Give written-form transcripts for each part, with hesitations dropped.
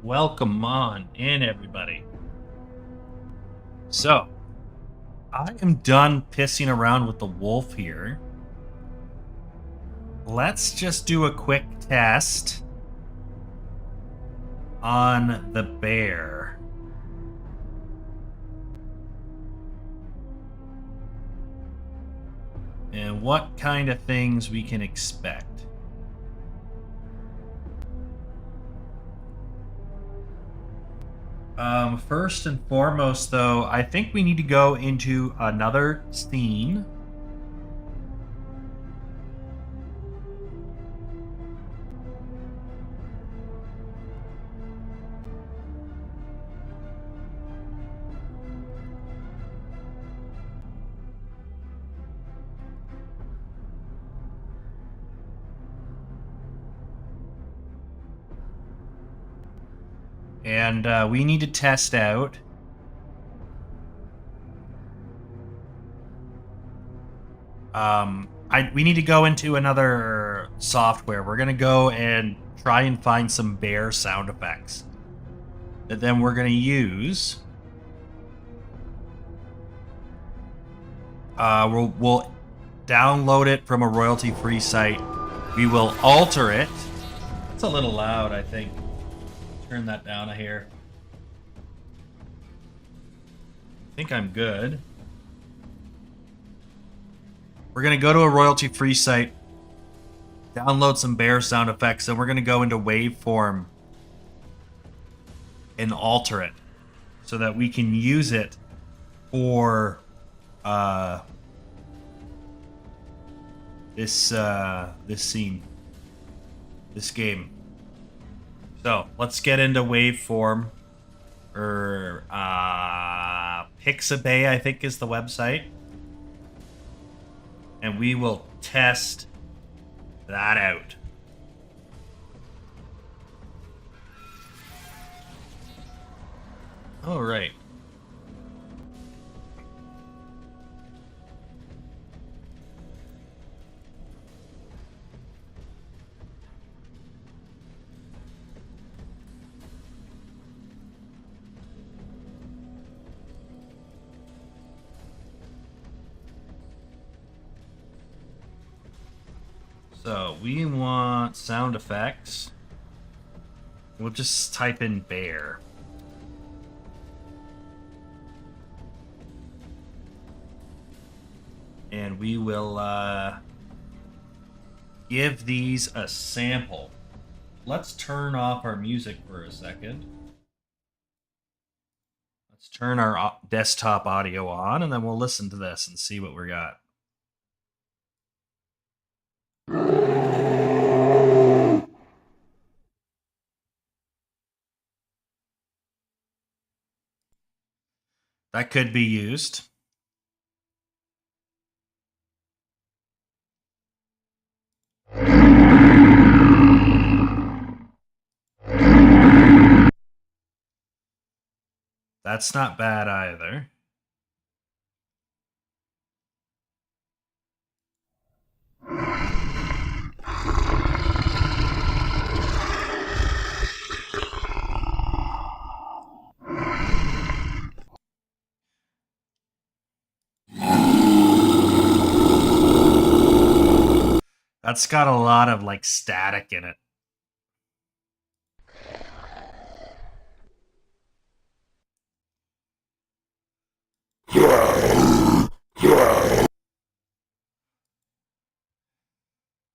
Welcome on in, everybody. So, I am done pissing around with the wolf here. Let's just do a quick test on the bear. And what kind of things we can expect. First and foremost, though, I think we need to go into another scene. And we need to test out we need to go into another software. We're gonna go and try and find some bear sound effects that then we're gonna use. We'll download it from a royalty-free site. We will alter it. It's a little loud, I think. Turn that down a hair. I think I'm good. We're going to go to a royalty-free site, download some bear sound effects, and we're going to go into waveform and alter it so that we can use it for this scene, this game. So let's get into waveform, or Pixabay, I think is the website. And we will test that out. All right. So we want sound effects. We'll just type in bear. And we will give these a sample. Let's turn off our music for a second. Let's turn our desktop audio on, and then we'll listen to this and see what we got. That could be used. That's not bad either. That's got a lot of like static in it.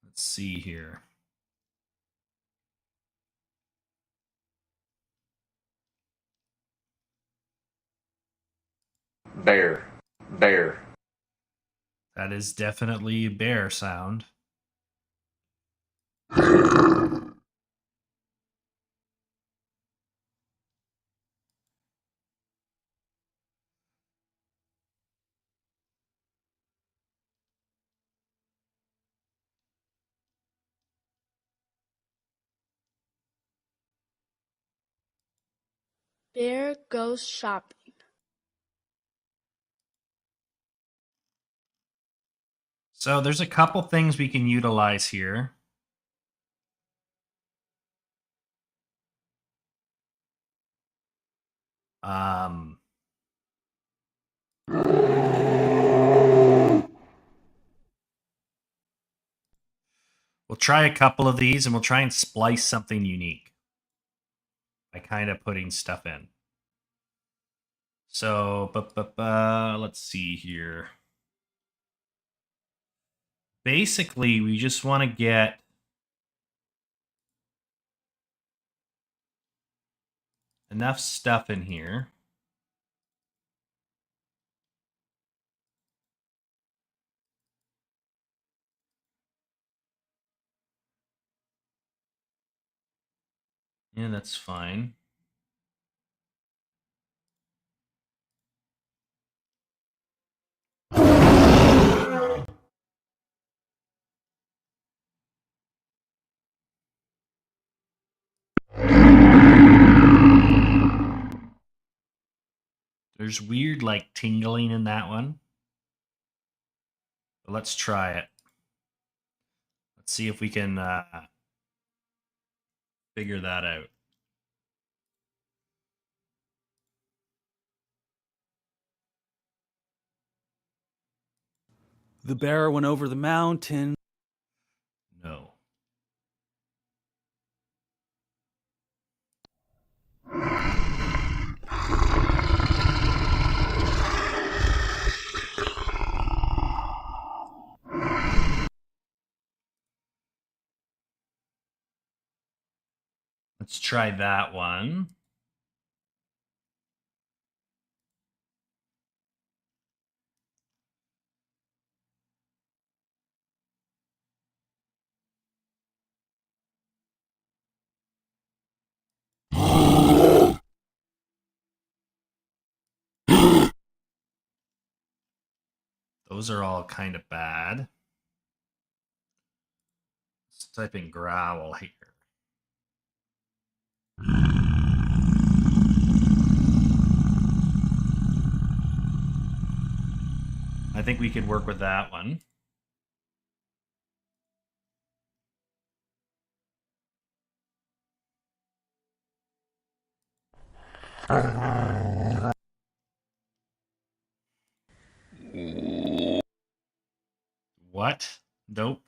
Let's see here. Bear. Bear. That is definitely bear sound. Bear goes shopping. So there's a couple things we can utilize here. Um, we'll try a couple of these and we'll try and splice something unique by kind of putting stuff in. So, let's see here. Basically, we just want to get enough stuff in here. Yeah, that's fine. There's weird, like, tingling in that one. But let's try it. Let's see if we can figure that out. The bear went over the mountain. No. Let's try that one. Those are all kind of bad. Let's type in growl here. I think we could work with that one. What? Nope.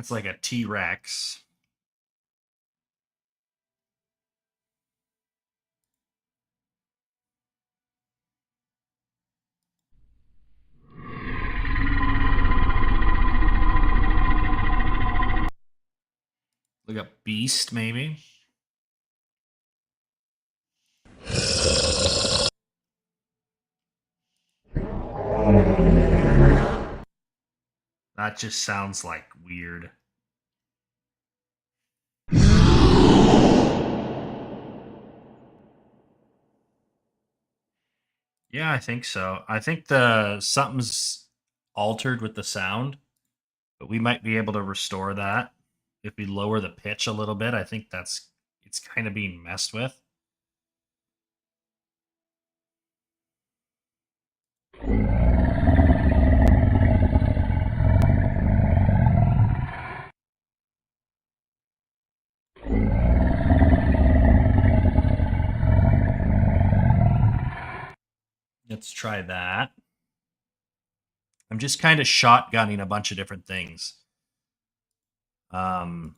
It's like a T-Rex. Like a beast, maybe. That just sounds like weird. Yeah, I think so. I think the something's altered with the sound, but we might be able to restore that if we lower the pitch a little bit. I think it's kind of being messed with. Let's try that. I'm just kind of shotgunning a bunch of different things. And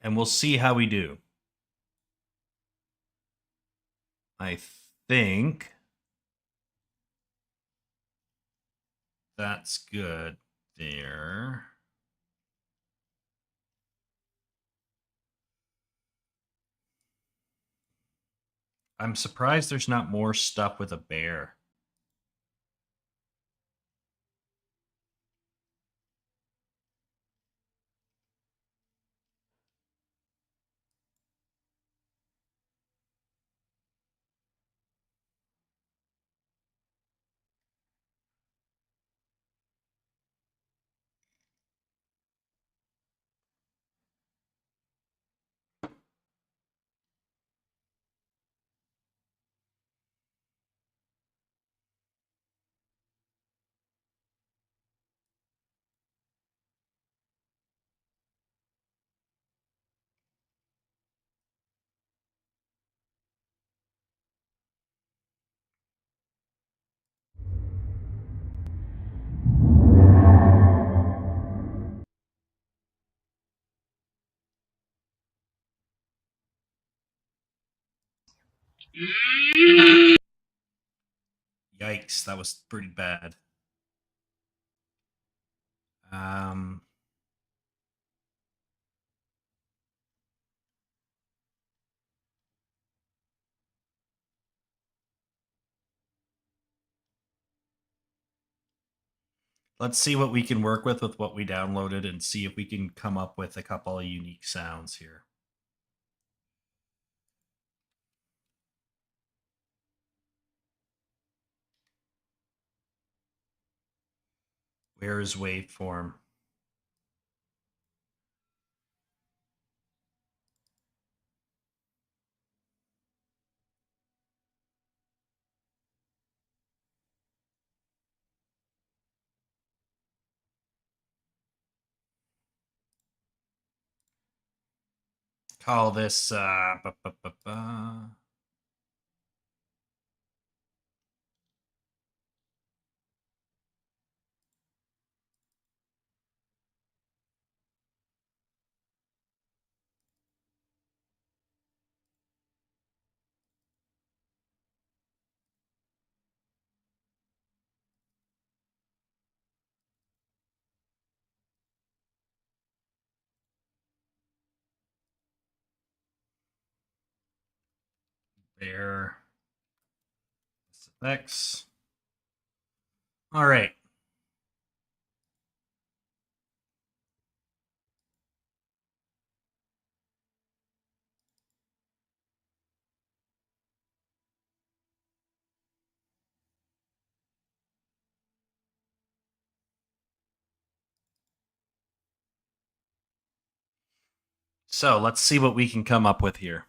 we'll see how we do. I think that's good there. I'm surprised there's not more stuff with a bear. Yikes, that was pretty bad. Let's see what we can work with what we downloaded and see if we can come up with a couple of unique sounds here. Where is waveform? Call this there. X. All right. So let's see what we can come up with here.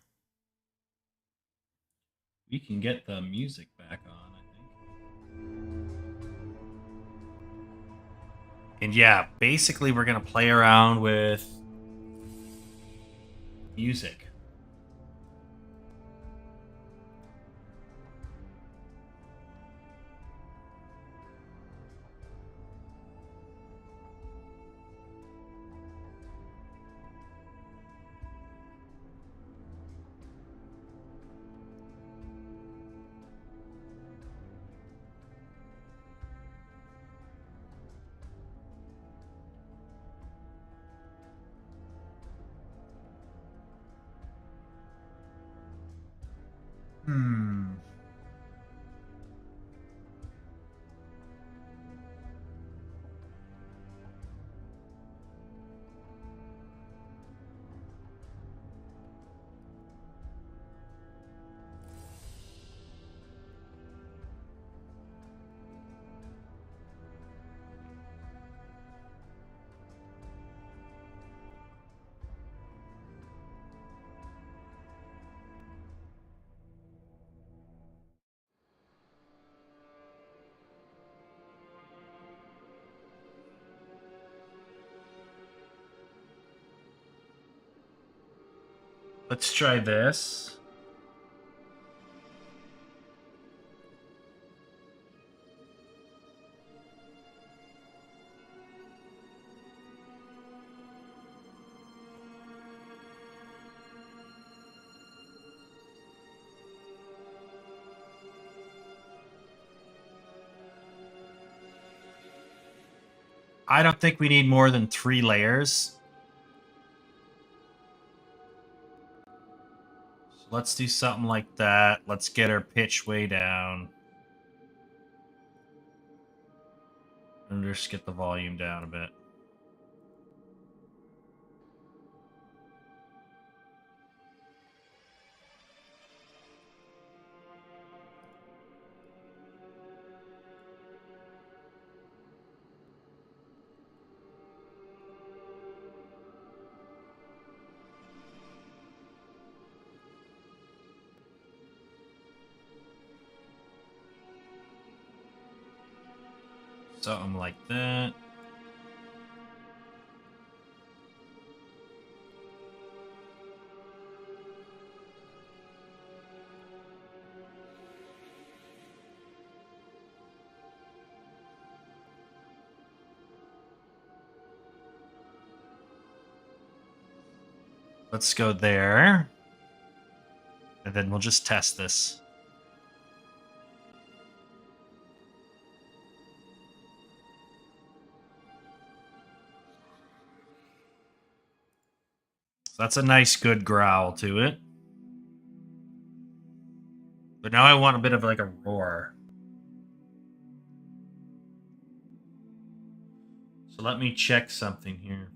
We can get the music back on, I think. And yeah, basically we're going to play around with music. Let's try this. I don't think we need more than 3 layers. So let's do something like that. Let's get our pitch way down. And just get the volume down a bit. Something like that. Let's go there. And then we'll just test this. So that's a nice, good growl to it. But now I want a bit of like a roar. So let me check something here.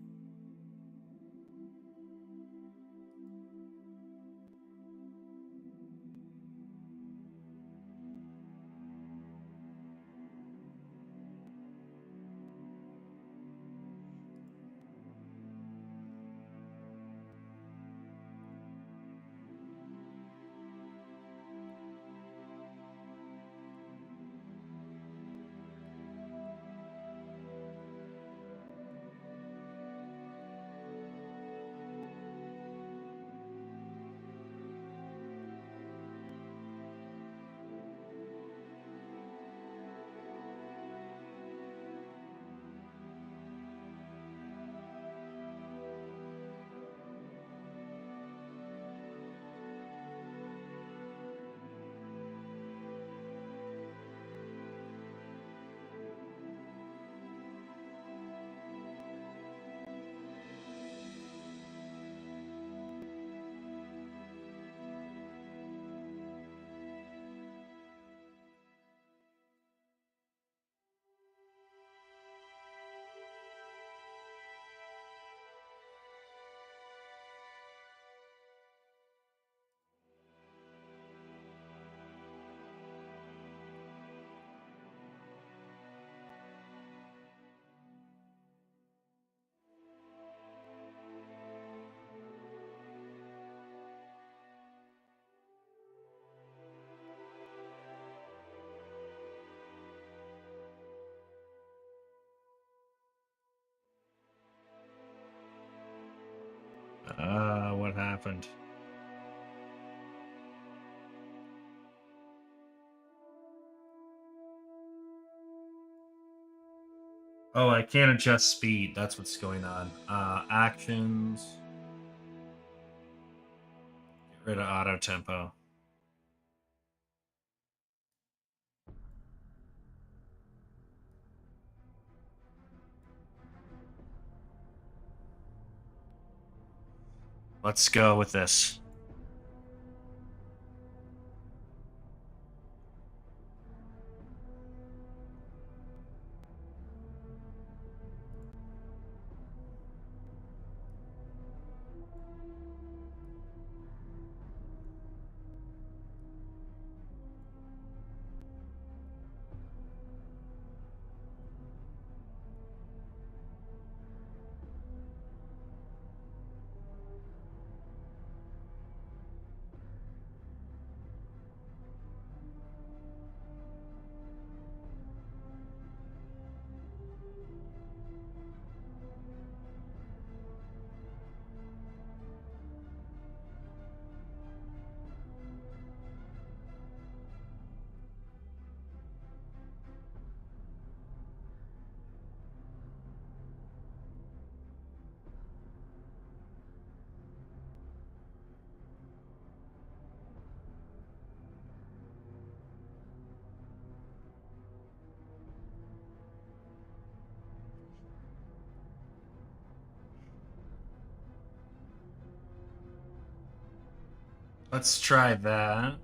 What happened? Oh, I can't adjust speed. That's what's going on. Actions. Get rid of auto tempo. Let's go with this. Let's try that.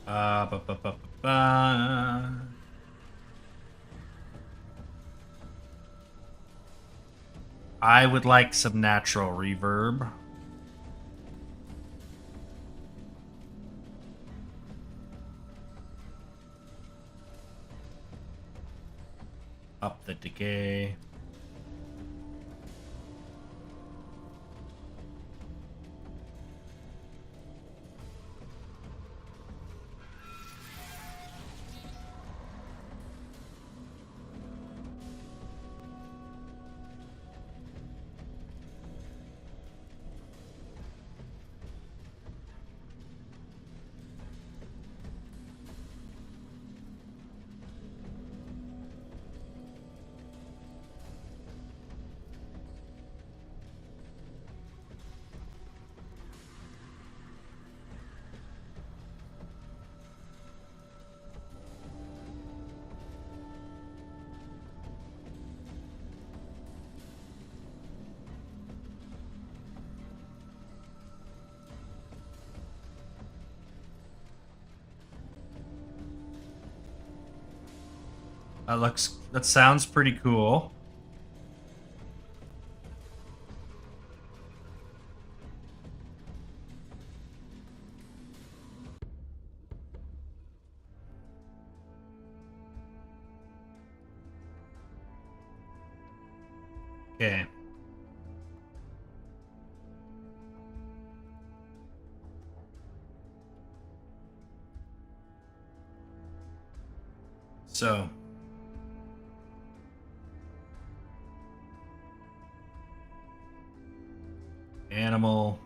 Ba, ba, ba, ba, ba. I would like some natural reverb. Up the decay. That sounds pretty cool. Okay. So, animal.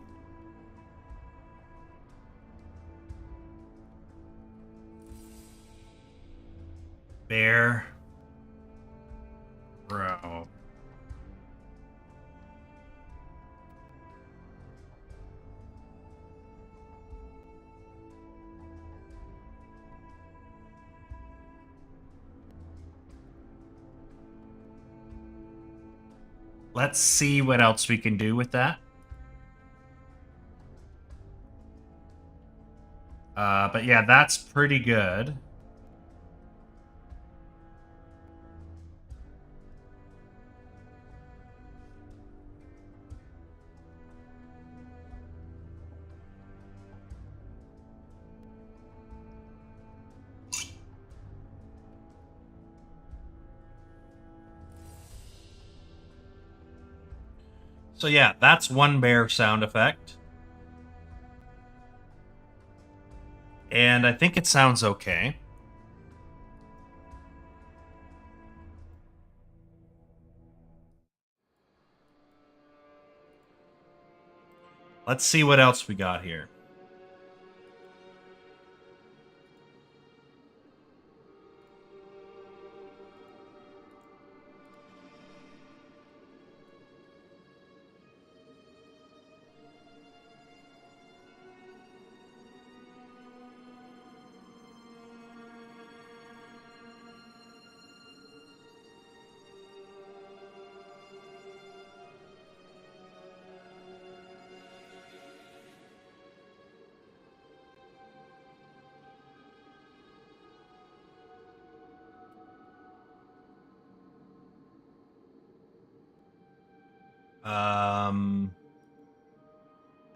Bear. Bro. Let's see what else we can do with that. But yeah, that's pretty good. So yeah, that's one bear sound effect. And I think it sounds okay. Let's see what else we got here.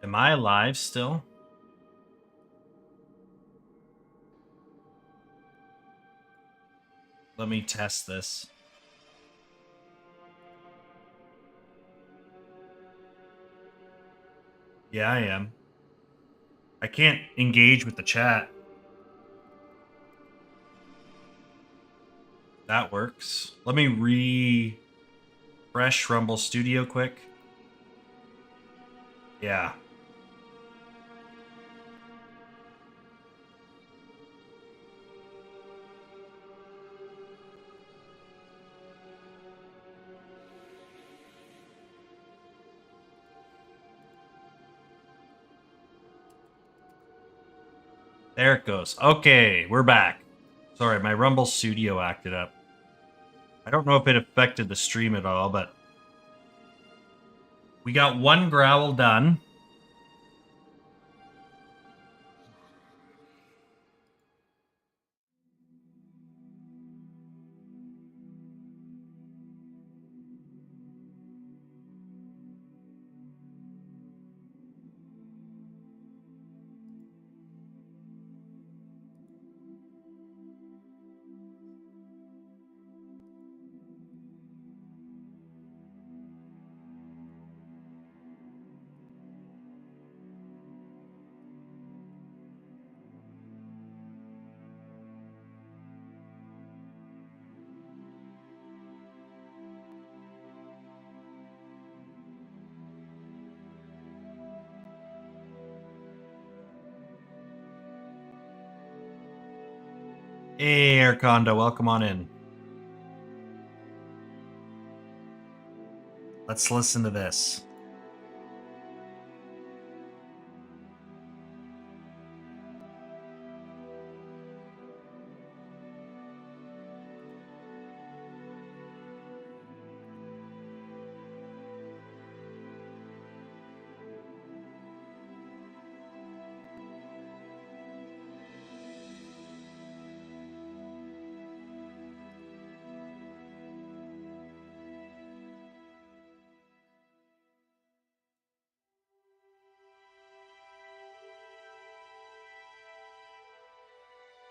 Am I alive still? Let me test this. Yeah, I am. I can't engage with the chat. That works. Let me refresh Rumble Studio quick. Yeah. There it goes. Okay, we're back. Sorry, my Rumble Studio acted up. I don't know if it affected the stream at all, but we got one growl done. Hey, Airconda, welcome on in. Let's listen to this.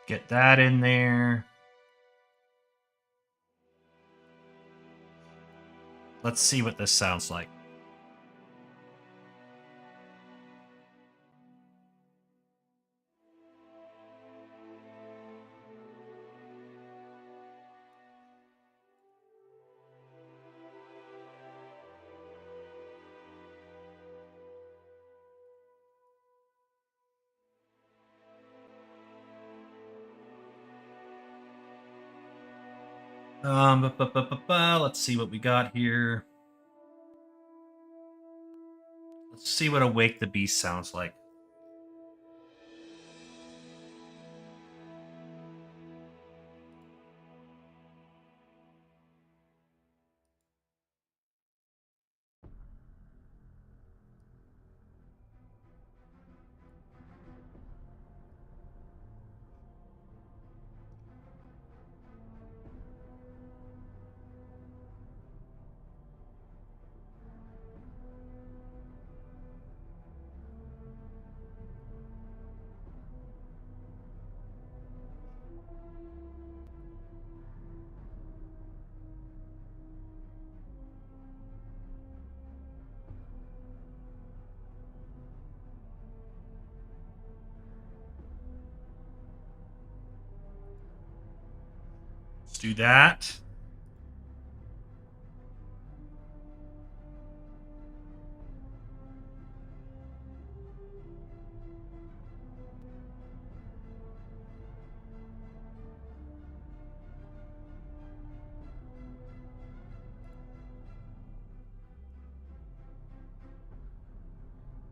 Get that in there. Let's see what this sounds like. Let's see what we got here. Let's see what Awake the Beast sounds like. Let's do that.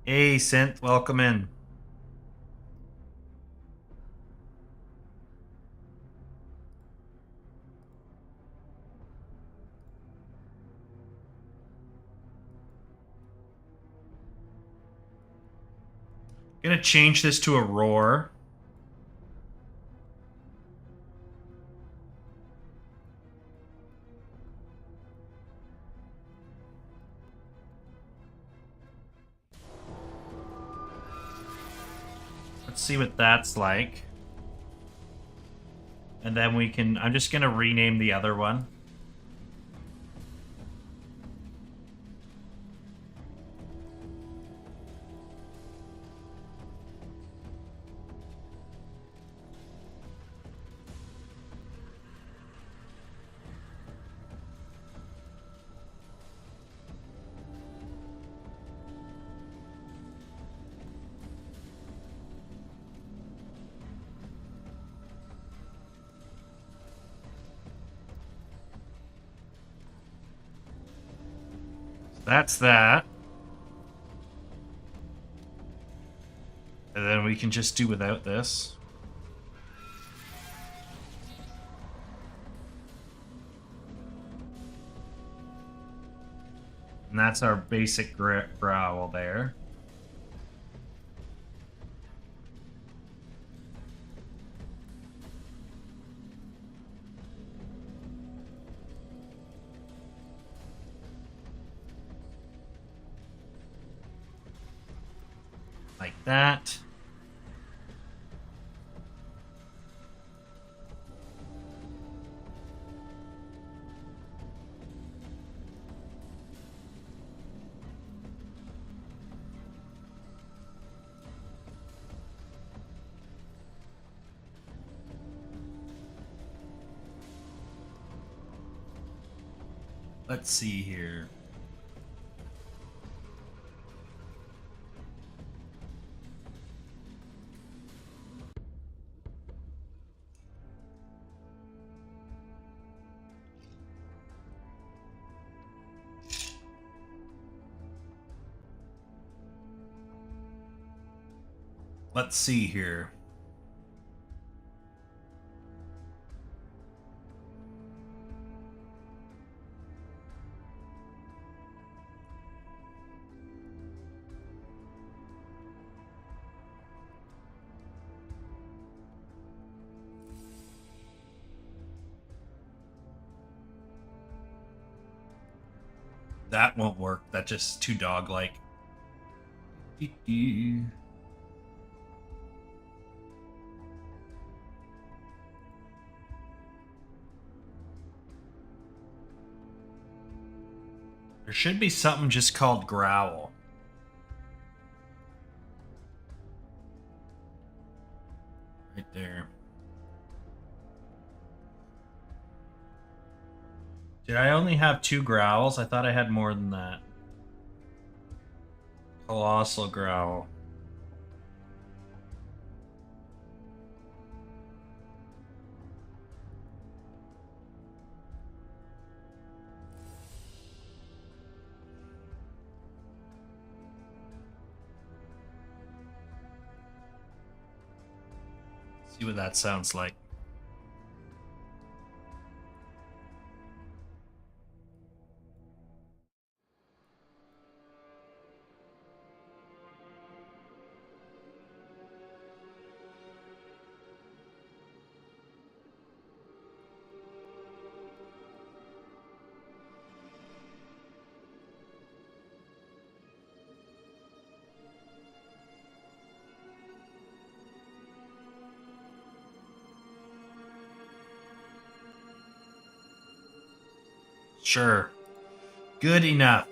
Hey, Synth, welcome in. Gonna change this to a roar. Let's see what that's like. And then we can... I'm just gonna rename the other one. That's that. And then we can just do without this. And that's our basic growl there. Like that. Let's see here. Let's see here. That won't work. That's just too dog-like. should be something just called growl. Right there. Did I only have 2 growls? I thought I had more than that. Colossal growl. See what that sounds like. Sure. Good enough.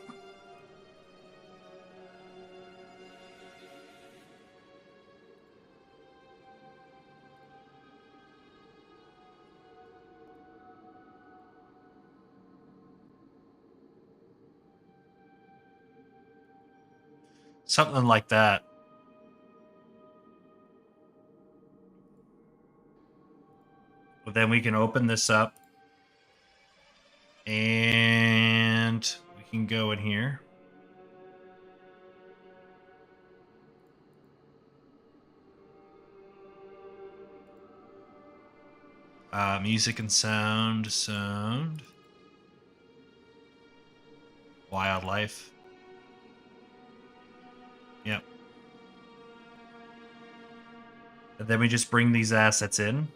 Something like that. But then we can open this up. And we can go in here. Music and sound. Wildlife. Yep. And then we just bring these assets in.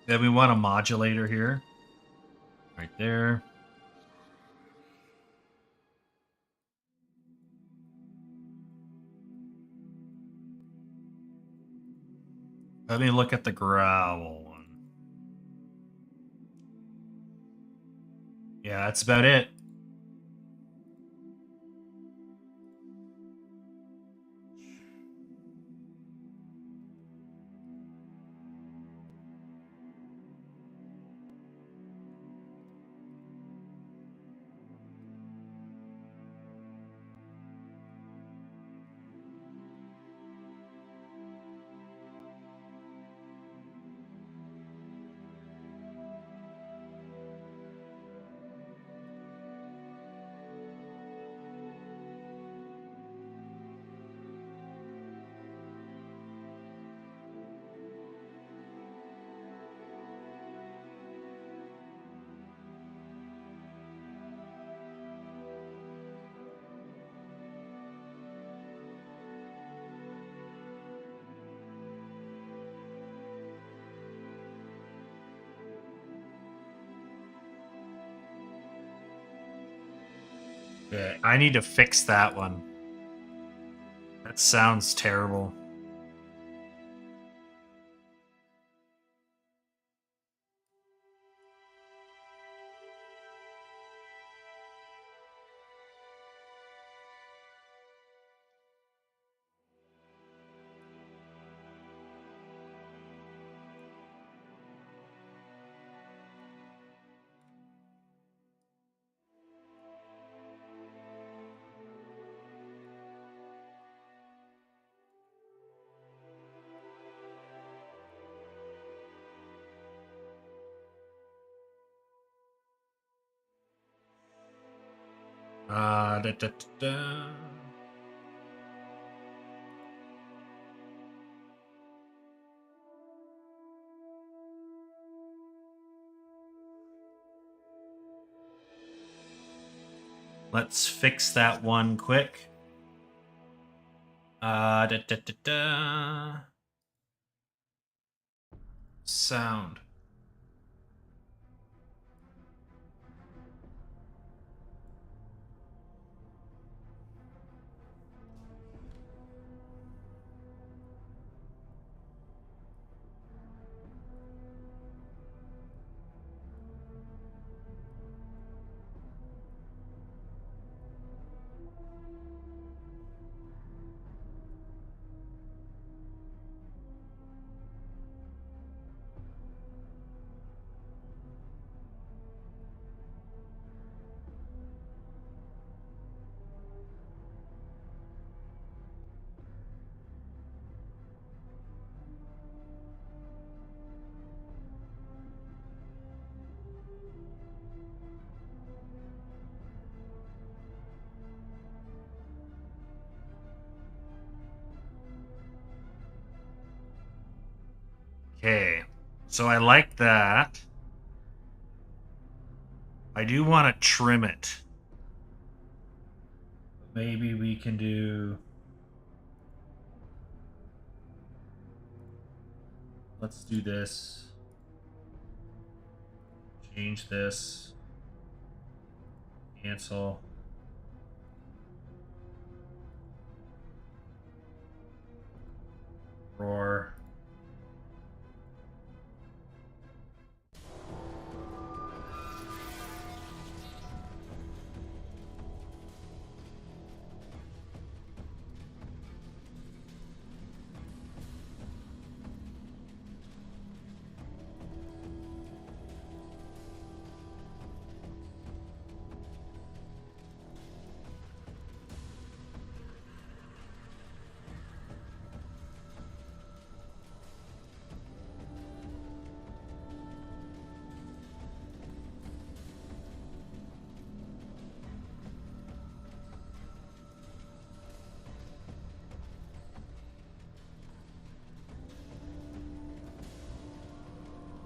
Then we want a modulator here. Right there. Let me look at the growl one. Yeah, that's about it. Okay, I need to fix that one. That sounds terrible. Da, da, da. Let's fix that one quick. Da, da, da, da. Sound. Okay, so I like that. I do want to trim it. Maybe we can do... Let's do this. Change this. Cancel. Roar.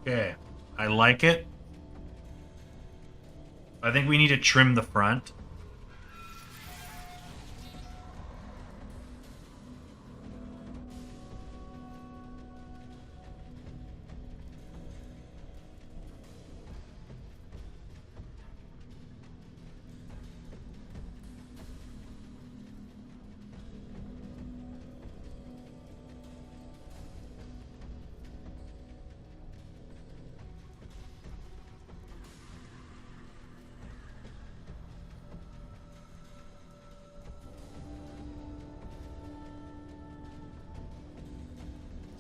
Okay, I like it. I think we need to trim the front.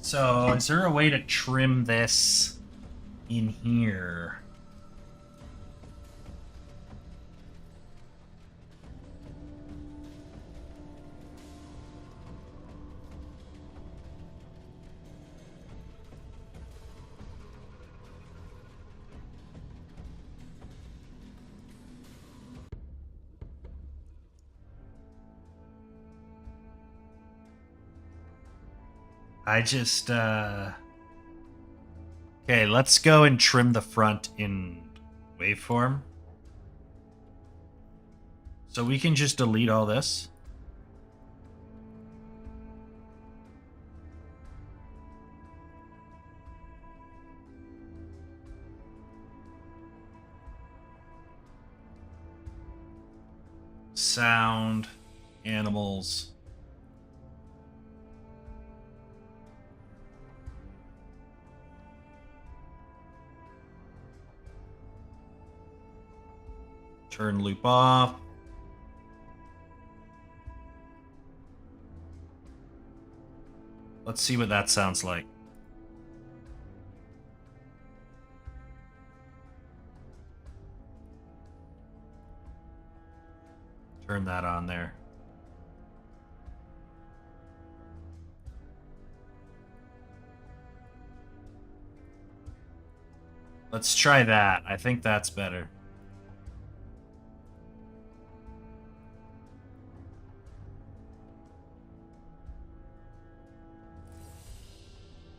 So, is there a way to trim this in here? I just, Okay, let's go and trim the front in waveform. So we can just delete all this. Sound, animals. Turn loop off. Let's see what that sounds like. Turn that on there. Let's try that. I think that's better.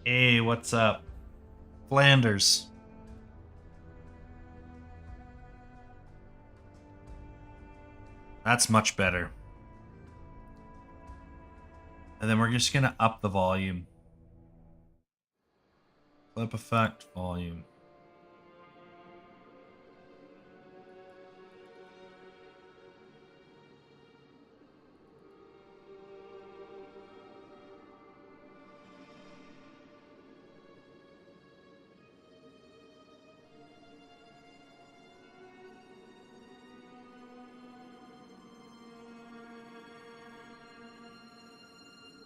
Hey, what's up? Flanders. That's much better. And then we're just going to up the volume. Clip effect, volume.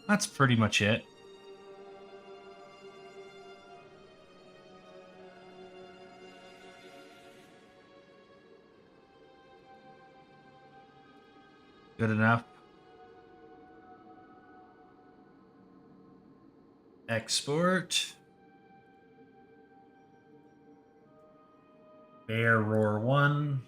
That's pretty much it. Good enough. Export. Bear roar 1.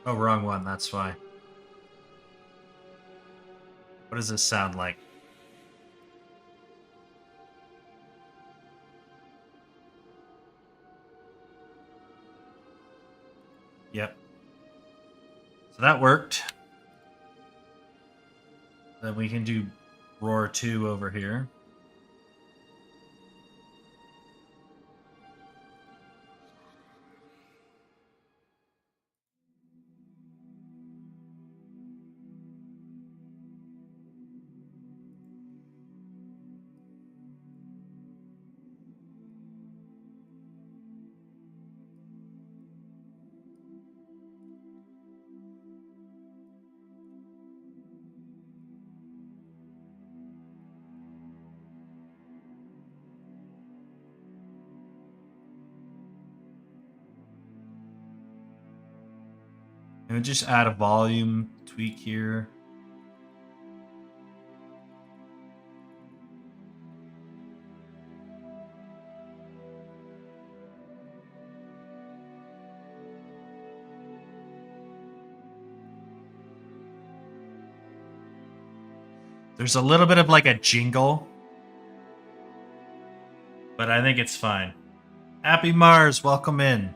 Oh, wrong one. That's why. What does this sound like? Yep. So that worked. Then we can do roar 2 over here. And just add a volume tweak here. There's a little bit of like a jingle, but I think it's fine. Happy Mars, welcome in.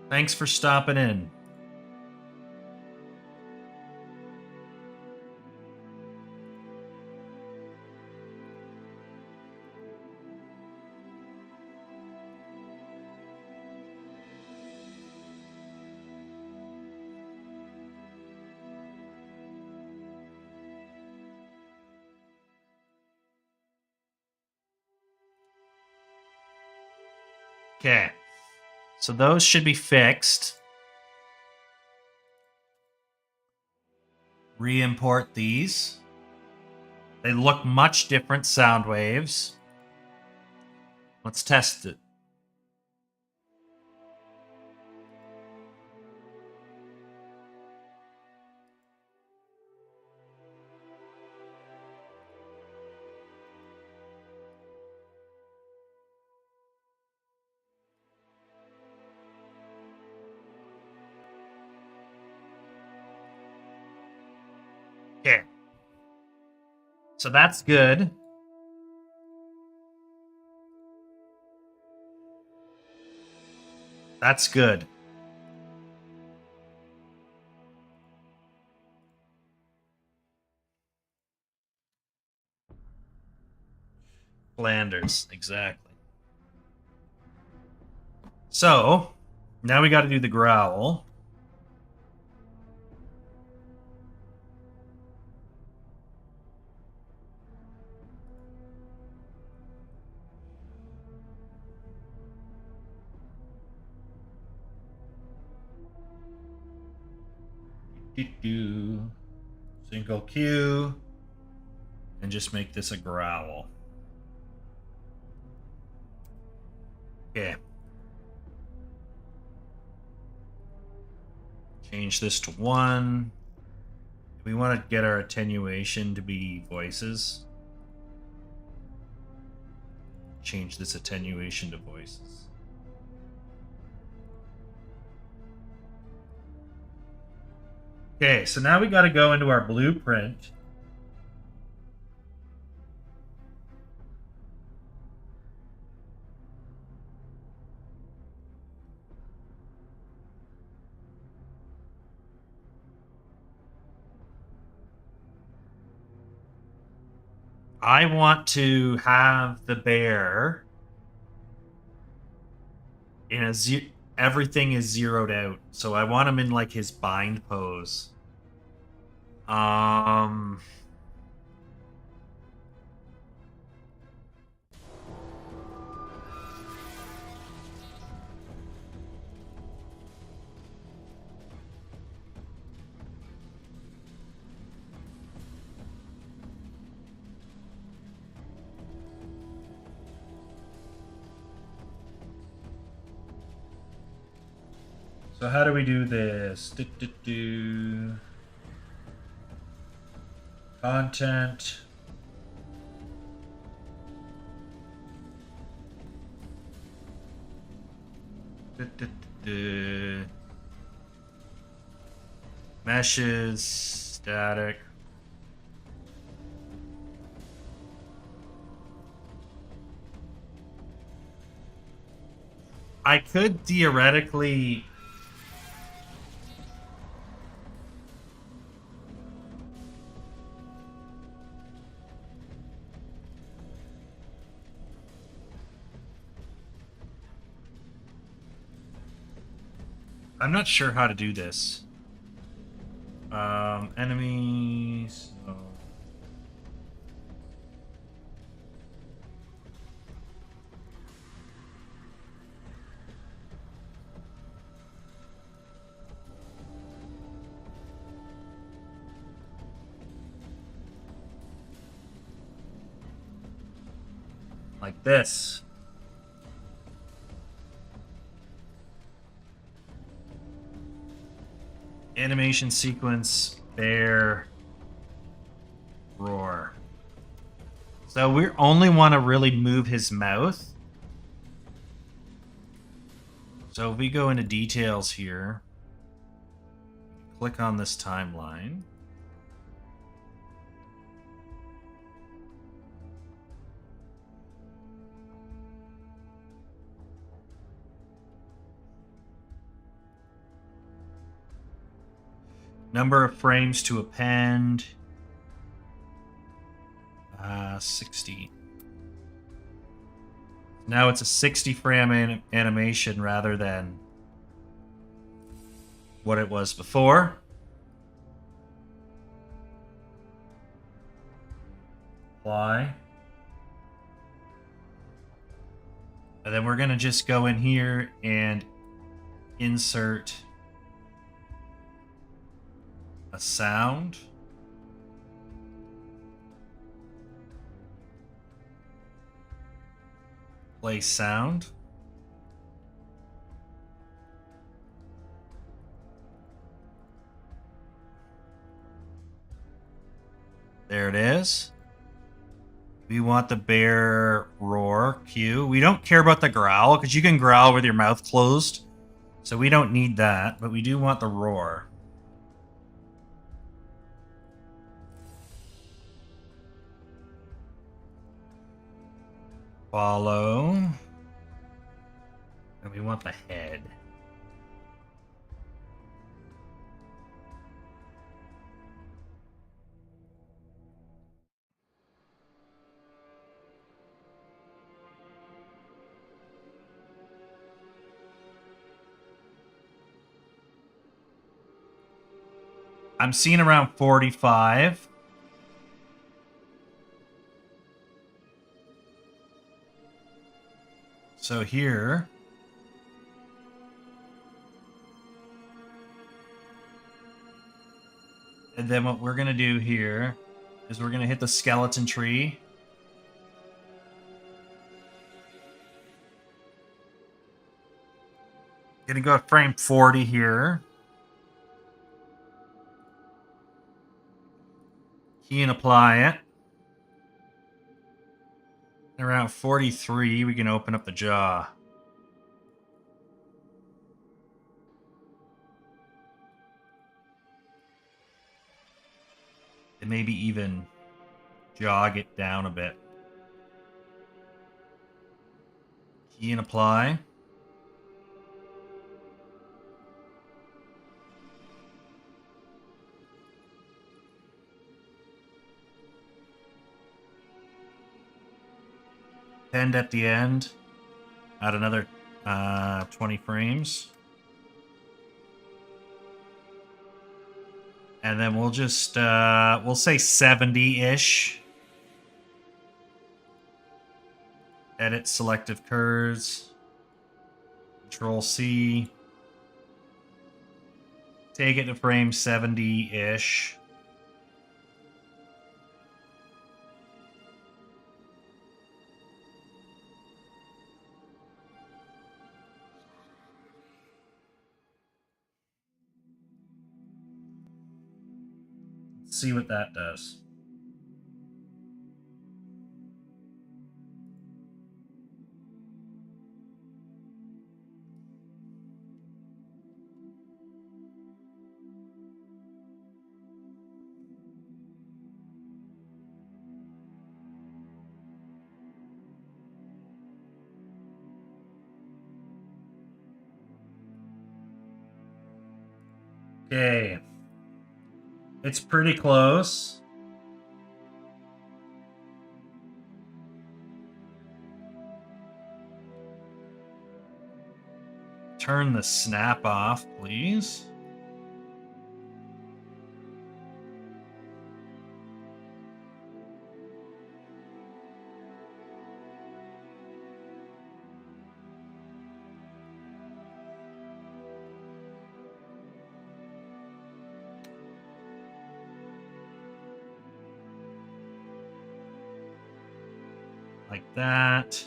Thanks for stopping in. Okay, so those should be fixed. Re-import these. They look much different sound waves. Let's test it. Okay. So that's good. That's good. Flanders, exactly. So, now we got to do the growl. Single Q. And just make this a growl. Okay. Change this to 1. We want to get our attenuation to be voices. change this attenuation to voices. Okay, so now we got to go into our blueprint. I want to have the bear in a everything is zeroed out. So I want him in like his bind pose. So how do we do this? Content. Meshes, static. I could theoretically I'm not sure how to do this. Enemies. No. Like this. Animation sequence, bear, roar. So we only want to really move his mouth. So if we go into details here, click on this timeline. Number of frames to append. 60. Now it's a 60 frame animation rather than what it was before. Apply. And then we're going to just go in here and insert a sound. Play sound. There it is. We want the bear roar cue. We don't care about the growl because you can growl with your mouth closed. So we don't need that, but we do want the roar. Follow. And we want the head. I'm seeing around 45. So here, and then what we're going to do here is we're going to hit the skeleton tree. Going to go to frame 40 here. Key and apply it. Around 43, we can open up the jaw. And maybe even jog it down a bit. Key and apply. End at the end. Add another 20 frames. And then we'll just, we'll say 70-ish. Edit selective curves. Control C. Take it to frame 70-ish. See what that does. Okay. It's pretty close. Turn the snap off, please. Like that.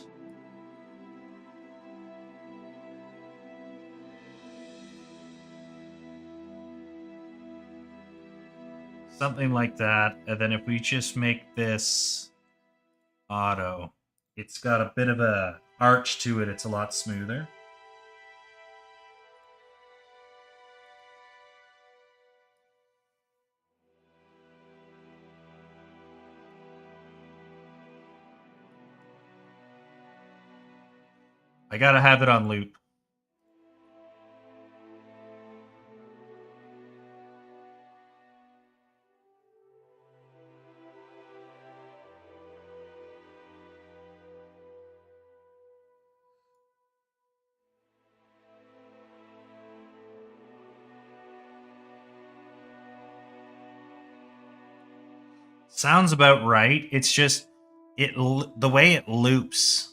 Something like that. And then if we just make this auto, it's got a bit of a arch to it. It's a lot smoother. I gotta have it on loop. Sounds about right. It's just the way it loops.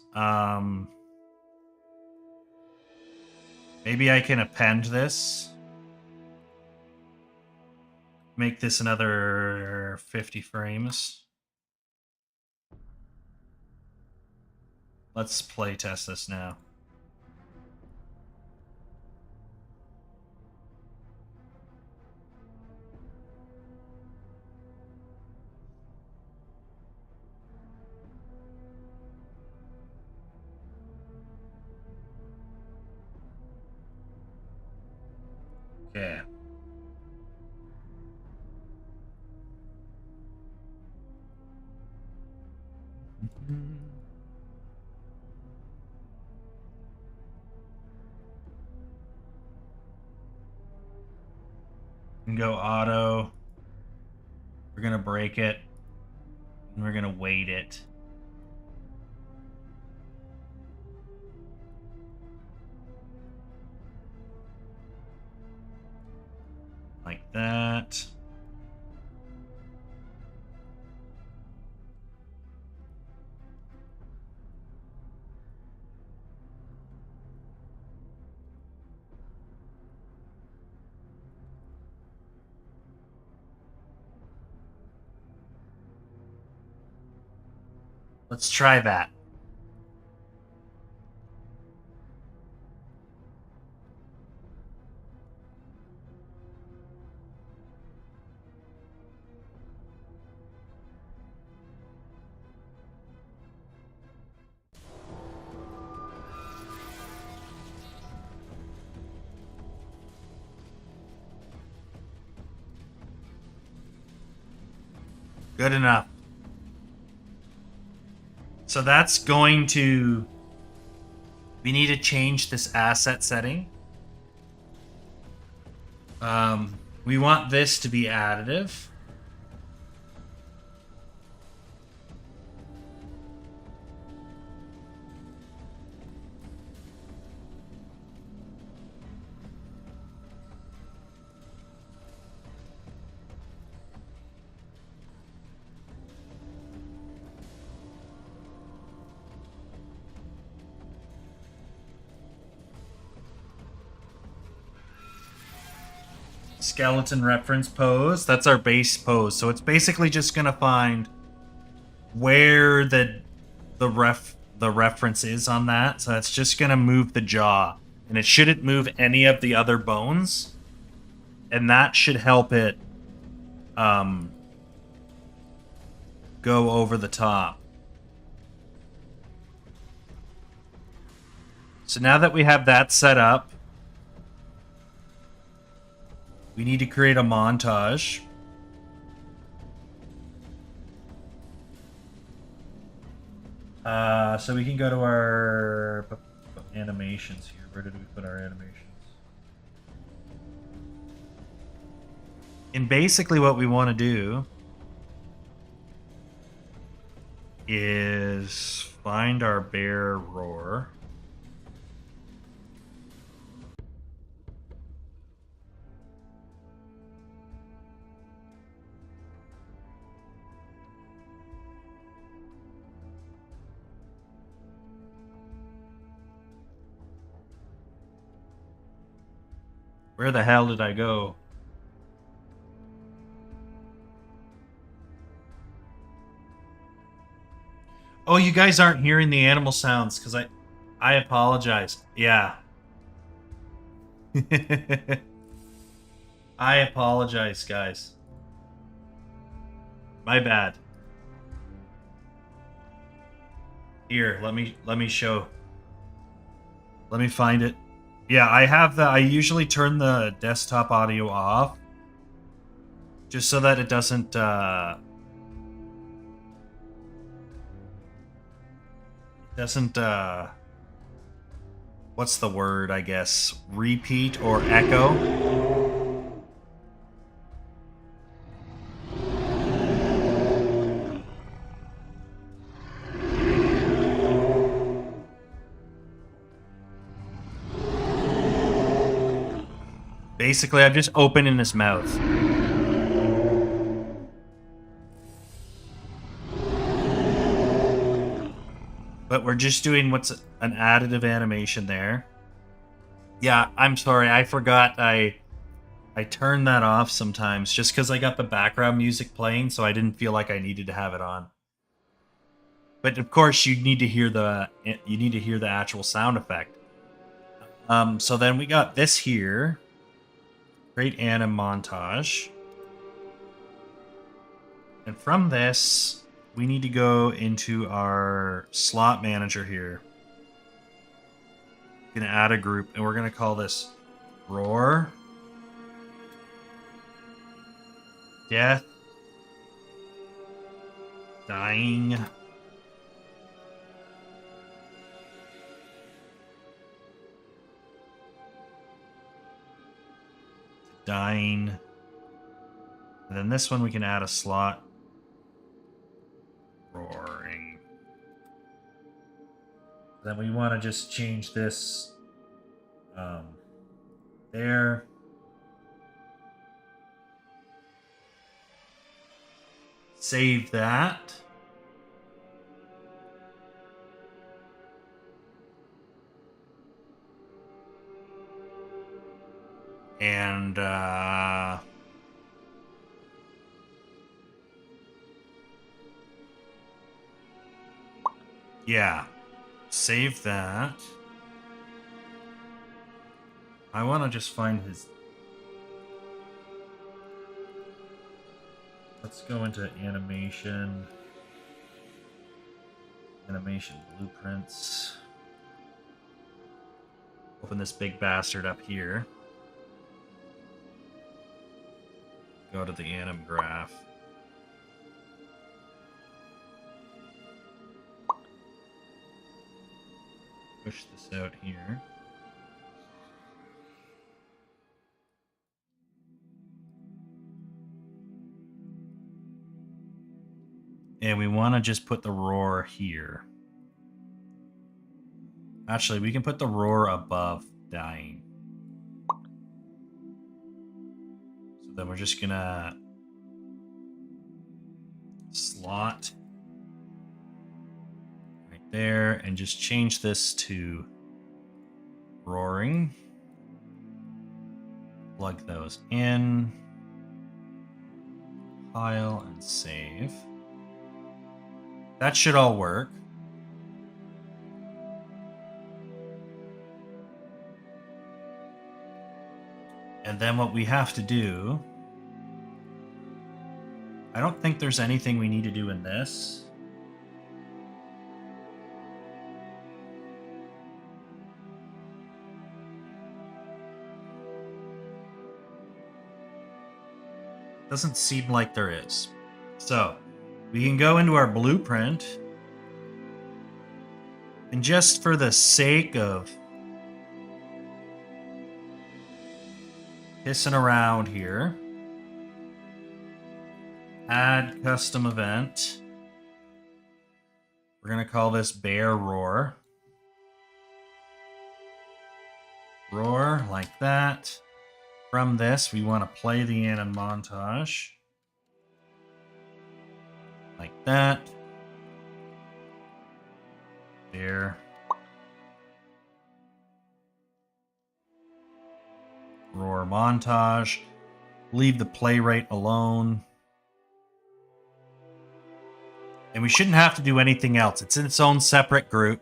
Maybe I can append this. Make this another 50 frames. Let's play test this now. Okay. And go auto. We're gonna break it. And we're gonna weight it. Like that. Let's try that. Good enough. So that's going to... We need to change this asset setting. We want this to be additive. Skeleton reference pose. That's our base pose. So it's basically just gonna find where the reference is on that. So it's just gonna move the jaw, and it shouldn't move any of the other bones, and that should help it go over the top. So now that we have that set up, we need to create a montage. So we can go to our animations here. Where did we put our animations? And basically what we want to do is find our bear roar. Where the hell did I go? Oh, you guys aren't hearing the animal sounds because I apologize. Yeah. I apologize, guys. My bad. Here, let me show. Let me find it. Yeah, I usually turn the desktop audio off just so that it doesn't what's the word, I guess, repeat or echo. Basically, I'm just opening his mouth. But we're just doing what's an additive animation there. Yeah, I'm sorry, I forgot I turn that off sometimes just because I got the background music playing, so I didn't feel like I needed to have it on. But of course, you need to hear the actual sound effect. So then we got this here. Create anim montage. And from this, we need to go into our slot manager here. We're going to add a group, and we're going to call this Roar, Death, Dying, Dying. And then this one we can add a slot. Roaring. Then we want to just change this there. Save that. And yeah, save that. I want to just find his... Let's go into animation. Animation blueprints. Open this big bastard up here. Go to the anim graph. push this out here. And we want to just put the roar here. Actually, we can put the roar above dying. So then we're just gonna slot right there and just change this to roaring. Plug those in. File and save. That should all work. And then what we have to do, I don't think there's anything we need to do in this. Doesn't seem like there is. So we can go into our blueprint, and just for the sake of pissing around here, add custom event. We're going to call this bear roar. Roar like that. From this, we want to play the anim montage. Like that. There. Roar montage. Leave the playwright alone. And we shouldn't have to do anything else. It's in its own separate group.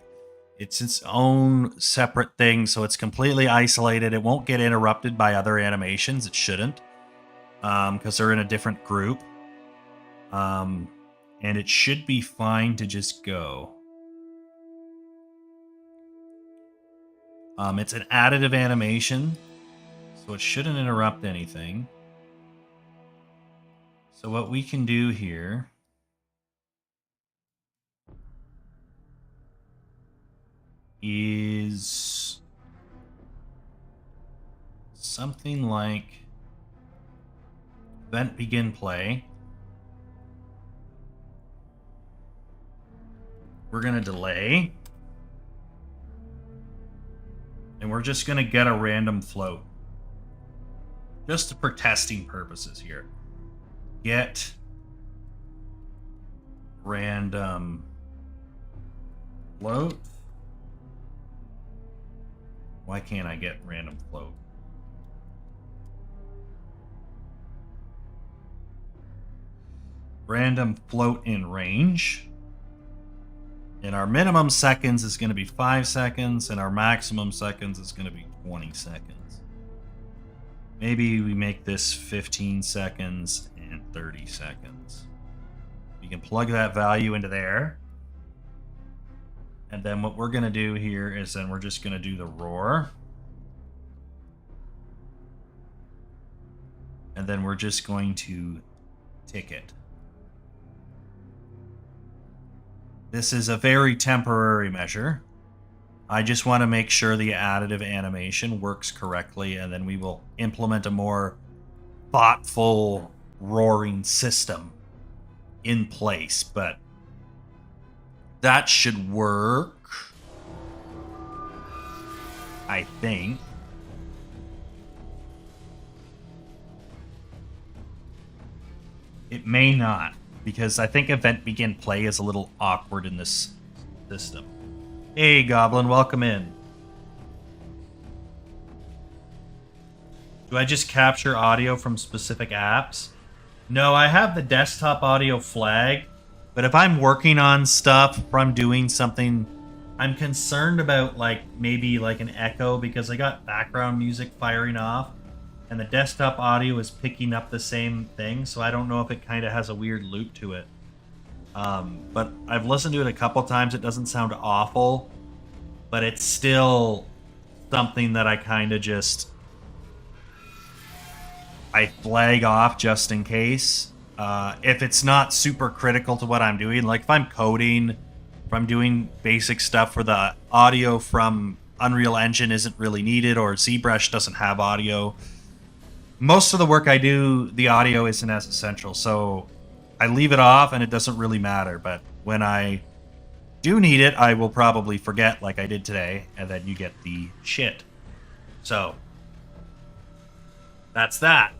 It's its own separate thing, so it's completely isolated. It won't get interrupted by other animations. It shouldn't, because they're in a different group. And it should be fine to just go. It's an additive animation, so it shouldn't interrupt anything. So what we can do here is something like event begin play. We're going to delay. And we're just going to get a random float. Just for testing purposes here. Get random float. Why can't I get random float? Random float in range. And our minimum seconds is going to be 5 seconds, and our maximum seconds is going to be 20 seconds. Maybe we make this 15 seconds and 30 seconds. You can plug that value into there. And then what we're going to do here is then we're just going to do the roar. And then we're just going to tick it. This is a very temporary measure. I just want to make sure the additive animation works correctly, and then we will implement a more thoughtful roaring system in place. But that should work, I think. It may not, because I think event begin play is a little awkward in this system. Hey, Goblin, welcome in. Do I just capture audio from specific apps? No, I have the desktop audio flag, but if I'm working on stuff, if I'm doing something, I'm concerned about maybe an echo, because I got background music firing off. And the desktop audio is picking up the same thing, so I don't know if it kind of has a weird loop to it. But I've listened to it a couple times. It doesn't sound awful, but it's still something that I kind of just... I flag off just in case. If it's not super critical to what I'm doing, like if I'm coding, if if I'm doing basic stuff where the audio from Unreal Engine isn't really needed, or ZBrush doesn't have audio. Most of the work I do, the audio isn't as essential, so I leave it off and it doesn't really matter. But when I do need it, I will probably forget like I did today, and then you get the shit. So that's that.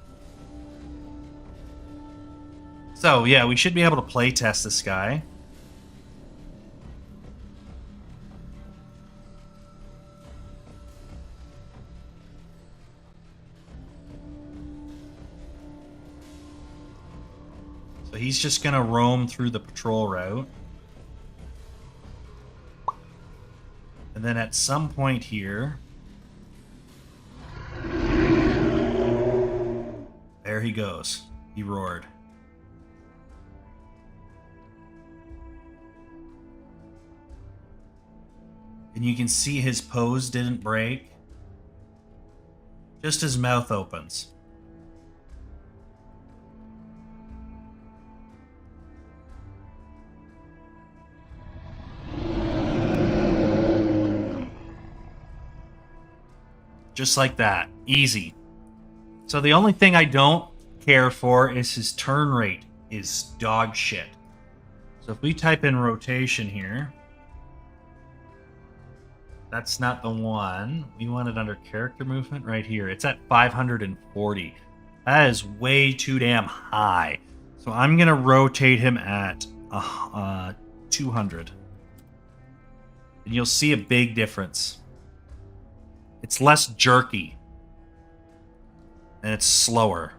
So yeah, we should be able to play test this guy. So he's just going to roam through the patrol route. And then at some point here... There he goes. He roared. And you can see his pose didn't break. Just his mouth opens. Just like that. Easy. So the only thing I don't care for is his turn rate is dog shit. So if we type in rotation here, that's not the one. We want it under character movement right here. It's at 540. That is way too damn high. So I'm going to rotate him at 200. And you'll see a big difference. It's less jerky. And it's slower.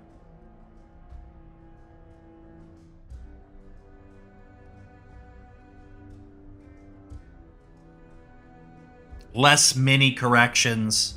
Less mini corrections.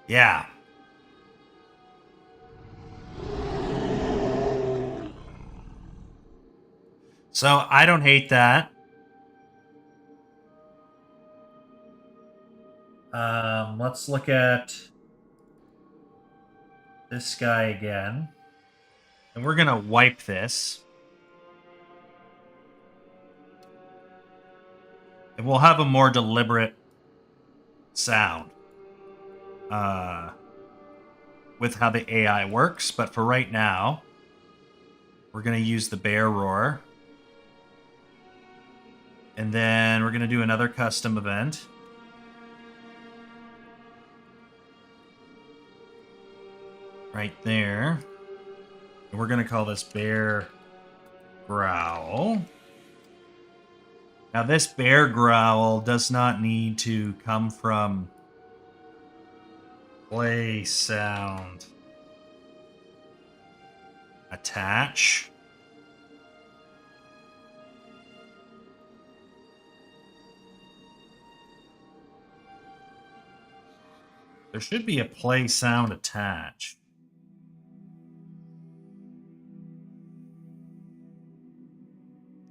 Yeah. So I don't hate that. Let's look at this guy again. And we're going to wipe this. And we'll have a more deliberate sound with how the AI works. But for right now, we're going to use the bear roar. And then we're going to do another custom event. Right there. And we're going to call this bear growl. Now this bear growl does not need to come from play sound attach. There should be a play sound attach.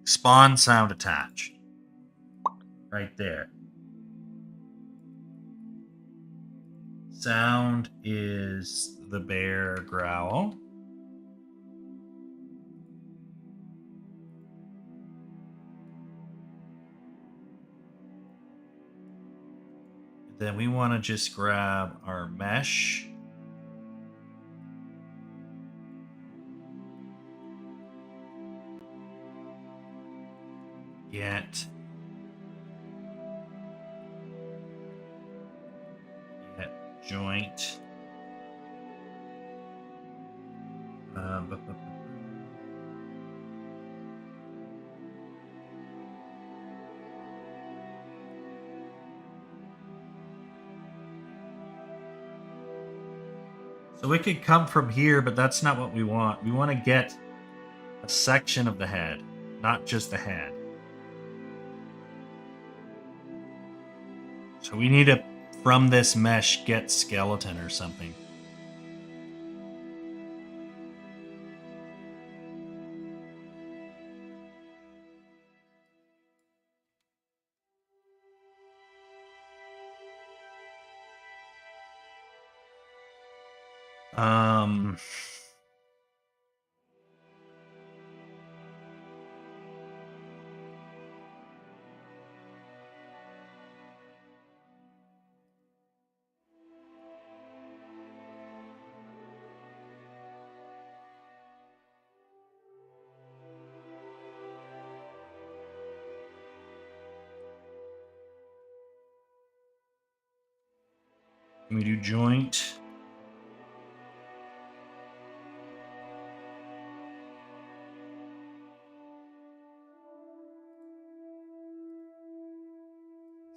Spawn sound attach. Right there. Sound is the bear growl. Then we want to just grab our mesh. get joint. So we could come from here, but that's not what we want. We want to get a section of the head, not just the head. So we need to, from this mesh, get skeleton or something. Um... Can we do joint?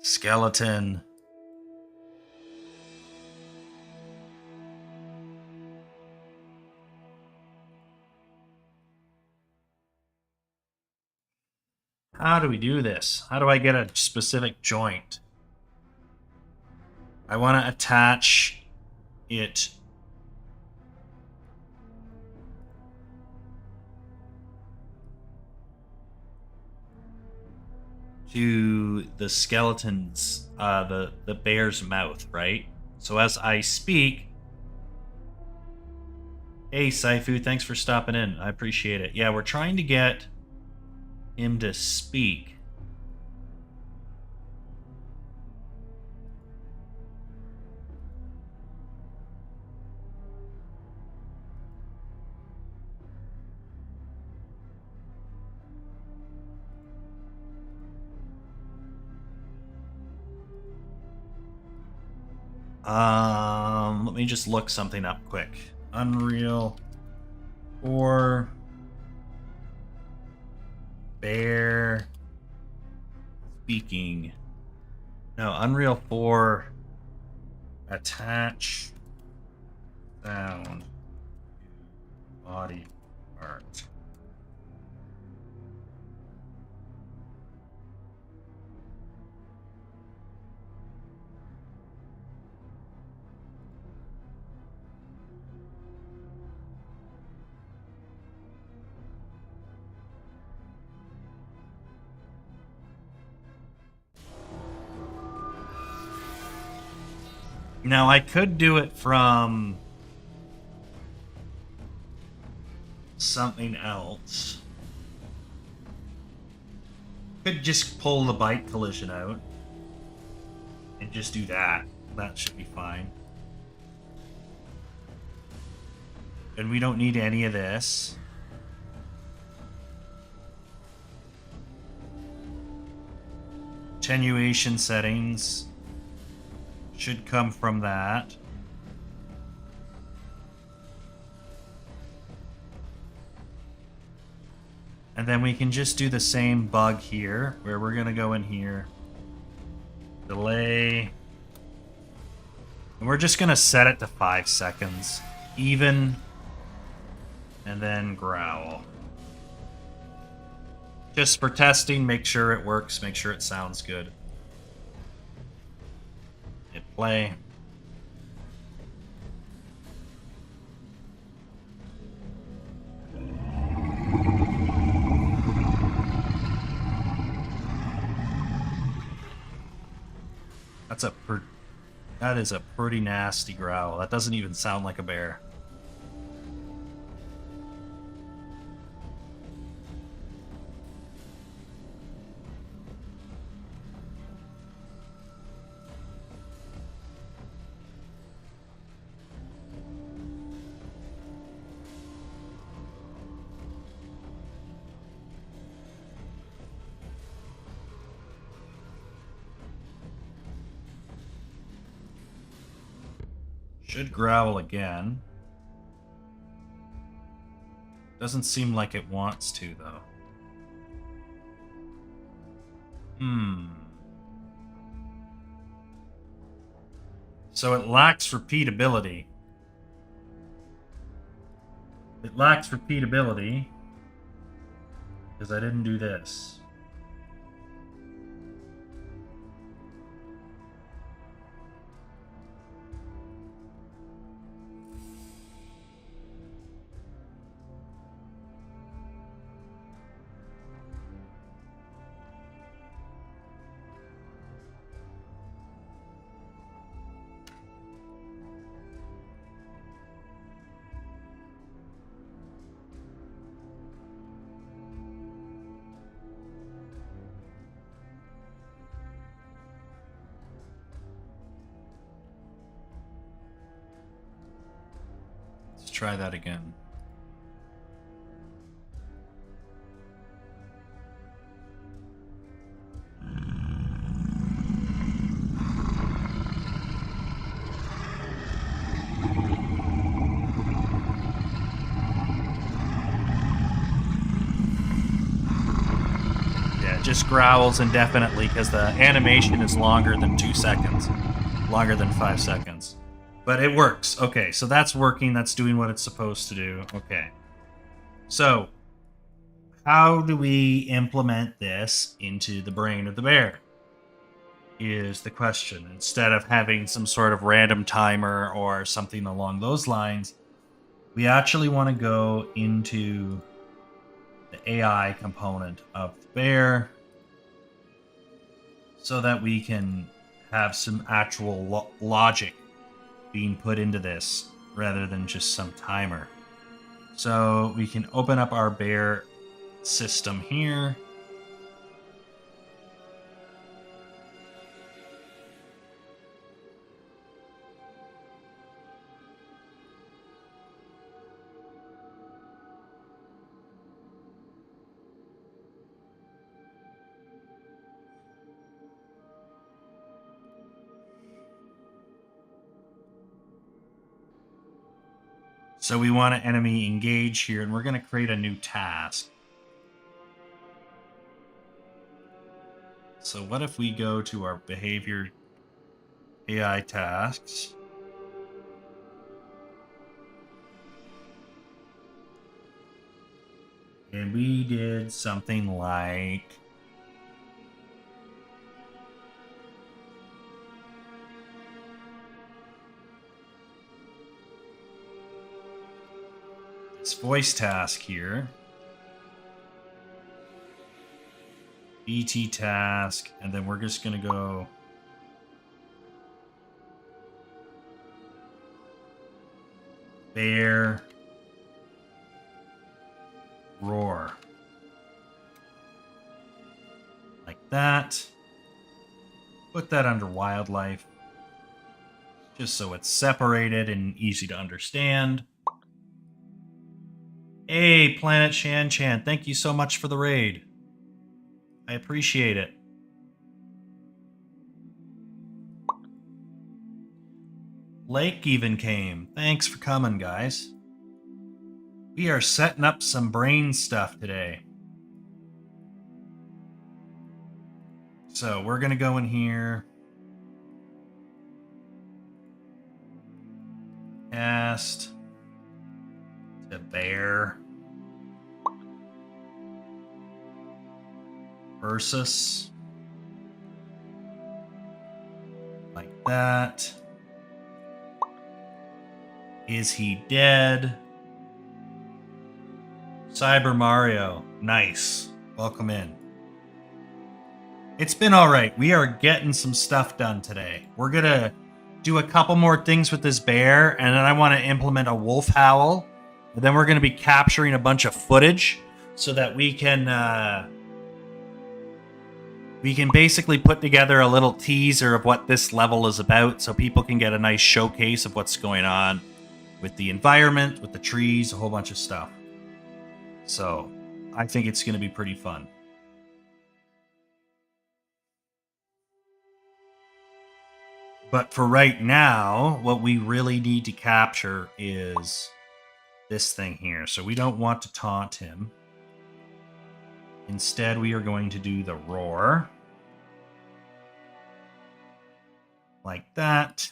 Skeleton. How do we do this? How do I get a specific joint? I want to attach it to the skeleton's, the bear's mouth, right? So as I speak, hey Saifu, thanks for stopping in. I appreciate it. Yeah, we're trying to get him to speak. Let me just look something up quick. Unreal or bear speaking. No, Unreal 4 attach sound to body part. Now, I could do it from something else. Could just pull the bite collision out and just do that. That should be fine. And we don't need any of this. Attenuation settings should come from that. And then we can just do the same bug here, where we're gonna go in here, delay, and we're just gonna set it to 5 seconds, even, and then growl. Just for testing, make sure it works, make sure it sounds good. Hit play. That is a pretty nasty growl. That doesn't even sound like a bear. Should growl again. Doesn't seem like it wants to, though. So it lacks repeatability. It lacks repeatability because I didn't do this. Let's try that again. Yeah, it just growls indefinitely because the animation is longer than 2 seconds. Longer than 5 seconds. But it works. Okay, so that's working. That's doing what it's supposed to do. Okay. So, how do we implement this into the brain of the bear? Is the question. Instead of having some sort of random timer or something along those lines, we actually want to go into the AI component of the bear so that we can have some actual logic being put into this rather than just some timer. So we can open up our bear system here. So we want an enemy engage here, and we're going to create a new task. So what if we go to our behavior AI tasks? And we did something like this voice task here. BT task, and then we're just going to go bear roar. Like that. Put that under wildlife, just so it's separated and easy to understand. Hey, Planet Shan Chan, thank you so much for the raid. I appreciate it. Lake even came. Thanks for coming, guys. We are setting up some brain stuff today. So we're going to go in here. Cast to bear. Versus. Like that. Is he dead? Cyber Mario. Nice. Welcome in. It's been alright. We are getting some stuff done today. We're gonna do a couple more things with this bear, and then I want to implement a wolf howl. And then we're gonna be capturing a bunch of footage so that we can basically put together a little teaser of what this level is about so people can get a nice showcase of what's going on with the environment, with the trees, a whole bunch of stuff. So, I think it's going to be pretty fun. But for right now, what we really need to capture is this thing here. So we don't want to taunt him. Instead, we are going to do the roar. Like that.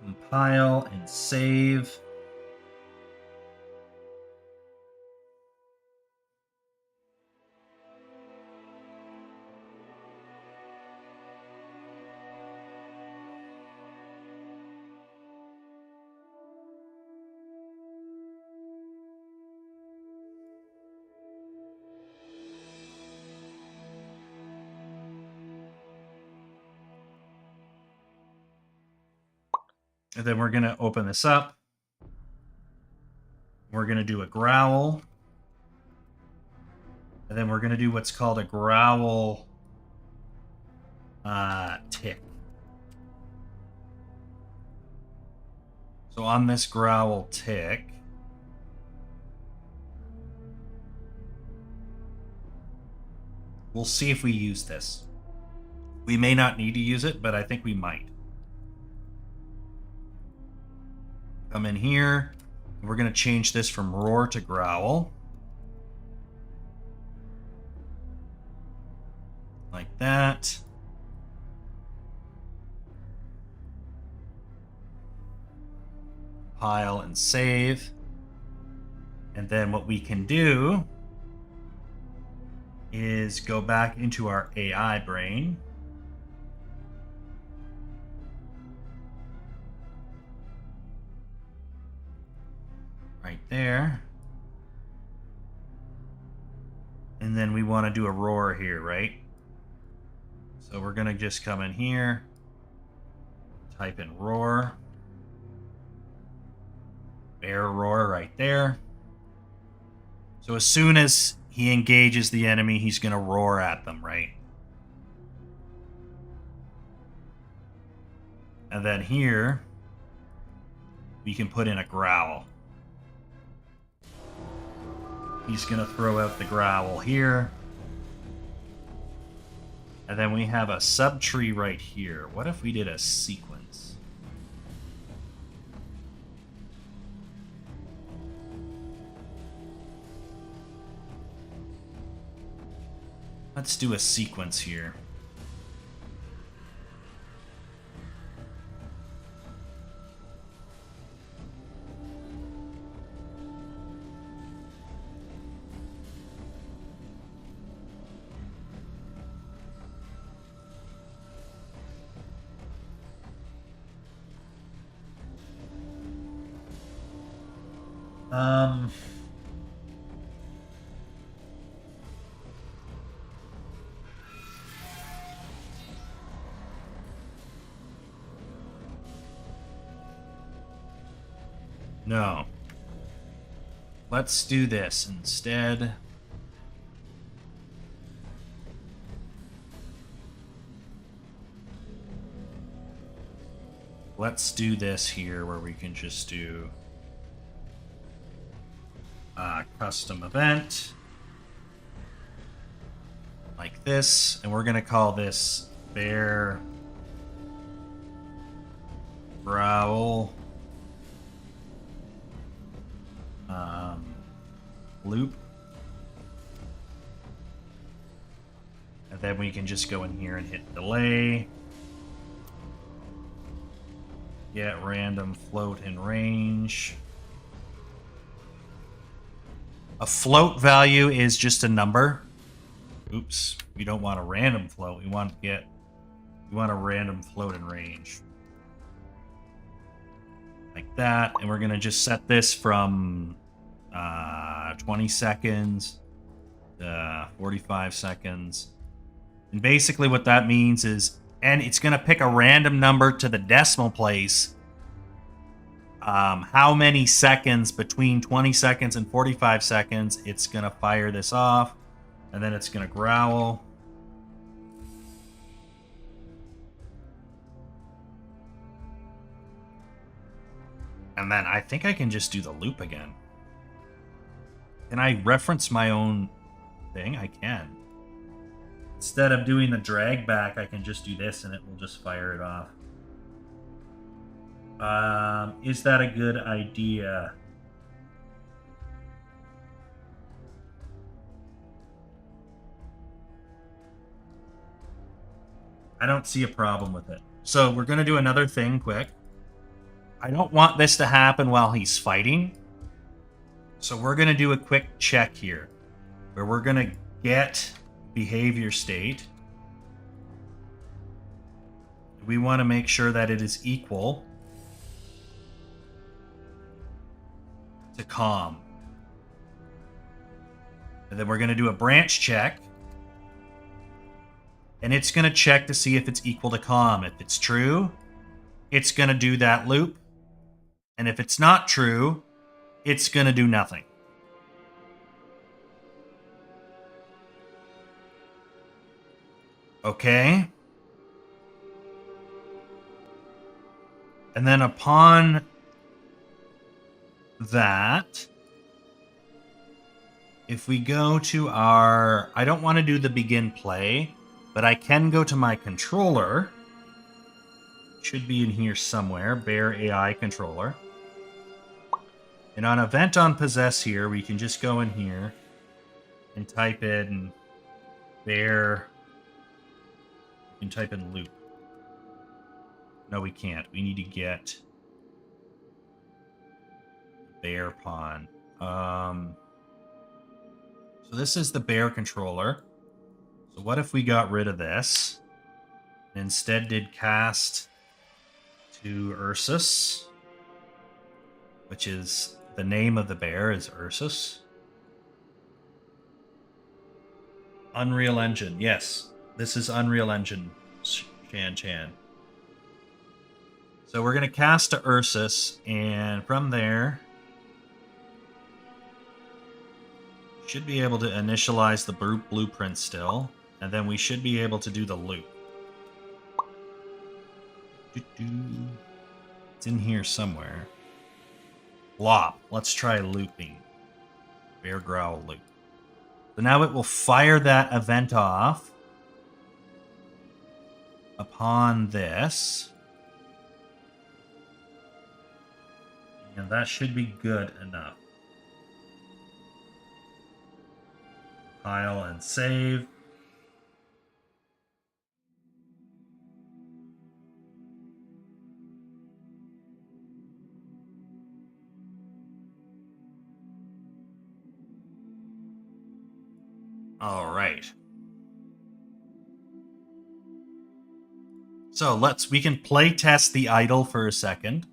Compile and save. And then we're going to open this up. We're going to do a growl. And then we're going to do what's called a growl tick. So on this growl tick, we'll see if we use this. We may not need to use it, but I think we might. Come in here. We're going to change this from roar to growl. Like that. Compile and save. And then what we can do is go back into our AI brain. Right there. And then we want to do a roar here, right? So we're going to just come in here, type in roar. Bear roar right there. So as soon as he engages the enemy, he's going to roar at them, right? And then here, we can put in a growl. He's going to throw out the growl here. And then we have a subtree right here. What if we did a sequence? Let's do a sequence here. No. Let's do this instead. Let's do this here where we can just do a custom event like this, and we're going to call this bear growl loop. And then we can just go in here and hit delay. Get random float and range. A float value is just a number. Oops, we don't want a random float. We want a random float and range. Like that, and we're gonna just set this from 20 seconds to 45 seconds. And basically what that means is, and it's gonna pick a random number to the decimal place. How many seconds between 20 seconds and 45 seconds, it's gonna fire this off, and then it's gonna growl. And then I think I can just do the loop again. Can I reference my own thing? I can. Instead of doing the drag back, I can just do this and it will just fire it off. Is that a good idea? I don't see a problem with it. So we're going to do another thing quick. I don't want this to happen while he's fighting. So we're going to do a quick check here where we're going to get behavior state. We want to make sure that it is equal to calm. And then we're going to do a branch check. And it's going to check to see if it's equal to calm. If it's true, it's going to do that loop. And if it's not true, it's going to do nothing. Okay. And then upon that, if we go to our... I don't want to do the begin play, but I can go to my controller. It should be in here somewhere. Bear AI controller. And on event on possess here, we can just go in here and type in bear. We can type in loop. No, we can't. We need to get bear pawn. So this is the bear controller. So what if we got rid of this and instead did cast to Ursus, which is the name of the bear is Ursus. Unreal Engine. Yes, this is Unreal Engine, Chan. So we're going to cast to Ursus, and from there, should be able to initialize the blueprint still, and then we should be able to do the loop. It's in here somewhere. Lop. Let's try looping. Bear growl loop. So now it will fire that event off upon this. And that should be good enough. Compile and save. All right. So we can play test the idle for a second.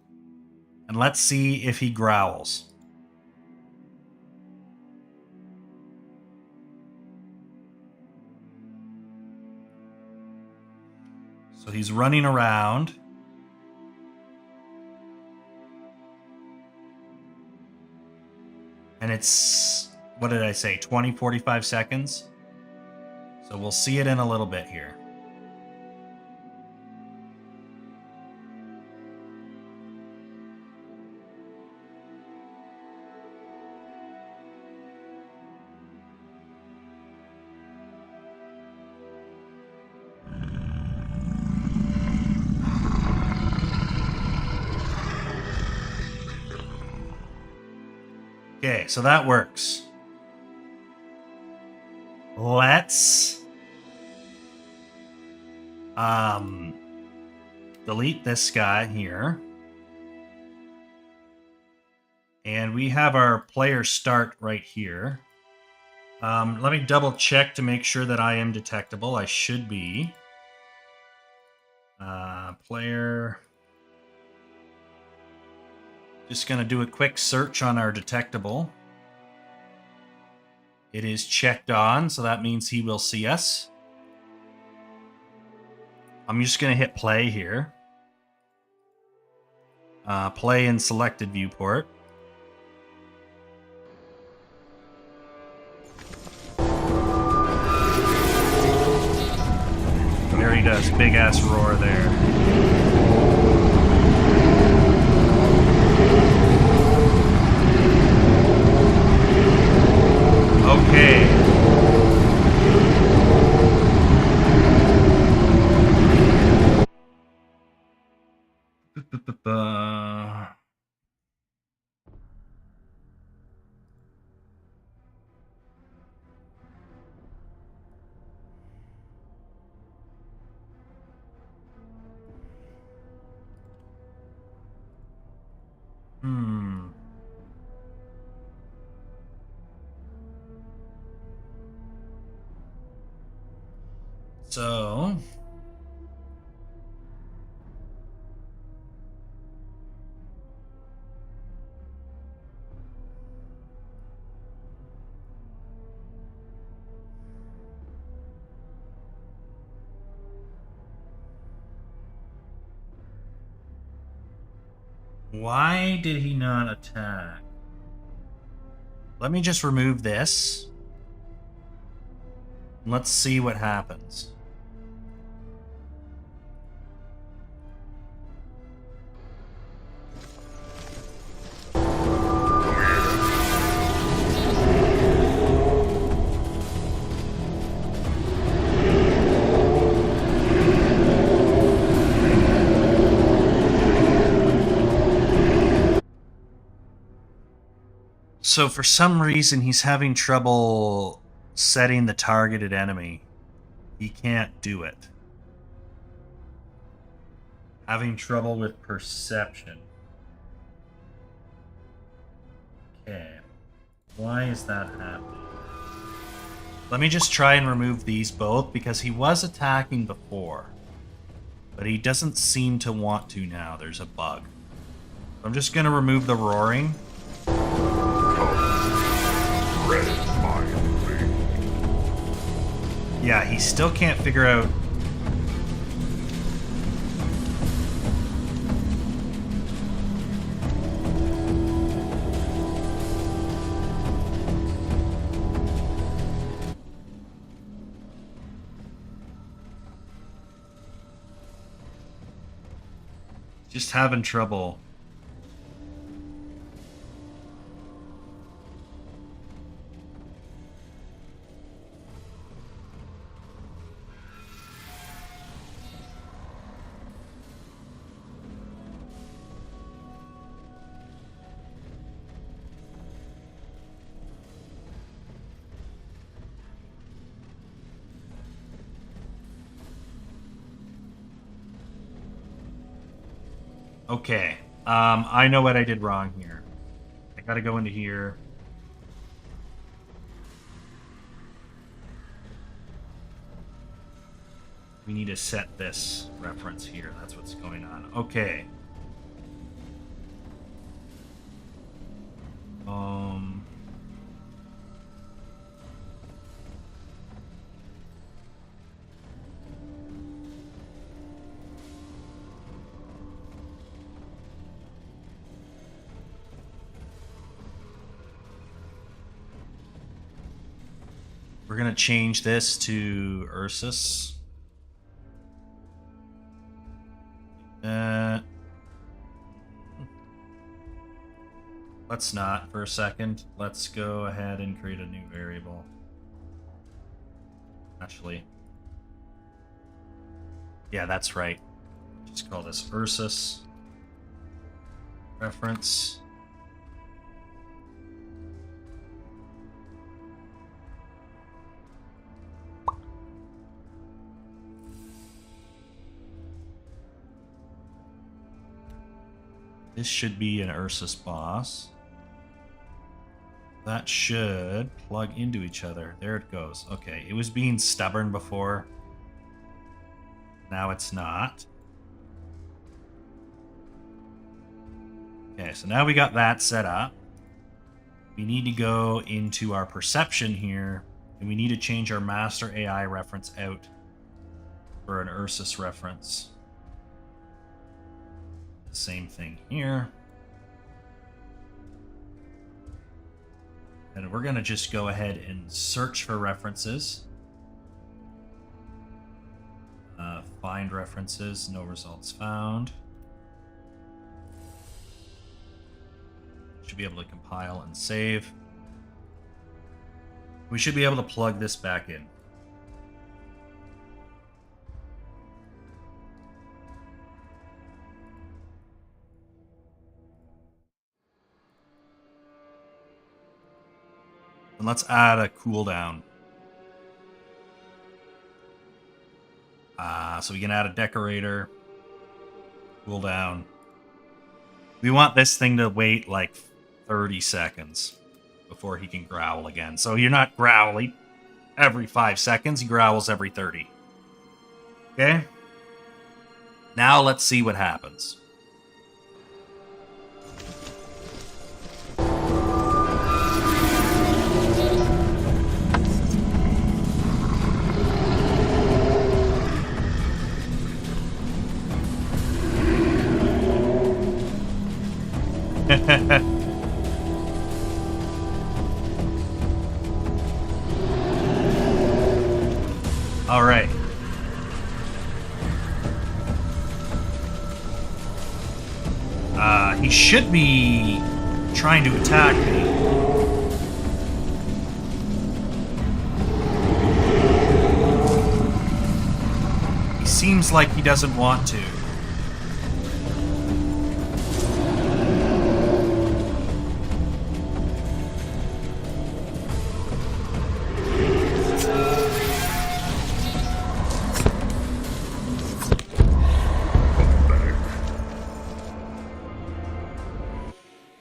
And let's see if he growls. So he's running around. And it's, what did I say, 20, 45 seconds? So we'll see it in a little bit here. Okay, so that works. Let's delete this guy here. And we have our player start right here. Let me double check to make sure that I am detectable. I should be. Player. Just going to do a quick search on our detectable. It is checked on, so that means he will see us. I'm just going to hit play here. Play in selected viewport. There he does, big ass roar there. So why did he not attack? Let me just remove this. Let's see what happens. So for some reason, he's having trouble setting the targeted enemy. He can't do it. Having trouble with perception. Okay. Why is that happening? Let me just try and remove these both, because he was attacking before. But he doesn't seem to want to now. There's a bug. I'm just going to remove the roaring. Yeah, he still can't figure out. Just having trouble. Okay, I know what I did wrong here. I gotta go into here. We need to set this reference here. That's what's going on. Okay. We're gonna change this to Ursus. Let's not for a second. Let's go ahead and create a new variable. Actually, yeah, that's right. Just call this Ursus reference. This should be an Ursus boss. That should plug into each other. There it goes. Okay, it was being stubborn before. Now it's not. Okay, so now we got that set up. We need to go into our perception here, and we need to change our master AI reference out for an Ursus reference. Same thing here. And we're going to just go ahead and search for references. Find references, no results found. Should be able to compile and save. We should be able to plug this back in. And let's add a cooldown. So we can add a decorator. Cooldown. We want this thing to wait like 30 seconds before he can growl again. So you're not growling every 5 seconds. He growls every 30. Okay. Now let's see what happens. All right. He should be trying to attack me. He seems like he doesn't want to.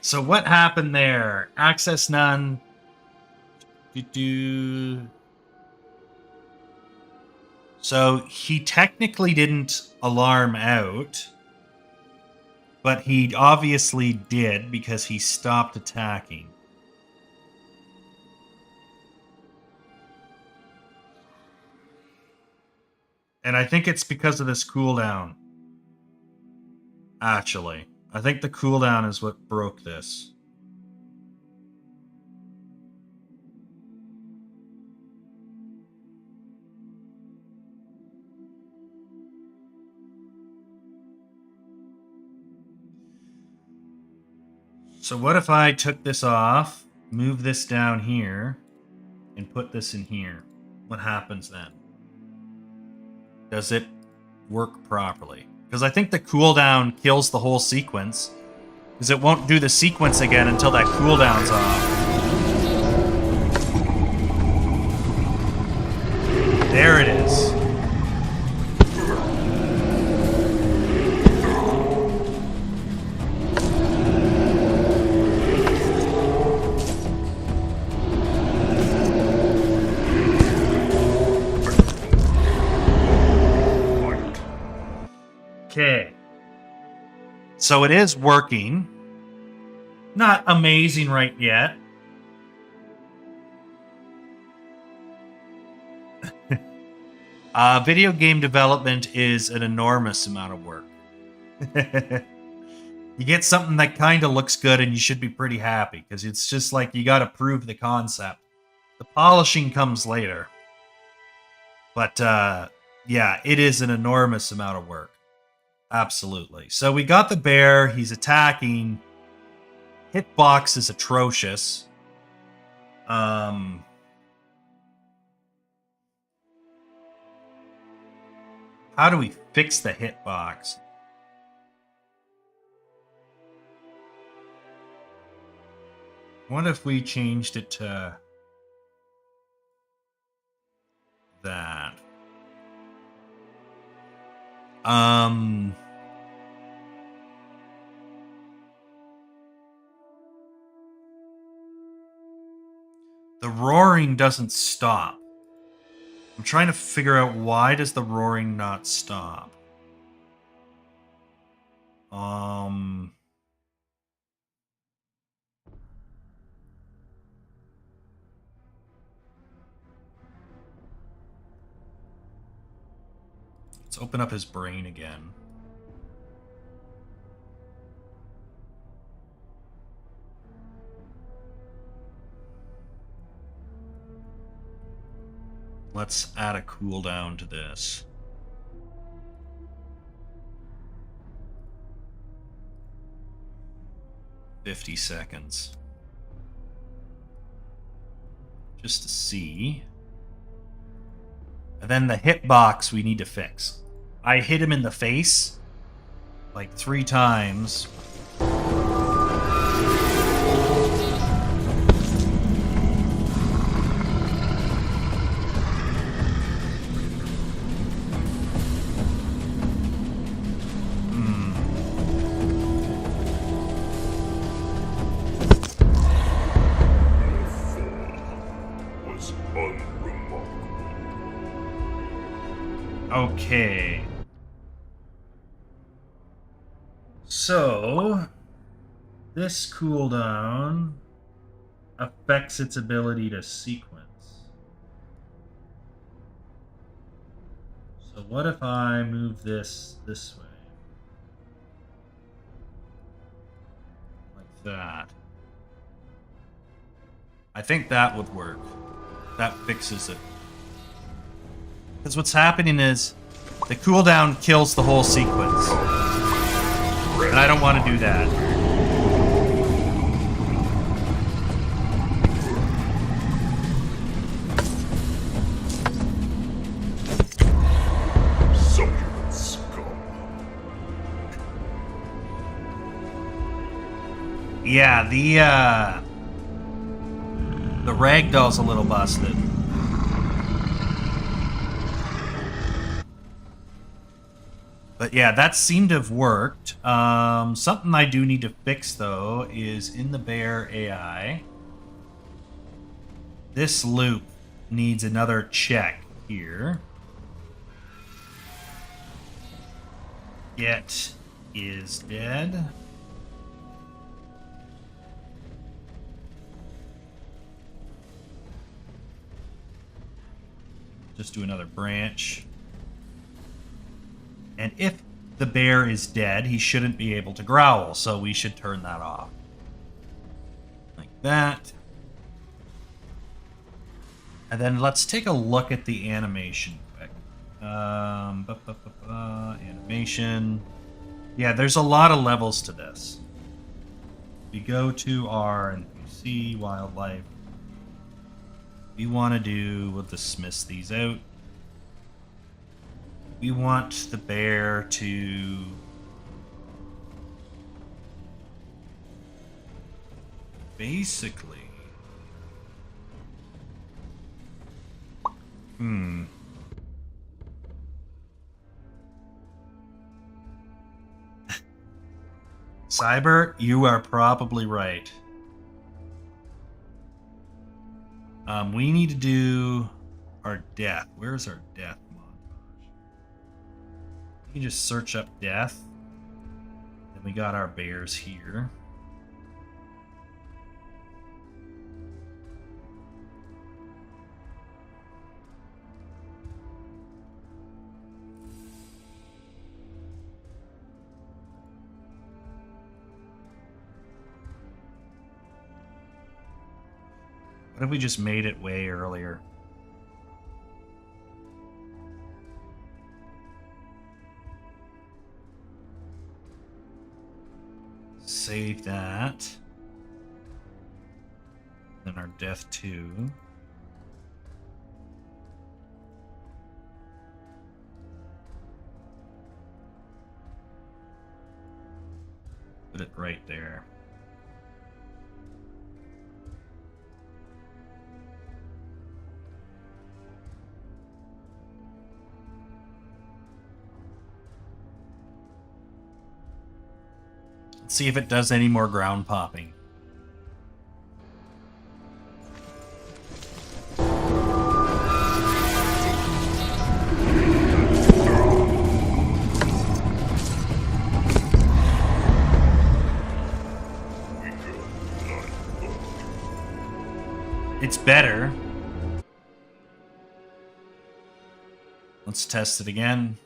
So what happened there? Access none. So he technically didn't alarm out, but he obviously did because he stopped attacking. And I think it's because of this cooldown. Actually, I think the cooldown is what broke this. So what if I took this off, move this down here, and put this in here? What happens then? Does it work properly? Because I think the cooldown kills the whole sequence, because it won't do the sequence again until that cooldown's off. There it is. Okay. So it is working. Not amazing right yet. Video game development is an enormous amount of work. You get something that kind of looks good and you should be pretty happy, because it's just like you got to prove the concept. The polishing comes later. But yeah, it is an enormous amount of work. Absolutely. So we got the bear. He's attacking. Hitbox is atrocious. How do we fix the hitbox? What if we changed it to that? The roaring doesn't stop. I'm trying to figure out, why does the roaring not stop? Let's open up his brain again. Let's add a cooldown to this. $50 seconds. Just to see. And then the hitbox we need to fix. I hit him in the face like 3 times. Okay. So, this cooldown affects its ability to sequence. So what if I move this way? Like that. I think that would work. That fixes it. Because what's happening is the cooldown kills the whole sequence. And I don't want to do that. Yeah, the ragdoll's a little busted. But yeah, that seemed to have worked. Something I do need to fix, though, is in the bear AI. This loop needs another check here. Get is dead. Just do another branch. And if the bear is dead, he shouldn't be able to growl, so we should turn that off. Like that. And then let's take a look at the animation quick. Animation. Yeah, there's a lot of levels to this. We go to our NPC, wildlife. We want to do, we'll dismiss these out. We want the bear to basically Cyber, you are probably right. We need to do our death. Where's our death montage? You can just search up death. Then we got our bears here. What if we just made it way earlier? Save that. Then our death 2. Put it right there. See if it does any more ground popping. It's better. Let's test it again.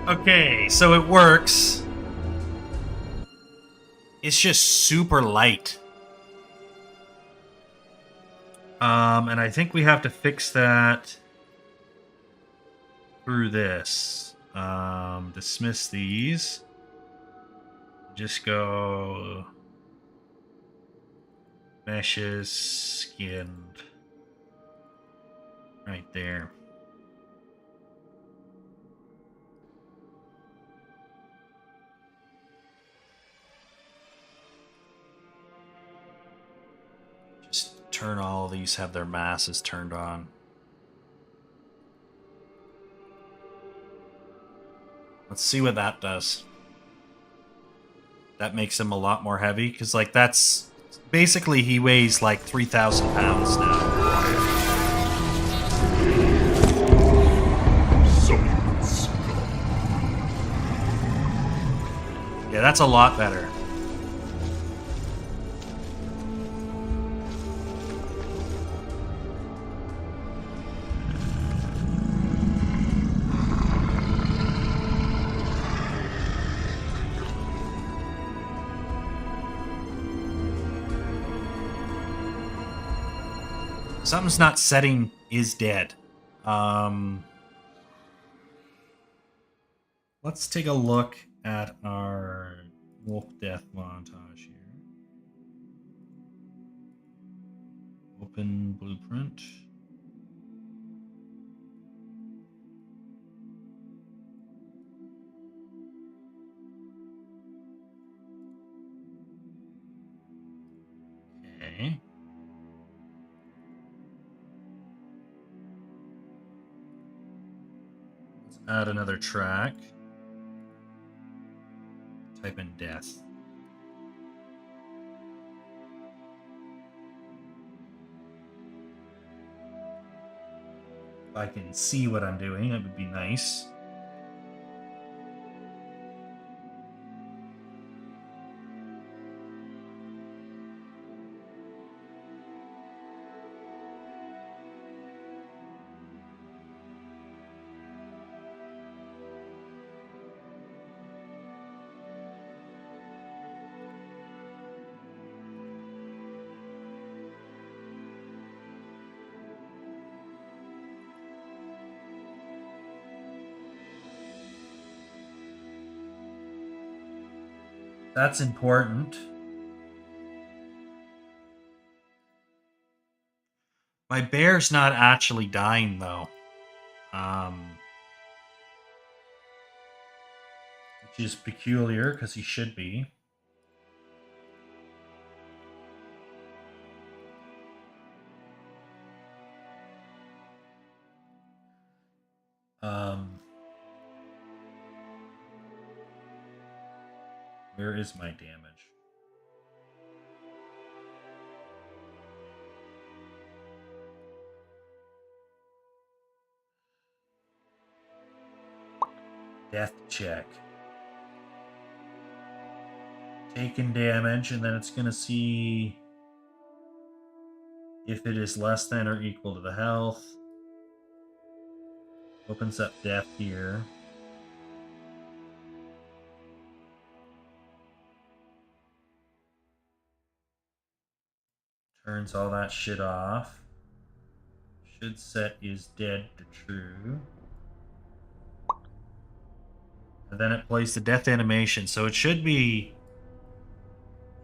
Okay, so it works. It's just super light. And I think we have to fix that through this. Dismiss these. Just go meshes, skinned. Right there. Turn all of these, have their masses turned on. Let's see what that does. That makes him a lot more heavy, because, like, that's... Basically, he weighs, like, 3,000 pounds now. Yeah, that's a lot better. Something's not setting is dead. Let's take a look at our wolf death montage here. Open blueprint. Okay. Let's add another track. Type in death. If I can see what I'm doing, that would be nice. That's important. My bear's not actually dying, though. Which is peculiar, because he should be. Where is my damage? Death check. Taken damage, and then it's going to see if it is less than or equal to the health. Opens up death here. Turns all that shit off. Should set is dead to true. And then it plays the death animation. So it should be...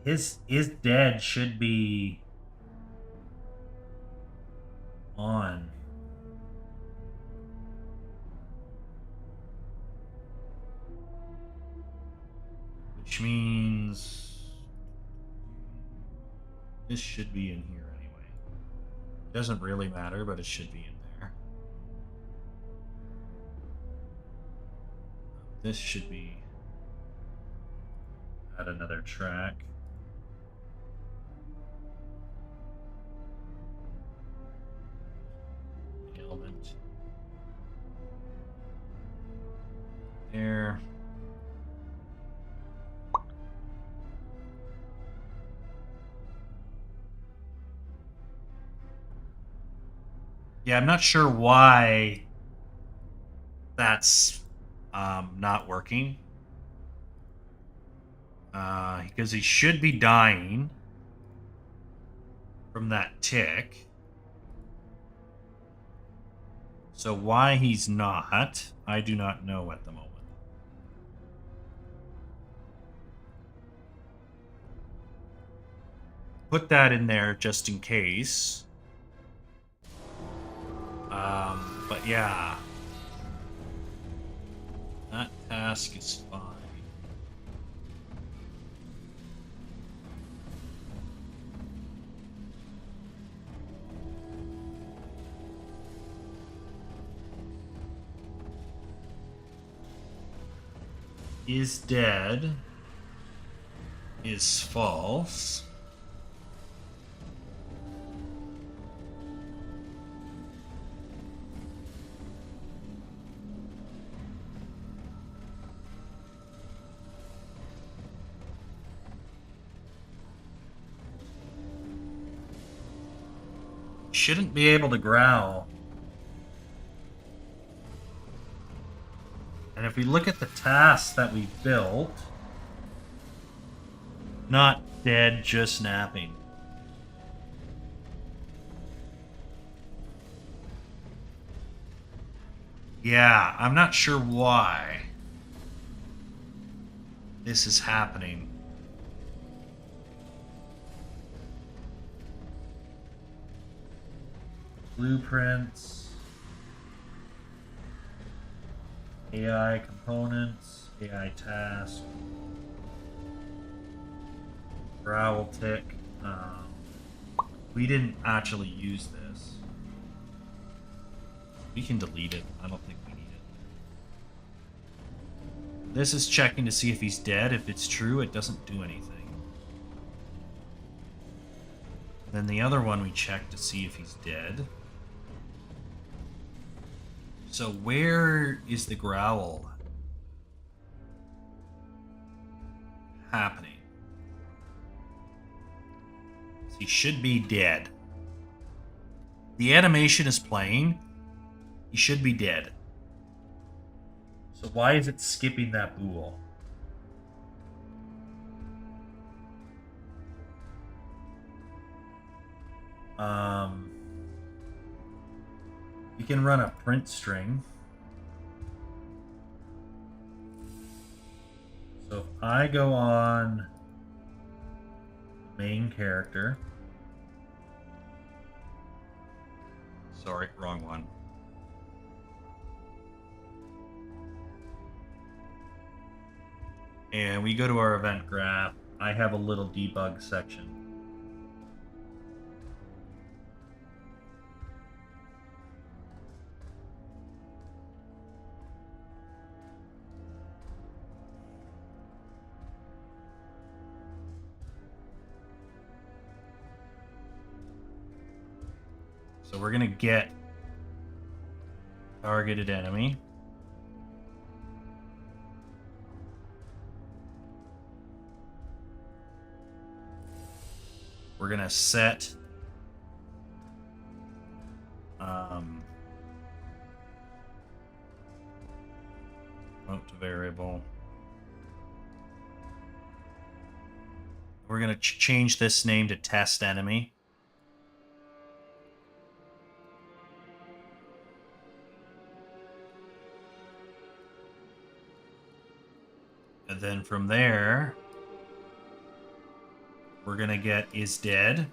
His dead should be... on. Which means... This should be in here anyway. Doesn't really matter, but it should be in there. This should be... Add another track. Element. There. Yeah, I'm not sure why that's not working. Because he should be dying from that tick. So why he's not, I do not know at the moment. Put that in there just in case. But yeah. That task is fine. is dead is false. Shouldn't be able to growl. And if we look at the tasks that we built, not dead, just napping. Yeah, I'm not sure why this is happening. Blueprints, AI components, AI task, growl tick. We didn't actually use this. We can delete it. I don't think we need it. This is checking to see if he's dead. If it's true, it doesn't do anything. Then the other one we check to see if he's dead. So where is the growl happening? He should be dead. The animation is playing. He should be dead. So why is it skipping that bool? We can run a print string. So if I go on main character. Sorry, wrong one. And we go to our event graph. I have a little debug section. So we're going to get targeted enemy. We're going to set float to variable. We're going to change this name to test enemy. And then from there, we're going to get is dead.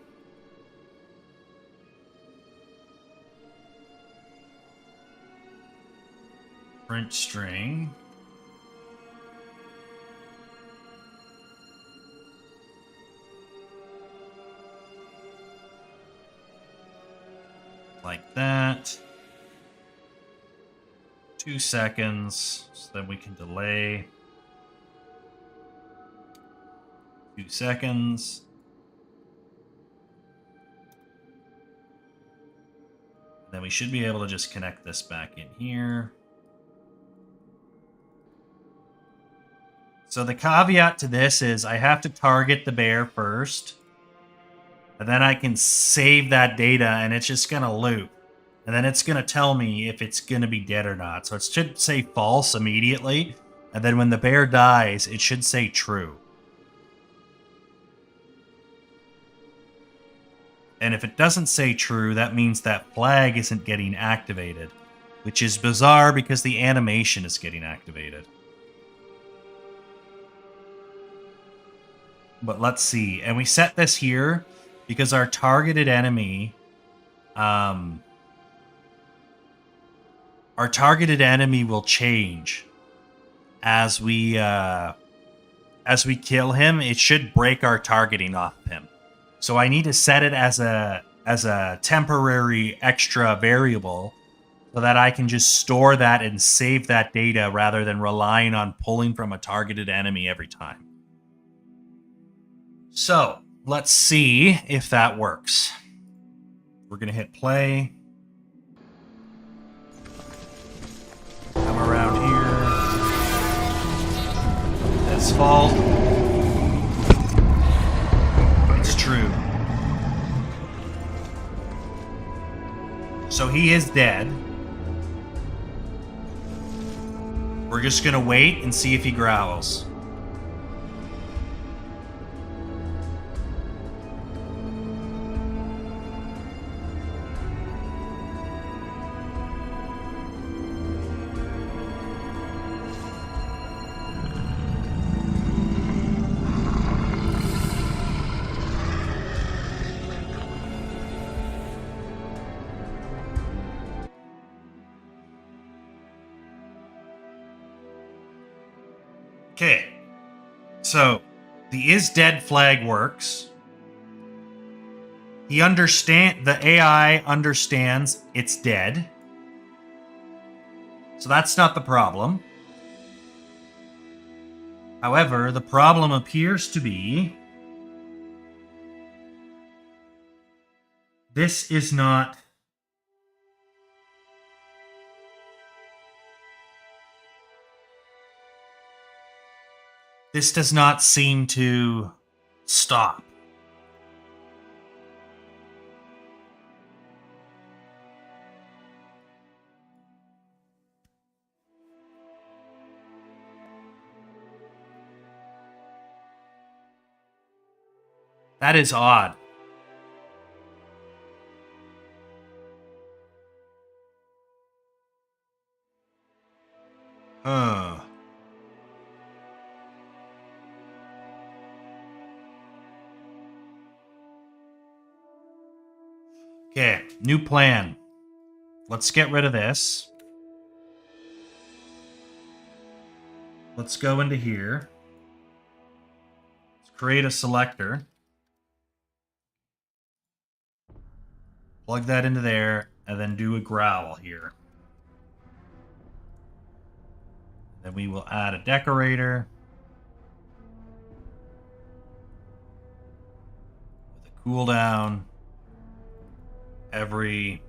Print string. Like that. 2 seconds, so then we can delay. 2 seconds. Then we should be able to just connect this back in here. So the caveat to this is I have to target the bear first. And then I can save that data and it's just going to loop. And then it's going to tell me if it's going to be dead or not. So it should say false immediately. And then when the bear dies, it should say true. And if it doesn't say true, that means that flag isn't getting activated. Which is bizarre because the animation is getting activated. But let's see. And we set this here because our targeted enemy... our targeted enemy will change as we kill him. It should break our targeting off him. So I need to set it as a temporary extra variable so that I can just store that and save that data rather than relying on pulling from a targeted enemy every time. So let's see if that works. We're going to hit play. Come around here. Asphalt. It's true. So he is dead. We're just going to wait and see if he growls. Okay, so the is dead flag works. The AI understands it's dead. So that's not the problem. However, the problem appears to be this is not this does not seem to stop. That is odd. Huh. Okay, new plan. Let's get rid of this. Let's go into here. Let's create a selector. Plug that into there, and then do a growl here. Then we will add a decorator. With a cooldown. Every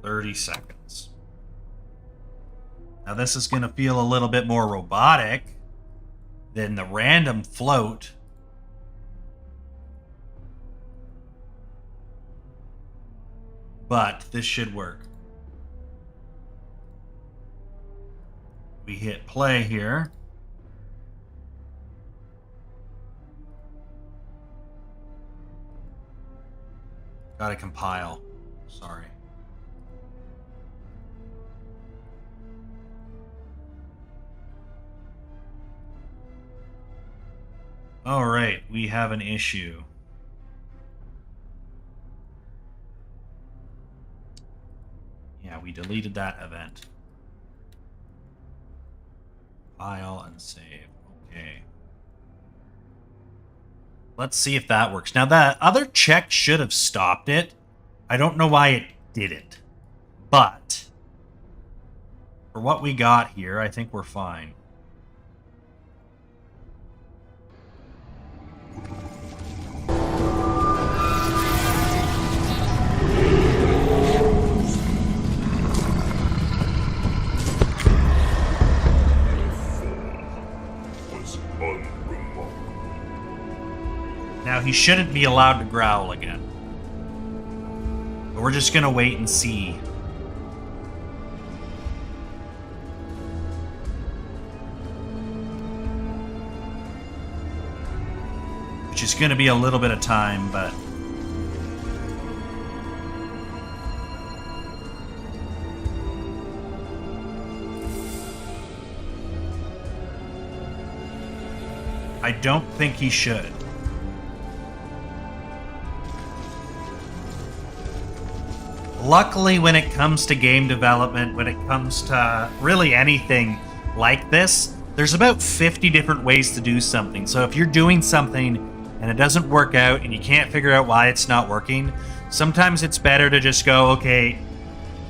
30 seconds. Now this is going to feel a little bit more robotic than the random float. But this should work. We hit play here. Gotta compile. Sorry. All right, we have an issue. Yeah, we deleted that event. File and save. Okay. Let's see if that works. Now, that other check should have stopped it. I don't know why it didn't. But for what we got here, I think we're fine. Now, he shouldn't be allowed to growl again. But we're just going to wait and see. Which is going to be a little bit of time, but... I don't think he should. Luckily, when it comes to game development, when it comes to really anything like this, there's about 50 different ways to do something. So if you're doing something and it doesn't work out and you can't figure out why it's not working, sometimes it's better to just go, okay,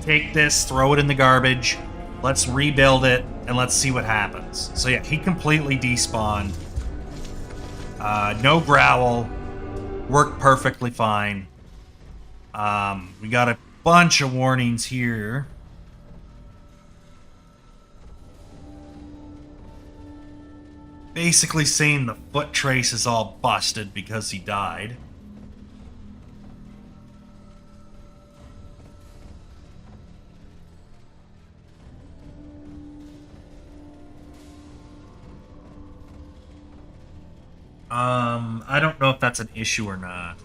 take this, throw it in the garbage, let's rebuild it, and let's see what happens. So yeah, he completely despawned. No growl. Worked perfectly fine. We got a bunch of warnings here. Basically saying the foot trace is all busted because he died. I don't know if that's an issue or not.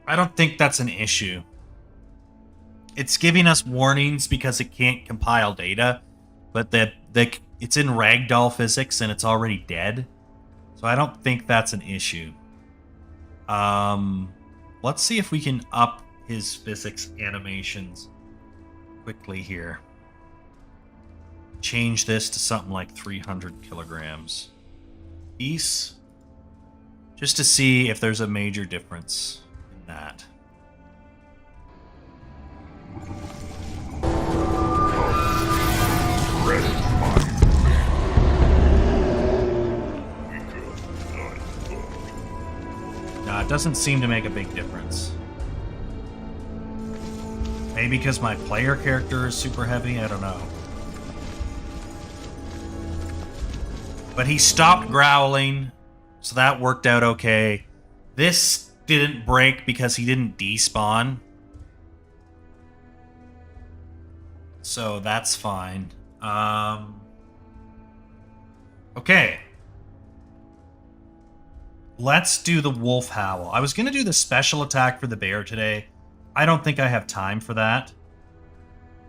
I don't think that's an issue. It's giving us warnings because it can't compile data, but it's in ragdoll physics and it's already dead. So I don't think that's an issue. Let's see if we can up his physics animations quickly here. Change this to something like 300 kilograms. Peace. Just to see if there's a major difference in that. No, it doesn't seem to make a big difference. Maybe because my player character is super heavy, I don't know. But he stopped growling, so that worked out okay. This didn't break because he didn't despawn. So that's fine. Okay. Let's do the wolf howl. I was going to do the special attack for the bear today. I don't think I have time for that.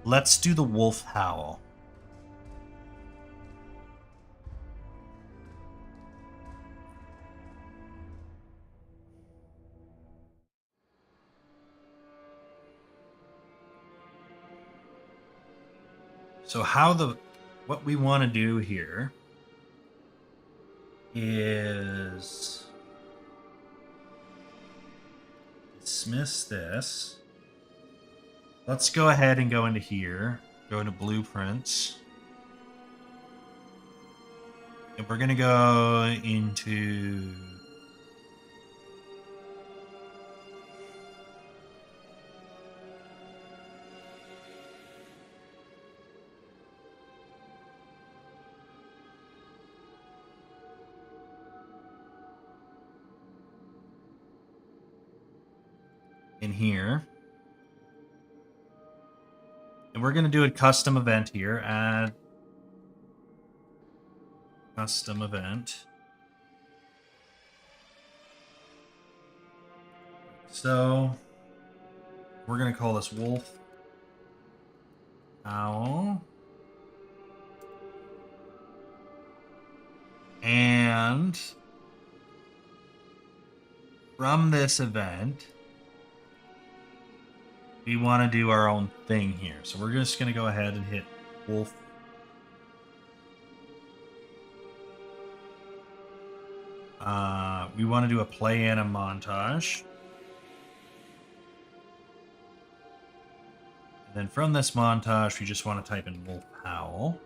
Let's do the wolf howl. So what we want to do here is dismiss this. Let's go ahead and go into here, go into blueprints. And we're going to go into in here. And we're going to do a custom event here. Add custom event. So we're going to call this wolf owl. And from this event, we want to do our own thing here. So we're just going to go ahead and hit wolf. We want to do a play and a montage. And then from this montage, we just want to type in wolf howl.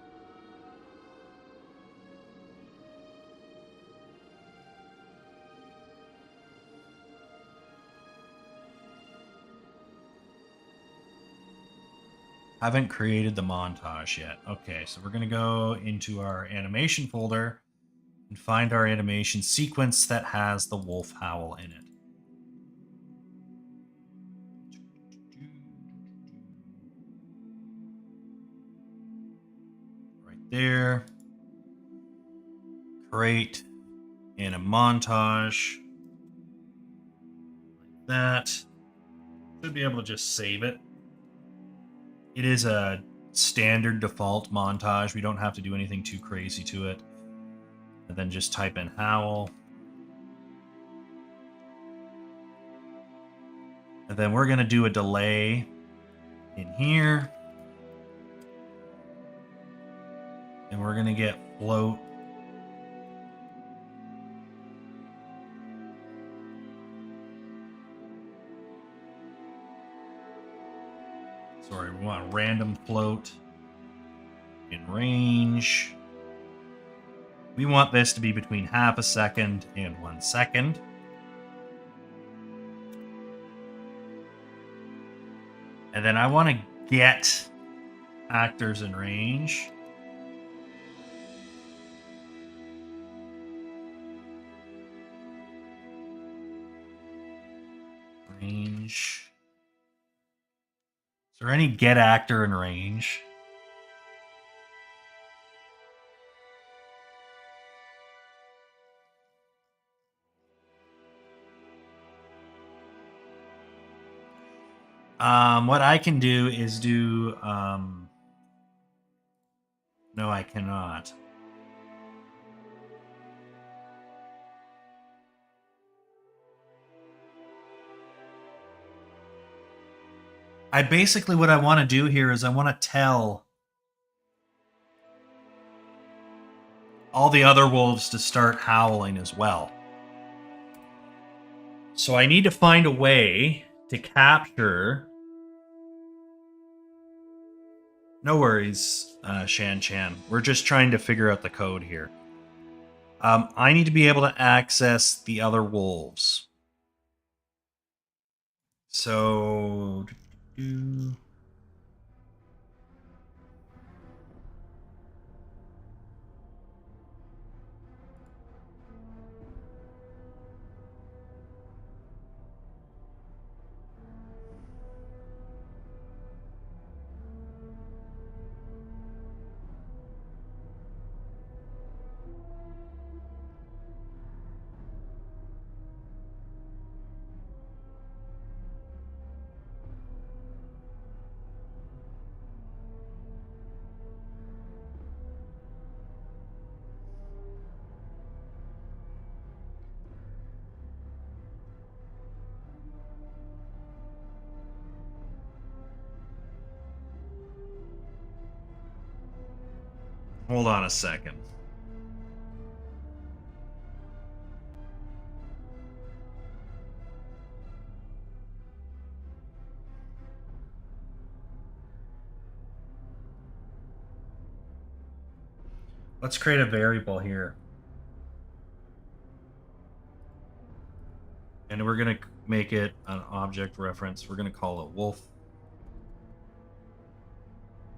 Haven't created the montage yet. Okay, so we're going to go into our animation folder and find our animation sequence that has the wolf howl in it. Right there. Create in a montage. Like that. Should be able to just save it. It is a standard default montage. We don't have to do anything too crazy to it. And then just type in howl. And then we're going to do a delay in here. And we're going to get float. Sorry, we want random float in range. We want this to be between half a second and 1 second. And then I want to get actors in range. Range. Is there any get actor in range? What I can do is do, no, I cannot. What I want to do here is I want to tell all the other wolves to start howling as well. So I need to find a way to capture. No worries, Shan Chan. We're just trying to figure out the code here. I need to be able to access the other wolves. So... Hold on a second. Let's create a variable here. And we're going to make it an object reference. We're going to call it wolf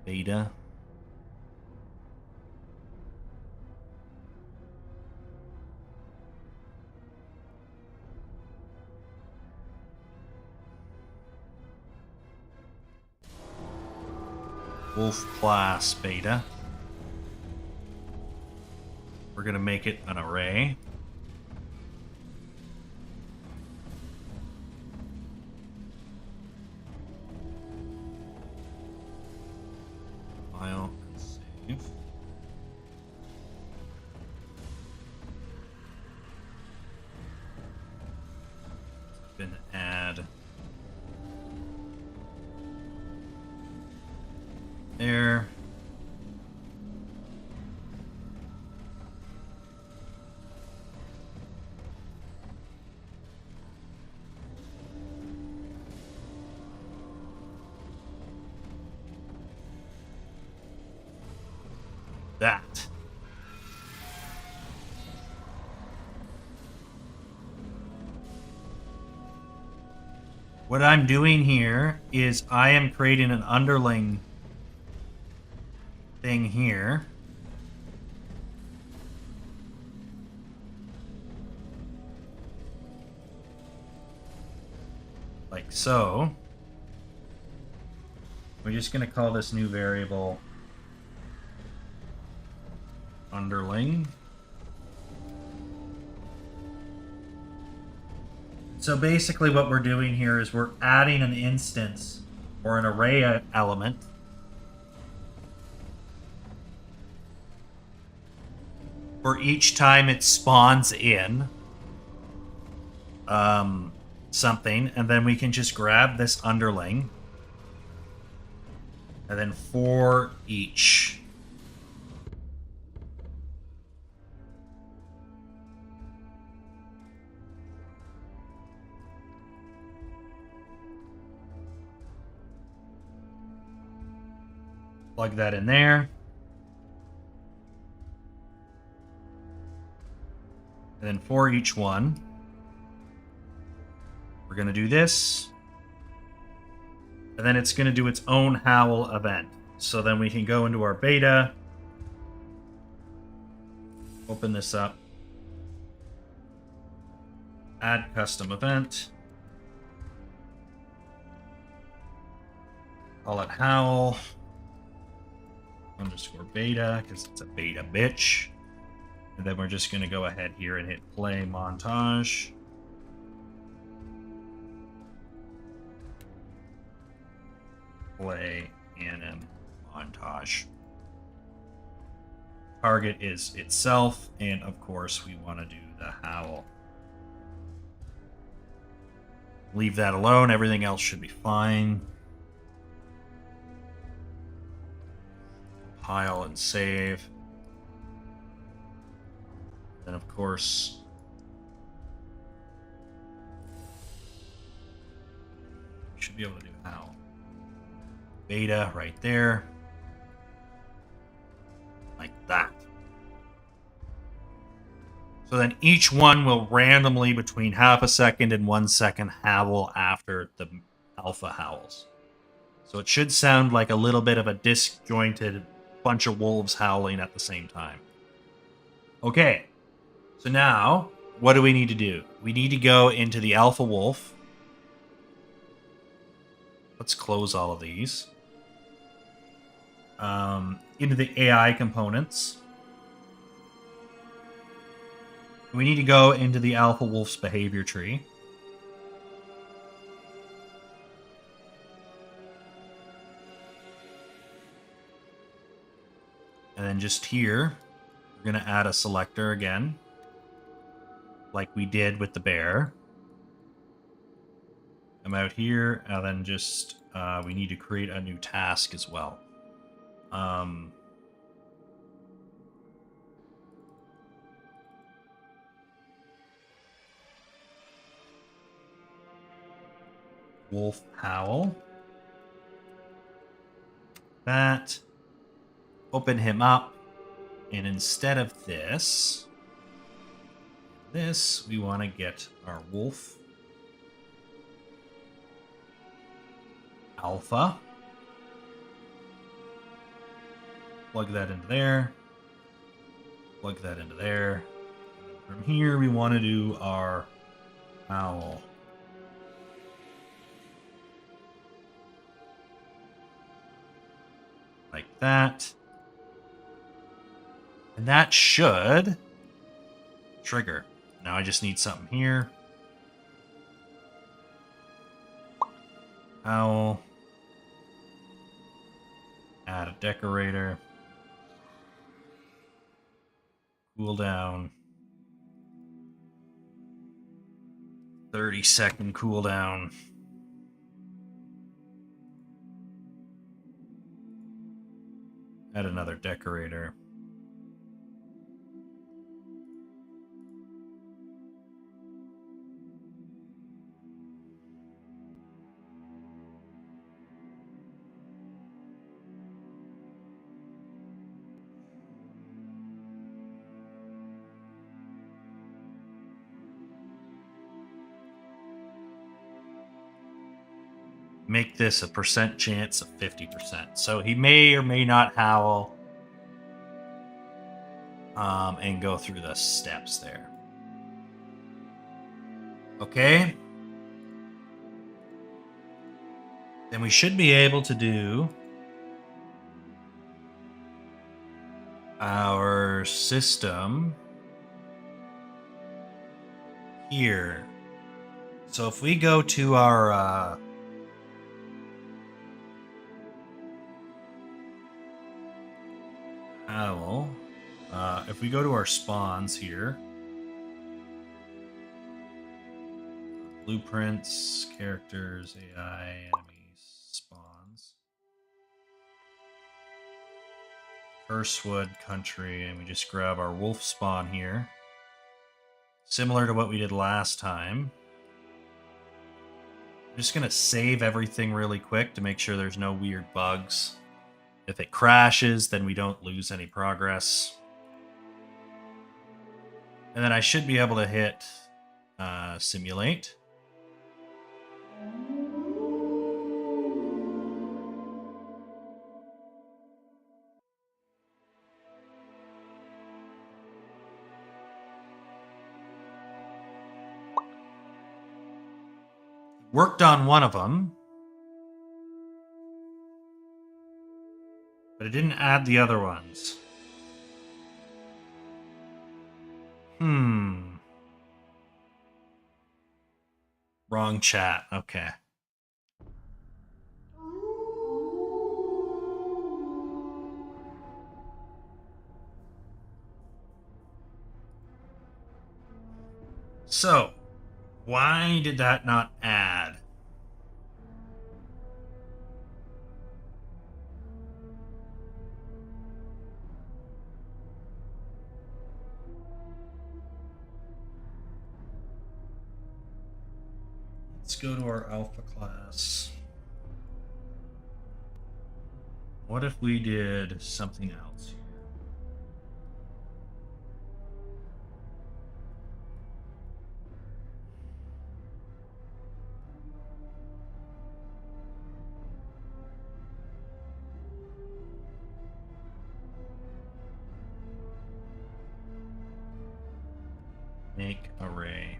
beta. Wolf class beta. We're going to make it an array. File and save. Then add there. That. What I'm doing here is I am creating an underling thing here. Like so. We're just going to call this new variable underling. So basically what we're doing here is we're adding an instance or an array element for each time it spawns in. something, and then we can just grab this underling, and then for each. Plug that in there. And then for each one, we're going to do this. And then it's going to do its own howl event. So then we can go into our beta. Open this up. Add custom event. Call it howl. Underscore beta, because it's a beta bitch. And then we're just going to go ahead here and hit play montage. Play anim montage. Target is itself, and of course we want to do the howl. Leave that alone, everything else should be fine. Compile and save. Then of course we should be able to do howl. Beta right there. Like that. So then each one will randomly between half a second and 1 second howl after the alpha howls. So it should sound like a little bit of a disjointed bunch of wolves howling at the same time. Okay, so now what do we need to do? We need to go into the alpha wolf. Let's close all of these. Into the AI components. We need to go into the alpha wolf's behavior tree. And then just here, we're going to add a selector again, like we did with the bear. Come out here, and then just, we need to create a new task as well. Wolf howl. That. Open him up, and instead of this, we want to get our wolf alpha. Plug that into there. Plug that into there. From here, we want to do our owl. Like that. And that should trigger. Now I just need something here. Owl. Add a decorator. Cooldown. 30-second cooldown. Add another decorator. Make this a percent chance of 50%. So he may or may not howl and go through the steps there. Okay. Then we should be able to do our system here. So if we go to our owl, if we go to our spawns here, Blueprints, characters, AI, enemies, spawns. Cursewood country, and we just grab our wolf spawn here. Similar to what we did last time. I'm just gonna save everything really quick to make sure there's no weird bugs. If it crashes, then we don't lose any progress. And then I should be able to hit simulate. Worked on one of them, but it didn't add the other ones. Wrong chat. Okay. So, why did that not add? Let's go to our alpha class. What if we did something else here? Make array.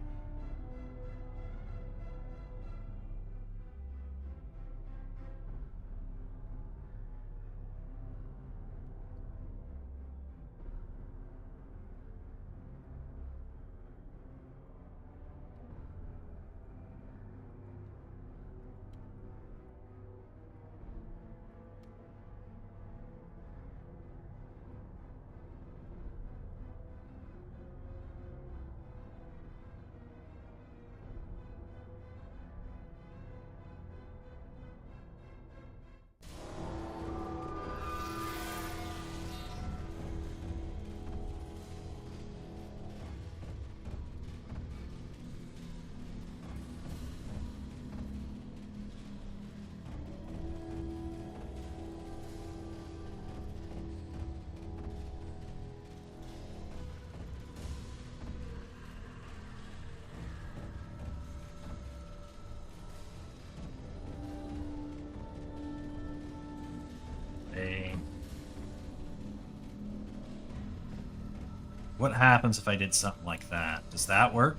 What happens if I did something like that? Does that work?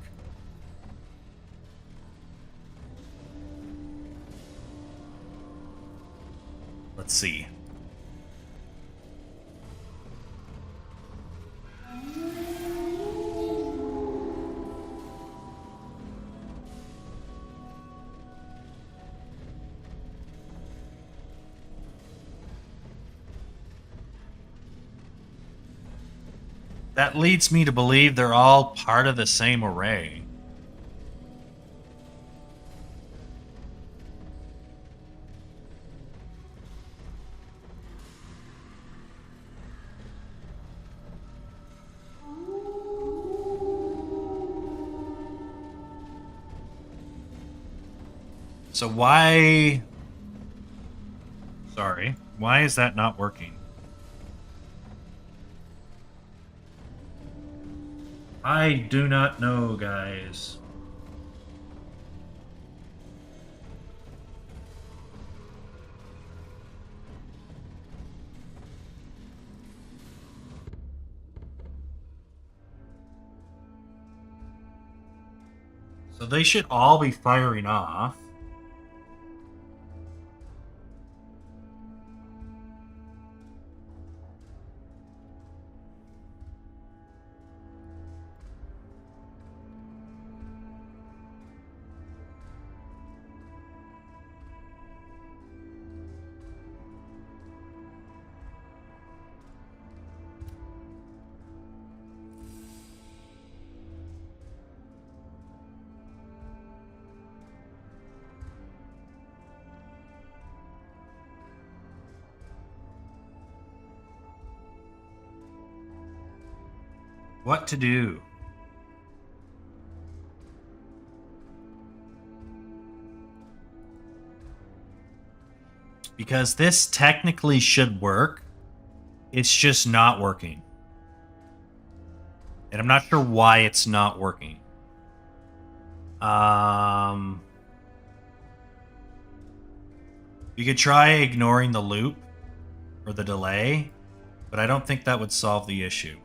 Let's see. That leads me to believe they're all part of the same array. So why... Sorry. Why is that not working? I do not know, guys. So they should all be firing off. What to do? Because this technically should work. It's just not working. And I'm not sure why it's not working. You could try ignoring the loop or the delay, but I don't think that would solve the issue.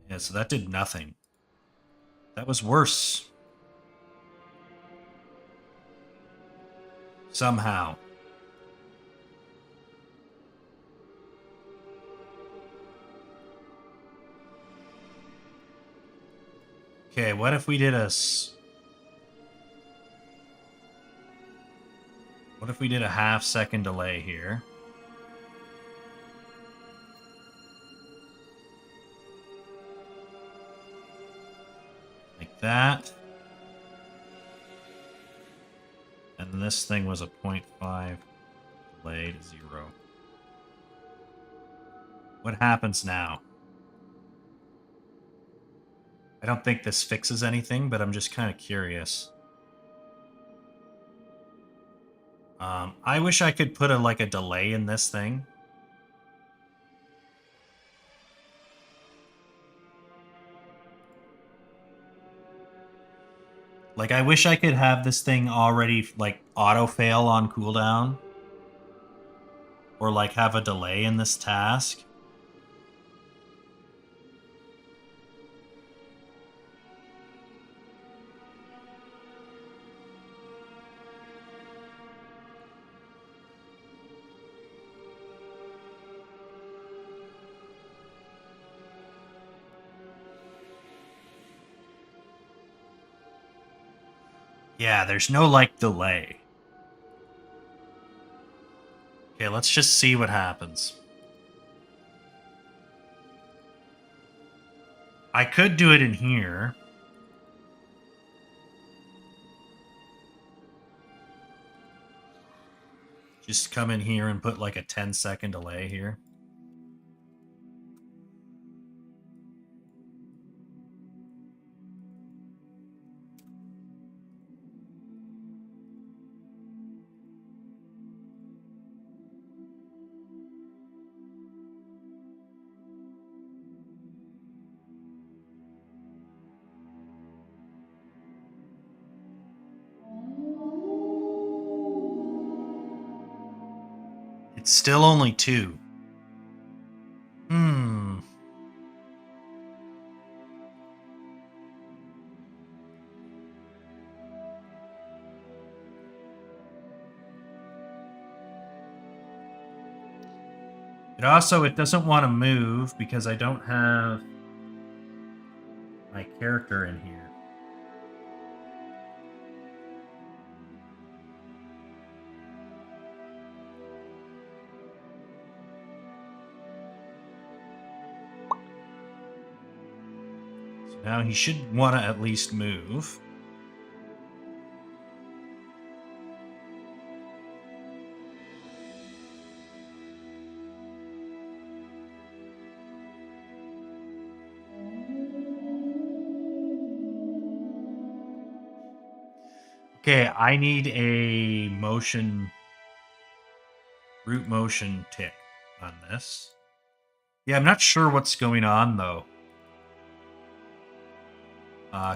Yeah, so that did nothing. That was worse. Somehow. Okay, what if we did what if we did a half-second delay here? Like that. And then this thing was a 0.5 delay to 0. What happens now? I don't think this fixes anything, but I'm just kind of curious. I wish I could put a delay in this thing. Like, I wish I could have this thing already, like, auto-fail on cooldown. Or, like, have a delay in this task. Yeah, there's no, like, delay. Okay, let's just see what happens. I could do it in here. Just come in here and put, like, a 10-second delay here. It's still only 2. It doesn't want to move because I don't have my character in here. So now he should want to at least move. Okay, I need a root motion tick on this. Yeah, I'm not sure what's going on though.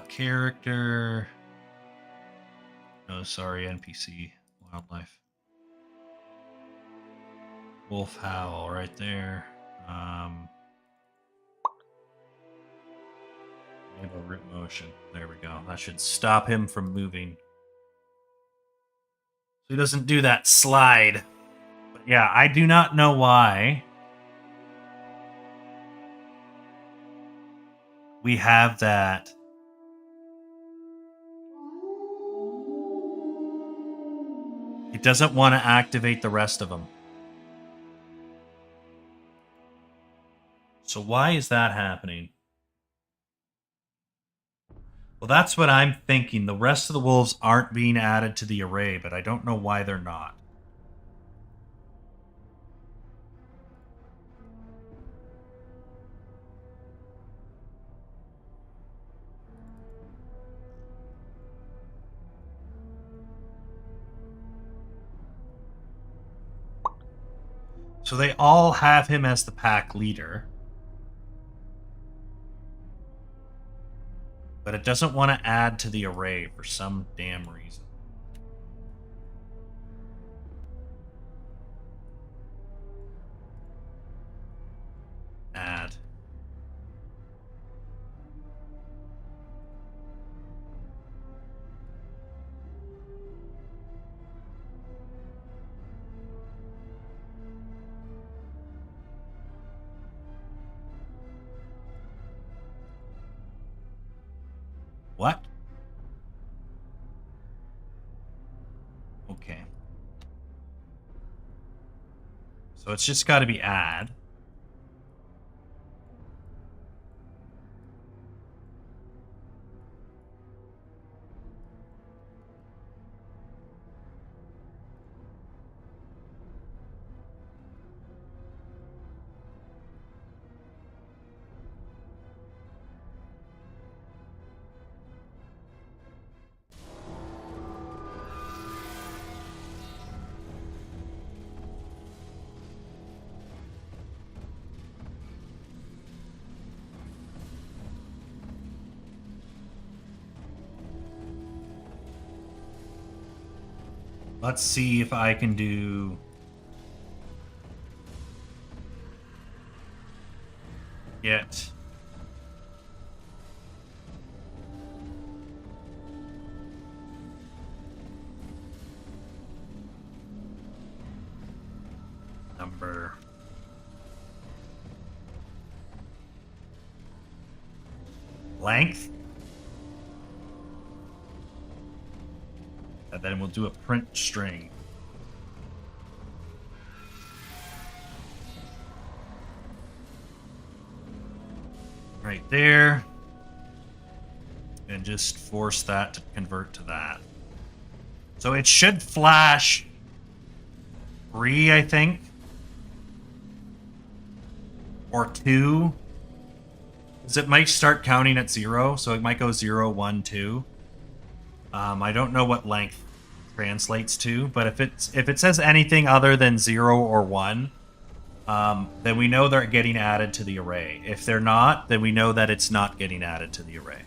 Character. No, sorry, NPC. Wildlife. Wolf howl right there. Enable root motion. There we go. That should stop him from moving. So he doesn't do that slide. But yeah, I do not know why we have that. It doesn't want to activate the rest of them. So why is that happening? Well, that's what I'm thinking. The rest of the wolves aren't being added to the array, but I don't know why they're not. So they all have him as the pack leader. But it doesn't want to add to the array for some damn reason. Add. What? Okay. So it's just got to be add. Let's see if I can do... Get... Number... Length. And then we'll do a print string. Right there. And just force that to convert to that. So it should flash 3, I think. Or 2. Because it might start counting at 0, so it might go 0, 1, 2. I don't know what length translates to, but if it says anything other than 0 or 1, then we know they're getting added to the array. If they're not, then we know that it's not getting added to the array.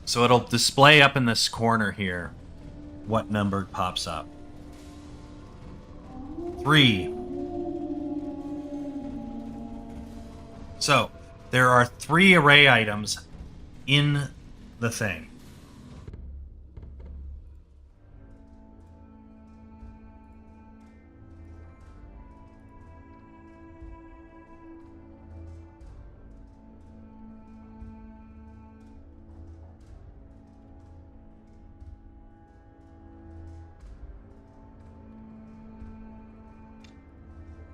So it'll display up in this corner here what number pops up. 3. So there are 3 array items in the thing.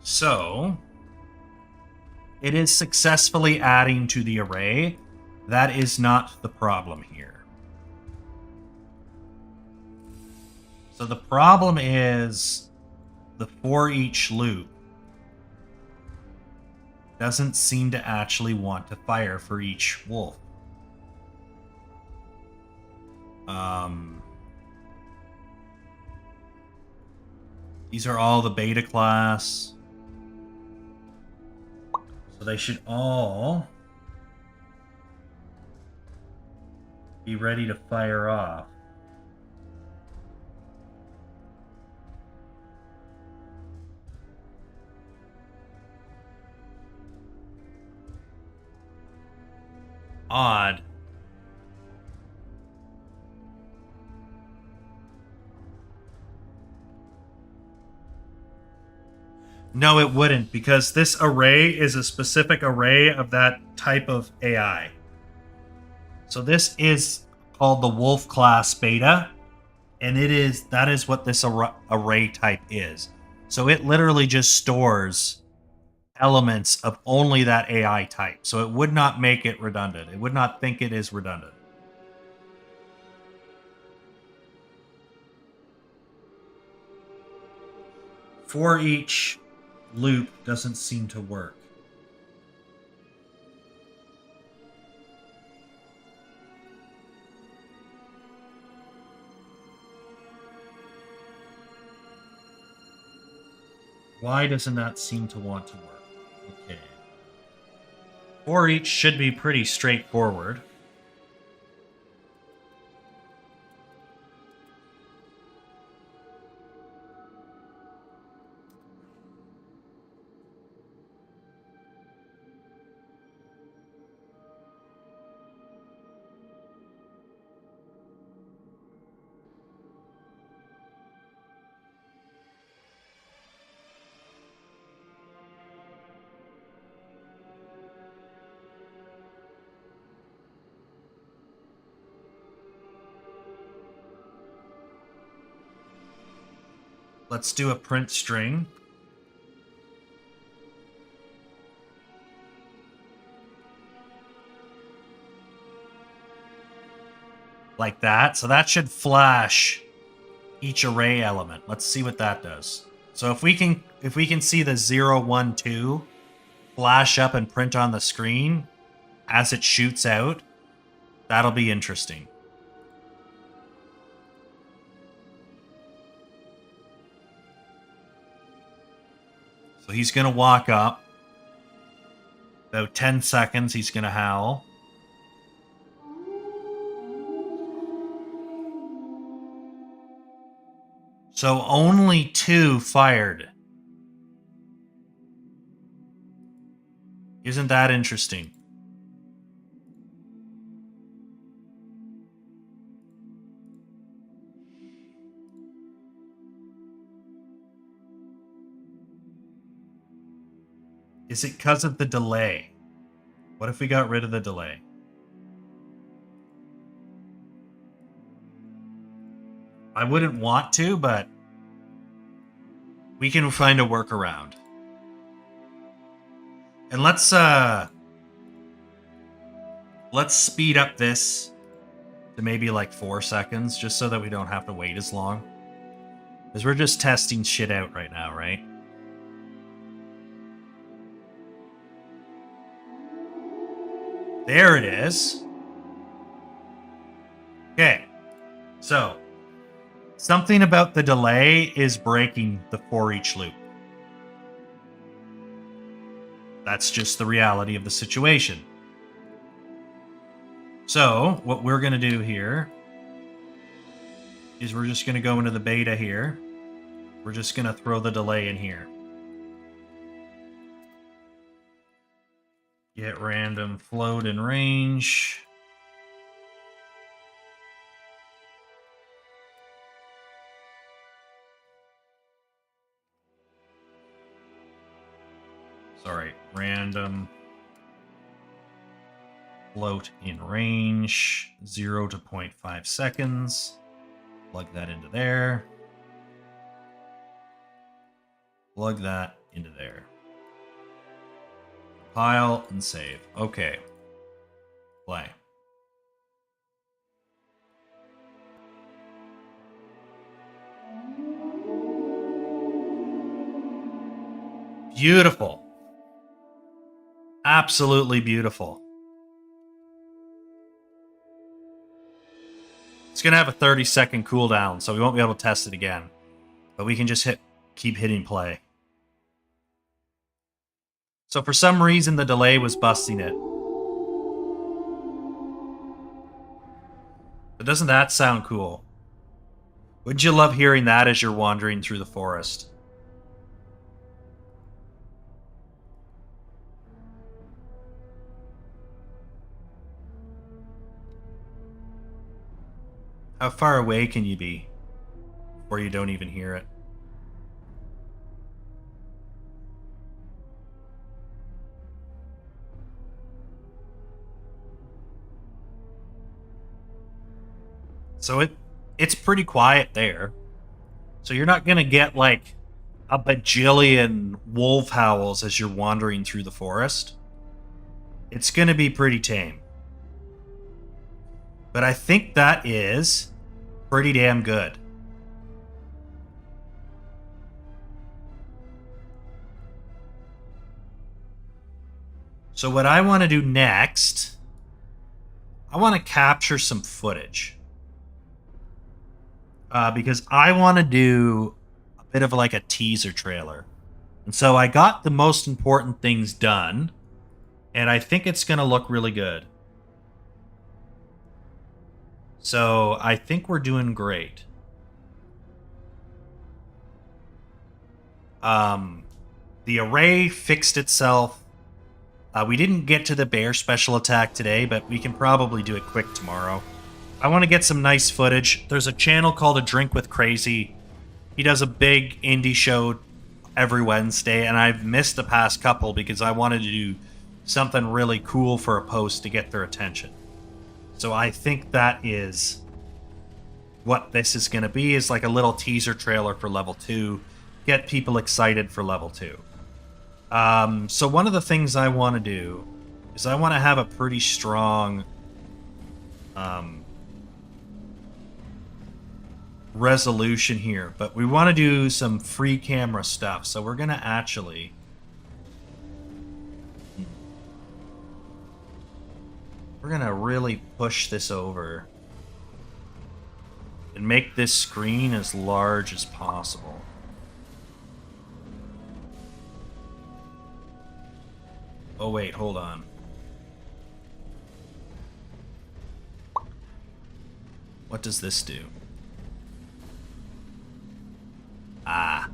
So it is successfully adding to the array. That is not the problem here. So the problem is the for each loop doesn't seem to actually want to fire for each wolf. These are all the beta class. So they should all be ready to fire off. Odd. No, it wouldn't, because this array is a specific array of that type of AI. So this is called the wolf class beta, and that is what this array type is. So it literally just stores elements of only that AI type. So it would not make it redundant. It would not think it is redundant. For each loop doesn't seem to work. Why doesn't that seem to want to work? Okay. For each should be pretty straightforward. Let's do a print string. Like that. So that should flash each array element. Let's see what that does. So if we can see the 0, 1, 2 flash up and print on the screen as it shoots out, that'll be interesting. So he's going to walk up. About 10 seconds, he's going to howl. So only 2 fired. Isn't that interesting? Is it because of the delay? What if we got rid of the delay? I wouldn't want to, but we can find a workaround. And let's speed up this to maybe like 4 seconds, just so that we don't have to wait as long. Because we're just testing shit out right now, right? There it is. Okay. So, something about the delay is breaking the for each loop. That's just the reality of the situation. So, what we're going to do here is we're just going to go into the beta here. We're just going to throw the delay in here. Get random float in range. Sorry, random float in range, 0 to 0.5 seconds. Plug that into there. Plug that into there. Compile and save. Okay. Play. Beautiful. Absolutely beautiful. It's going to have a 30-second cooldown, so we won't be able to test it again. But we can just keep hitting play. So for some reason, the delay was busting it. But doesn't that sound cool? Wouldn't you love hearing that as you're wandering through the forest? How far away can you be before you don't even hear it? So it's pretty quiet there. So you're not going to get like a bajillion wolf howls as you're wandering through the forest, it's going to be pretty tame. But I think that is pretty damn good. So what I want to do next, I want to capture some footage. Because I want to do a bit of like a teaser trailer. And so I got the most important things done, and I think it's going to look really good. So I think we're doing great. The array fixed itself. We didn't get to the bear special attack today, but we can probably do it quick tomorrow. I want to get some nice footage. There's a channel called A Drink with Crazy. He does a big indie show every Wednesday, and I've missed the past couple because I wanted to do something really cool for a post to get their attention. So I think that is what this is going to be, is like a little teaser trailer for level 2. Get people excited for level 2. So one of the things I want to do is I want to have a pretty strong resolution here, but we want to do some free camera stuff, so we're going to actually really push this over and make this screen as large as possible. Oh wait, hold on. What does this do? Ah.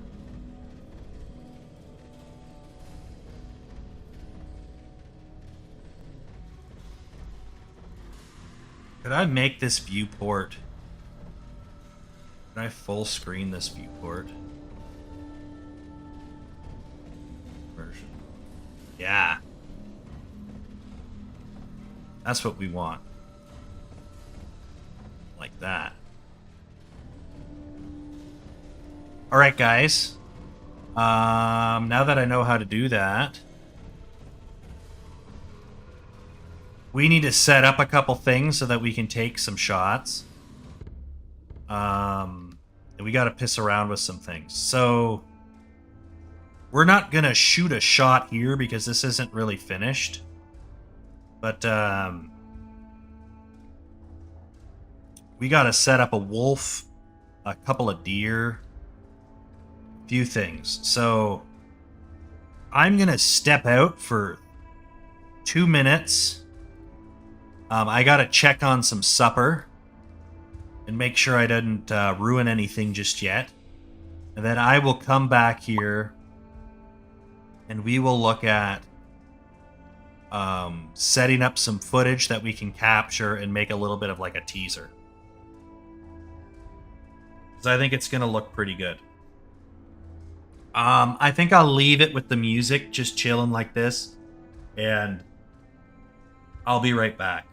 Could I make this viewport? Could I full screen this viewport? Version. Yeah. That's what we want. Like that. Alright, guys. Now that I know how to do that, we need to set up a couple things so that we can take some shots. And we got to piss around with some things. So we're not going to shoot a shot here because this isn't really finished. But we got to set up a wolf, a couple of deer, few things. So I'm going to step out for 2 minutes. I got to check on some supper and make sure I didn't ruin anything just yet. And then I will come back here and we will look at setting up some footage that we can capture and make a little bit of like a teaser. Because I think it's going to look pretty good. I think I'll leave it with the music just chilling like this, and I'll be right back.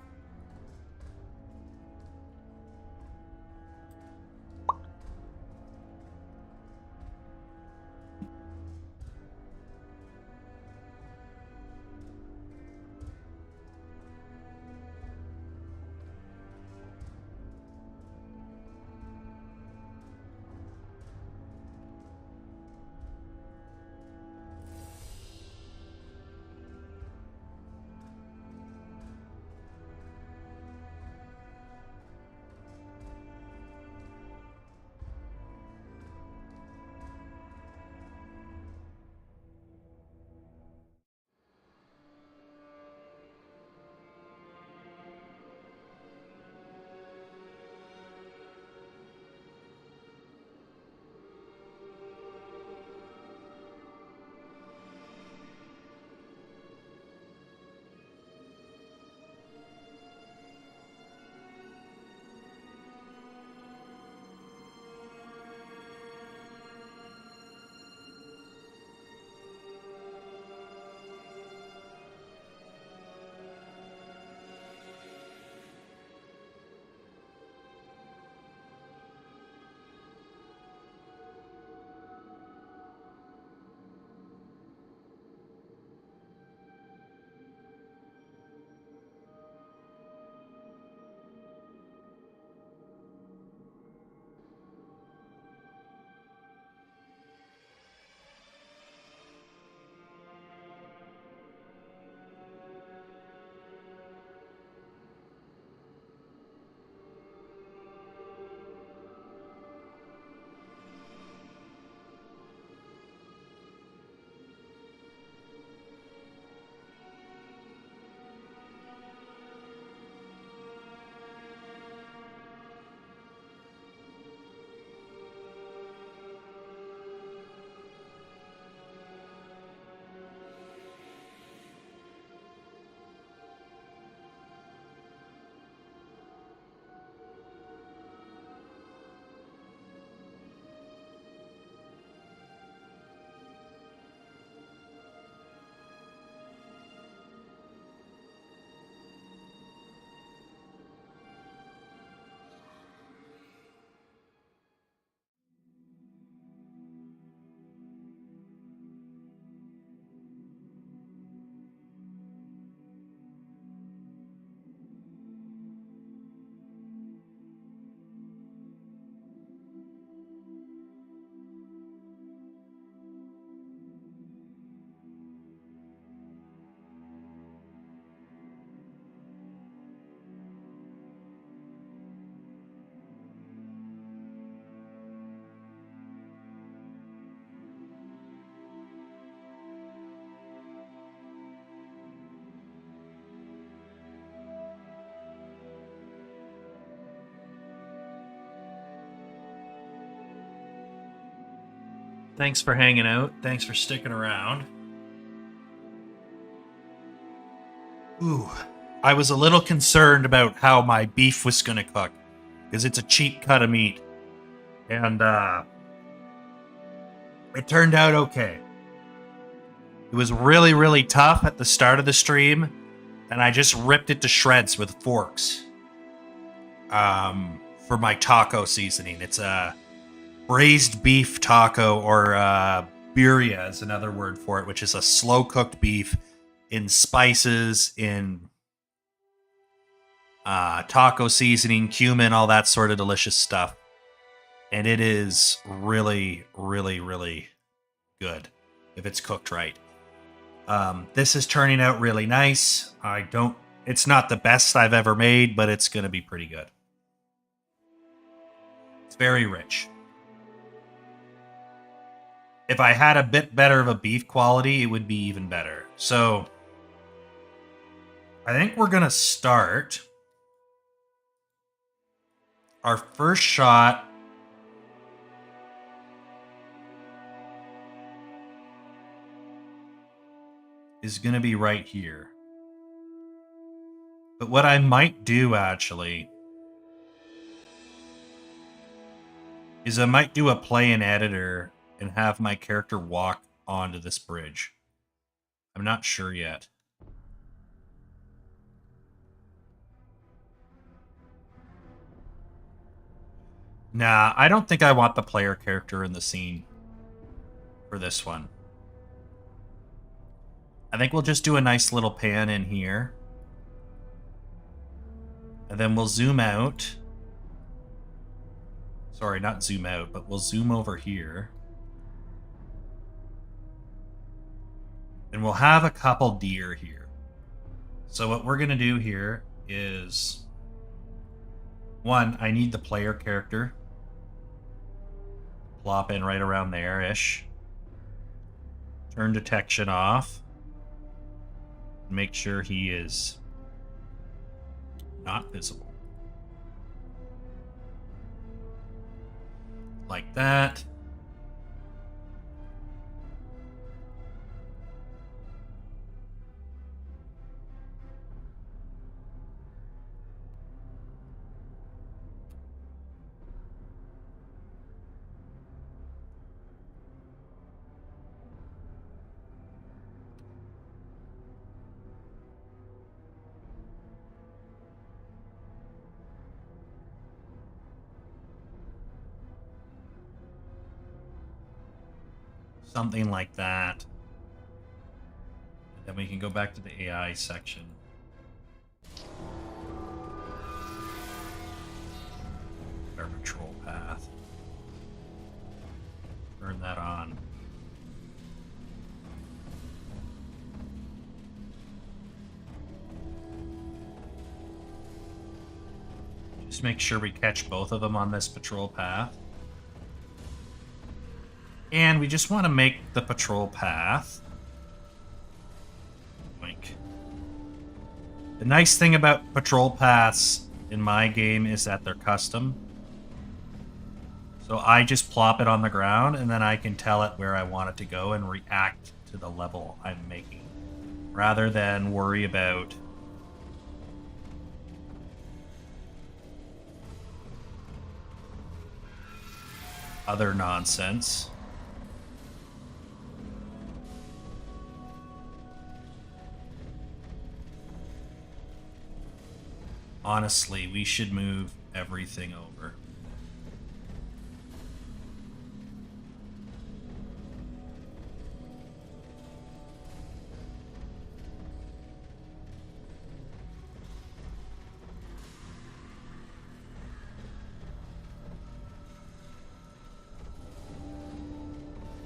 Thanks for hanging out. Thanks for sticking around. Ooh, I was a little concerned about how my beef was going to cook, because it's a cheap cut of meat. And it turned out okay. It was really, really tough at the start of the stream, and I just ripped it to shreds with forks for my taco seasoning. It's a braised beef taco, or birria is another word for it, which is a slow-cooked beef in spices, in taco seasoning, cumin, all that sort of delicious stuff. And it is really, really, really good if it's cooked right. This is turning out really nice. It's not the best I've ever made, but it's going to be pretty good. It's very rich. If I had a bit better of a beef quality, it would be even better. So I think we're going to start. Our first shot is going to be right here. But what I might do, actually, is I might do a play in editor and have my character walk onto this bridge. I'm not sure yet. Nah, I don't think I want the player character in the scene for this one. I think we'll just do a nice little pan in here. And then we'll zoom out. Sorry, not zoom out, but we'll zoom over here. And we'll have a couple deer here. So what we're going to do here is... One, I need the player character. Plop in right around there-ish. Turn detection off. Make sure he is not visible. Like that. Something like that. Then we can go back to the AI section. Our patrol path. Turn that on. Just make sure we catch both of them on this patrol path. And we just want to make the patrol path. Like, the nice thing about patrol paths in my game is that they're custom. So I just plop it on the ground, and then I can tell it where I want it to go and react to the level I'm making, rather than worry about other nonsense. Honestly, we should move everything over.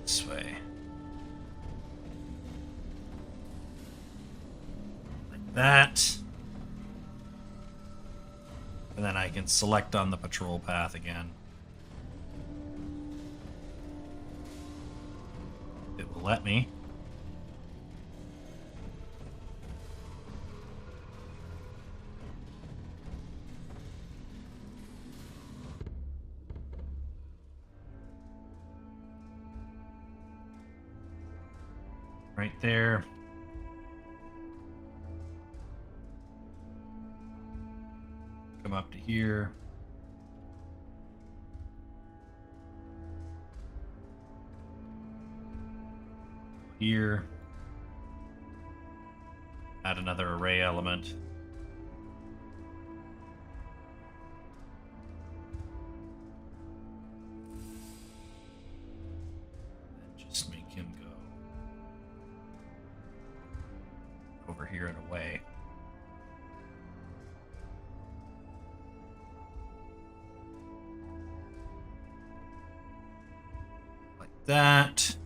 This way. Like that. And then I can select on the patrol path again. It will let me. right there. Come up to here. Here. Add another array element. And just make him go over here and away. Like that.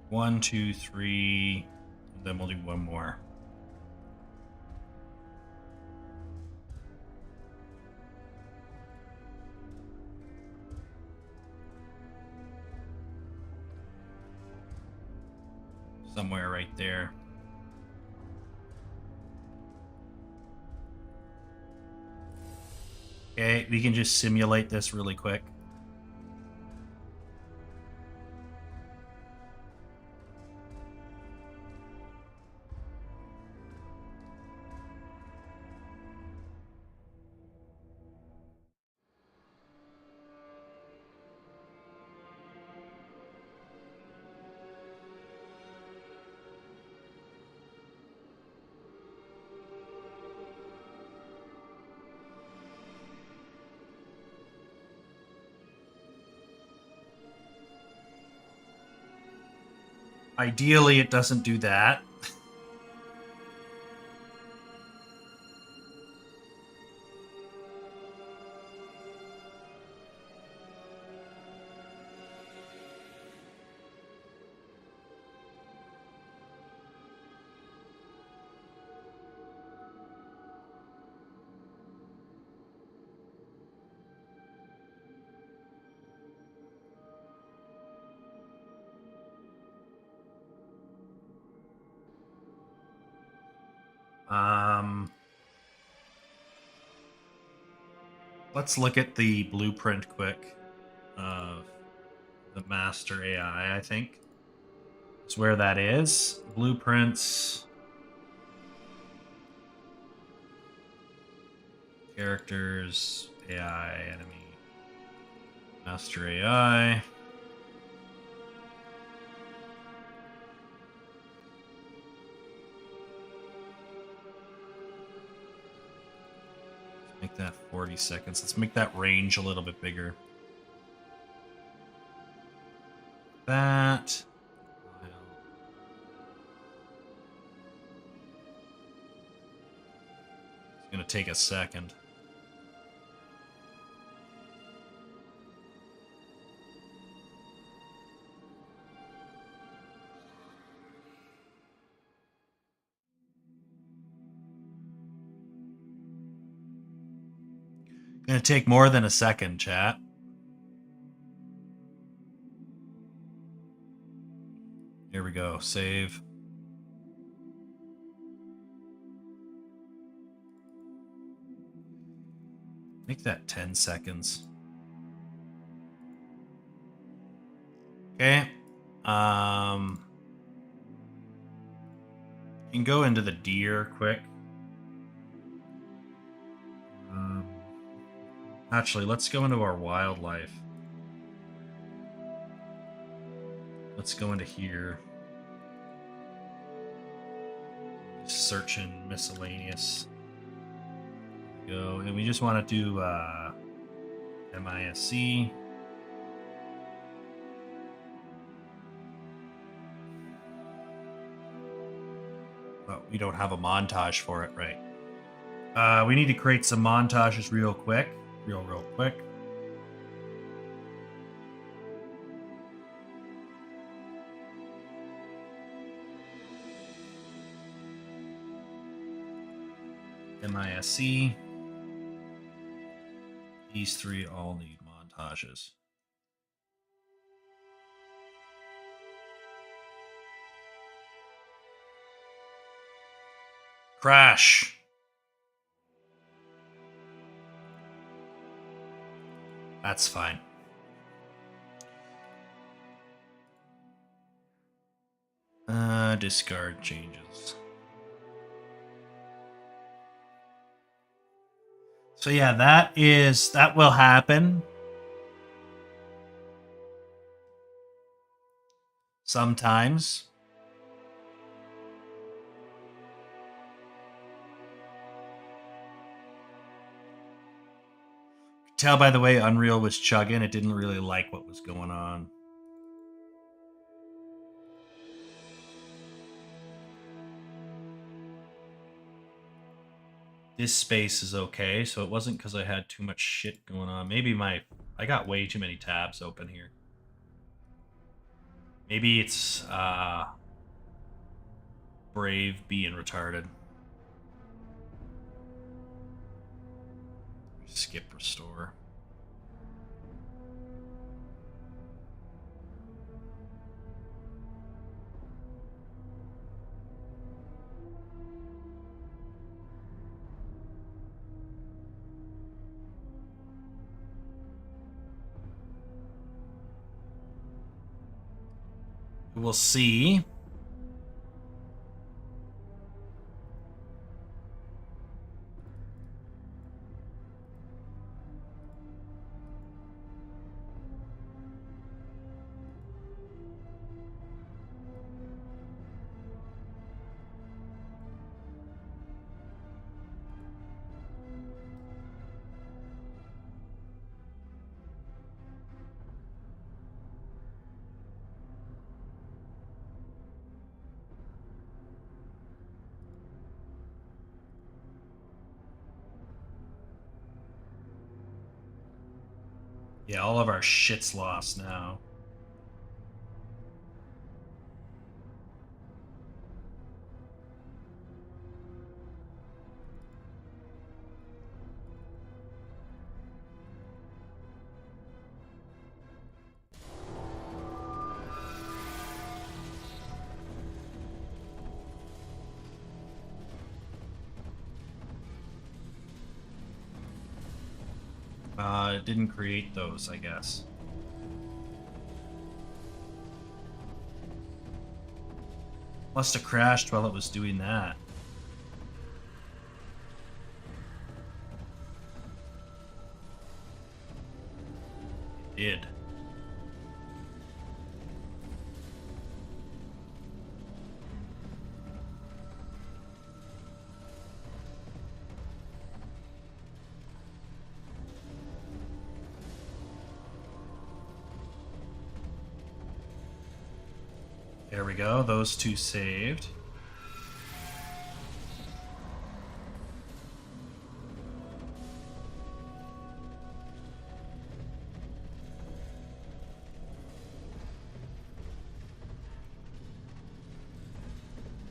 One, two, three, and then we'll do one more. Somewhere right there. Okay, we can just simulate this really quick. Ideally, it doesn't do that. Let's look at the blueprint quick of the master AI, I think. That's where that is. Blueprints. Characters, AI, enemy, master AI. Make that 40 seconds. Let's make that range a little bit bigger. That. It's going to take a second. Going to take more than a second, chat. Here we go. Save. Make that 10 seconds. Okay. You can go into the deer quick. Actually, let's go into our wildlife. Let's go into here. Search in miscellaneous. Go, and we just want to do MISC. Oh, we don't have a montage for it, right? We need to create some montages real quick. Real quick. MISC. These three all need montages. Crash. That's fine. Discard changes. So yeah, that will happen. Sometimes. Tell by the way Unreal was chugging, it didn't really like what was going on. This space is okay, so it wasn't because I had too much shit going on. Maybe I got way too many tabs open here. Maybe it's Brave being retarded. Skip restore. We'll see. Yeah, all of our shit's lost now. It didn't create those, I guess. Must have crashed while it was doing that. It did. There we go, those two saved.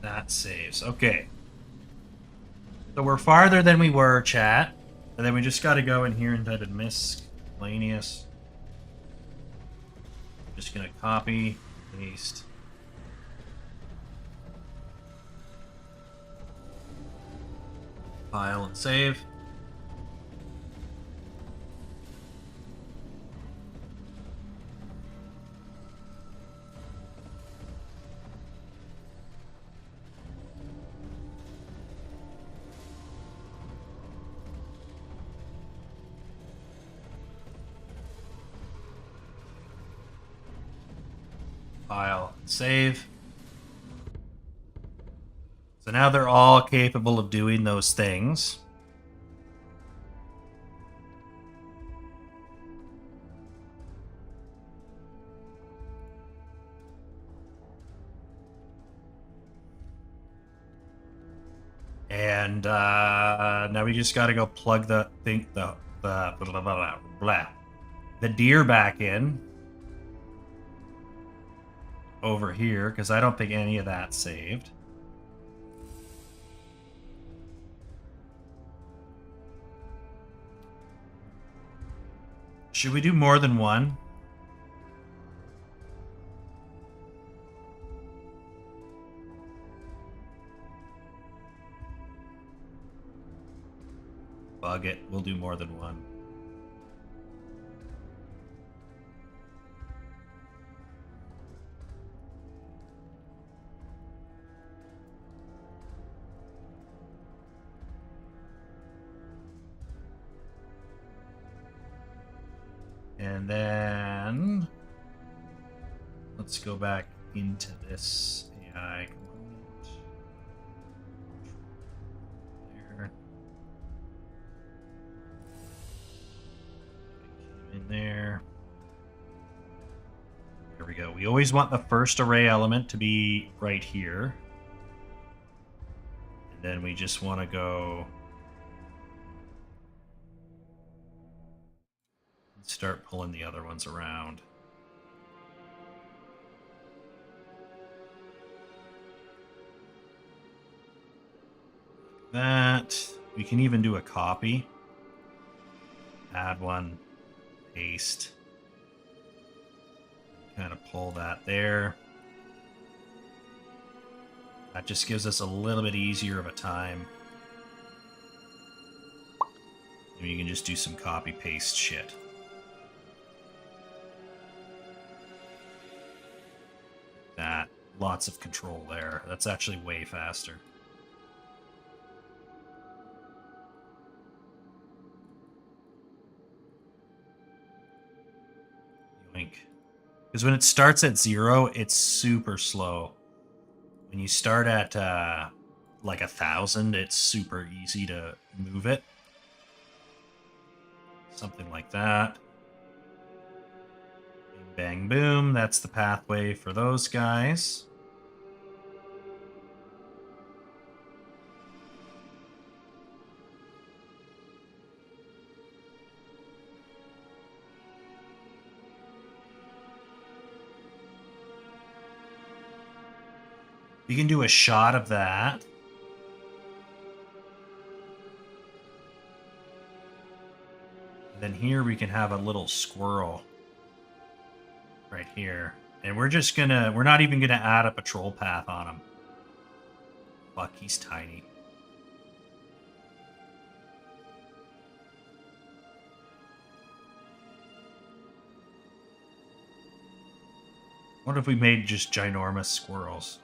That saves. Okay. So we're farther than we were, chat. And then we just got to go in here and type in miscellaneous. Just going to copy, paste. File and save. File and save. So now they're all capable of doing those things. And now we just got to go plug the deer back in over here, because I don't think any of that saved. Should we do more than one? Bug it. We'll do more than one. And then let's go back into this AI component. There. In there. There we go. We always want the first array element to be right here. And then we just want to go and start pulling the other ones around. That. We can even do a copy. Add one, paste. Kind of pull that there. That just gives us a little bit easier of a time. And you can just do some copy paste shit. That. Lots of control there. That's actually way faster. Yoink. Because when it starts at 0, it's super slow. When you start at like 1,000, it's super easy to move it. Something like that. Bing, bang, boom. That's the pathway for those guys. You can do a shot of that. And then here we can have a little squirrel right here. And we're not even gonna add a patrol path on him. Fuck, he's tiny. What if we made just ginormous squirrels?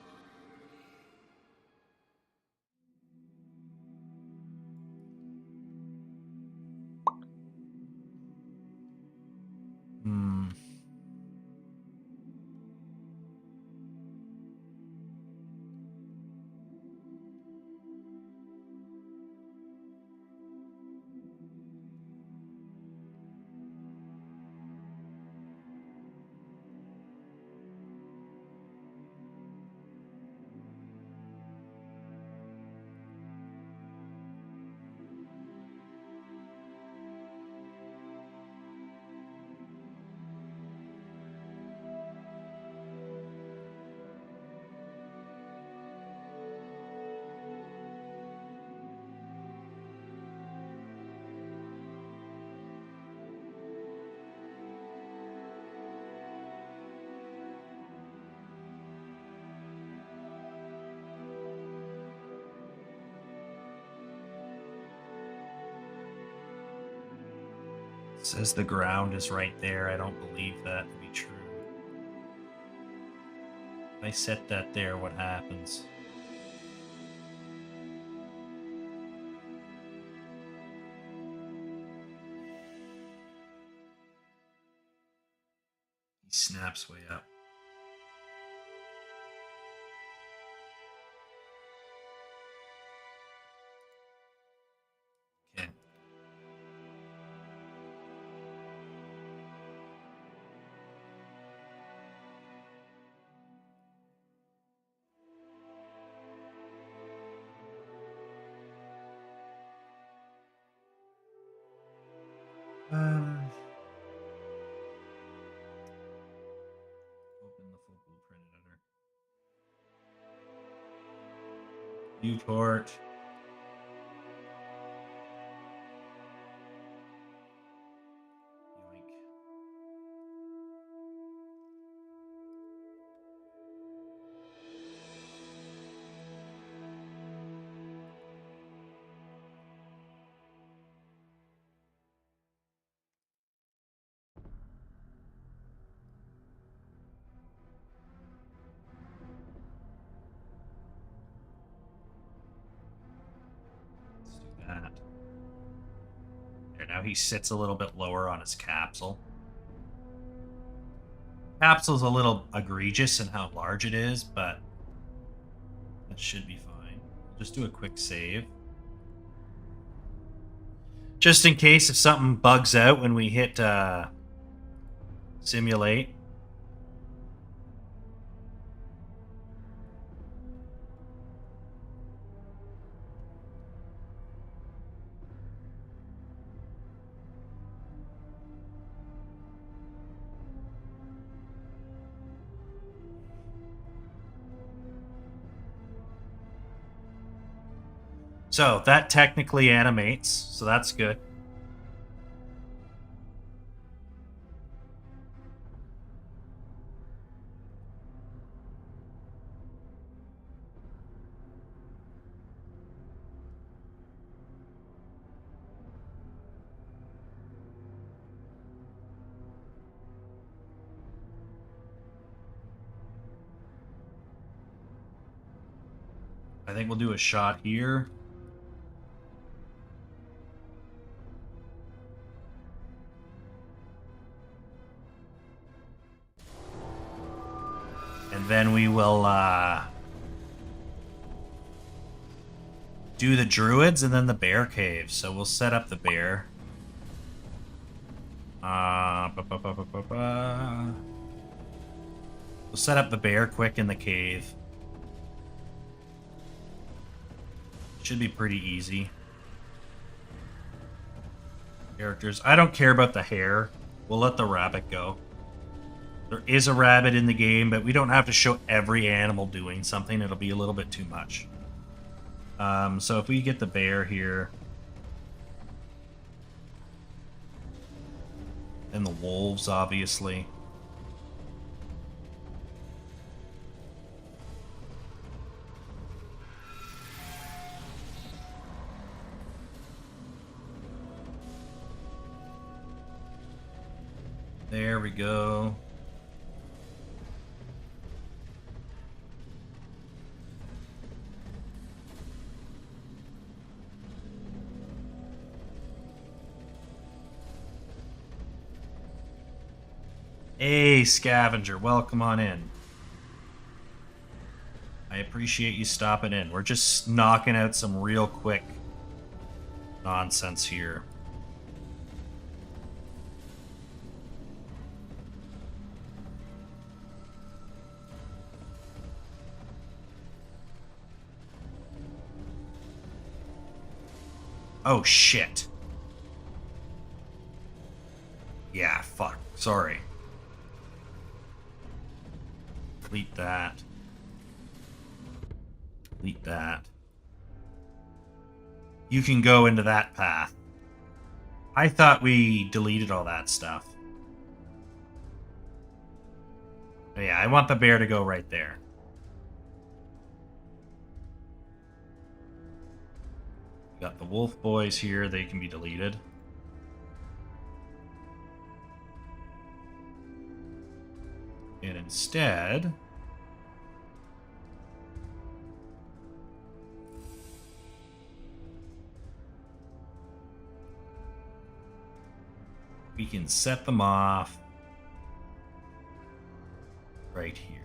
It says the ground is right there. I don't believe that to be true. If I set that there, what happens? He snaps way up. Okay. Open the full blueprint editor. Viewport. Yoink. Let's do that. There, now he sits a little bit lower on his capsule. Capsule's a little egregious in how large it is, but that should be fine. We'll just do a quick save. Just in case if something bugs out when we hit simulate. So that technically animates, so that's good. I think we'll do a shot here. And then we will do the druids and then the bear cave. So we'll set up the bear. We'll set up the bear quick in the cave. Should be pretty easy. Characters. I don't care about the hair. We'll let the rabbit go. There is a rabbit in the game, but we don't have to show every animal doing something. It'll be a little bit too much. So if we get the bear here, and the wolves, obviously. There we go. Hey, Scavenger, welcome on in. I appreciate you stopping in. We're just knocking out some real quick nonsense here. Oh, shit. Yeah, fuck. Sorry. Delete that. Delete that. You can go into that path. I thought we deleted all that stuff. But yeah, I want the bear to go right there. We got the wolf boys here. They can be deleted. And instead, we can set them off right here.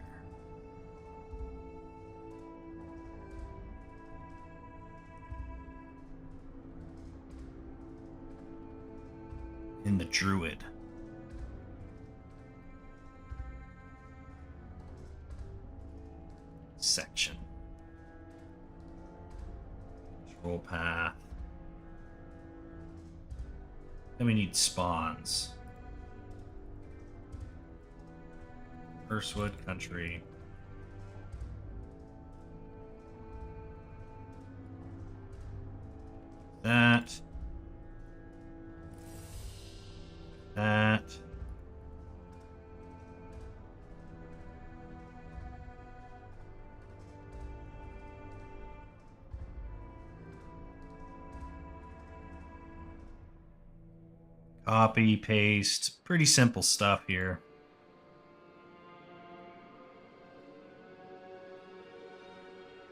In the druid. Section. Control path. Then we need spawns. Firstwood country. That. That. Copy, paste. Pretty simple stuff here.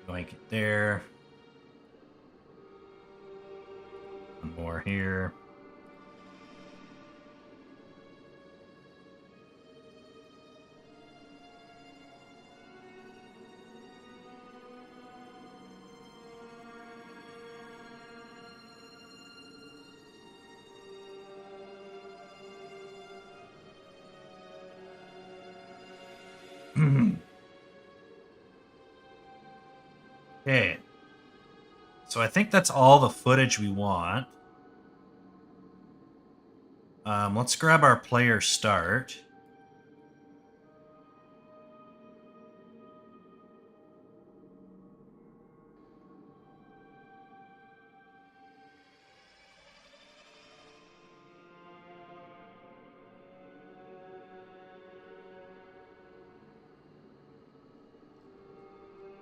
Blanket there. One more here. Okay. So I think that's all the footage we want. Let's grab our player start.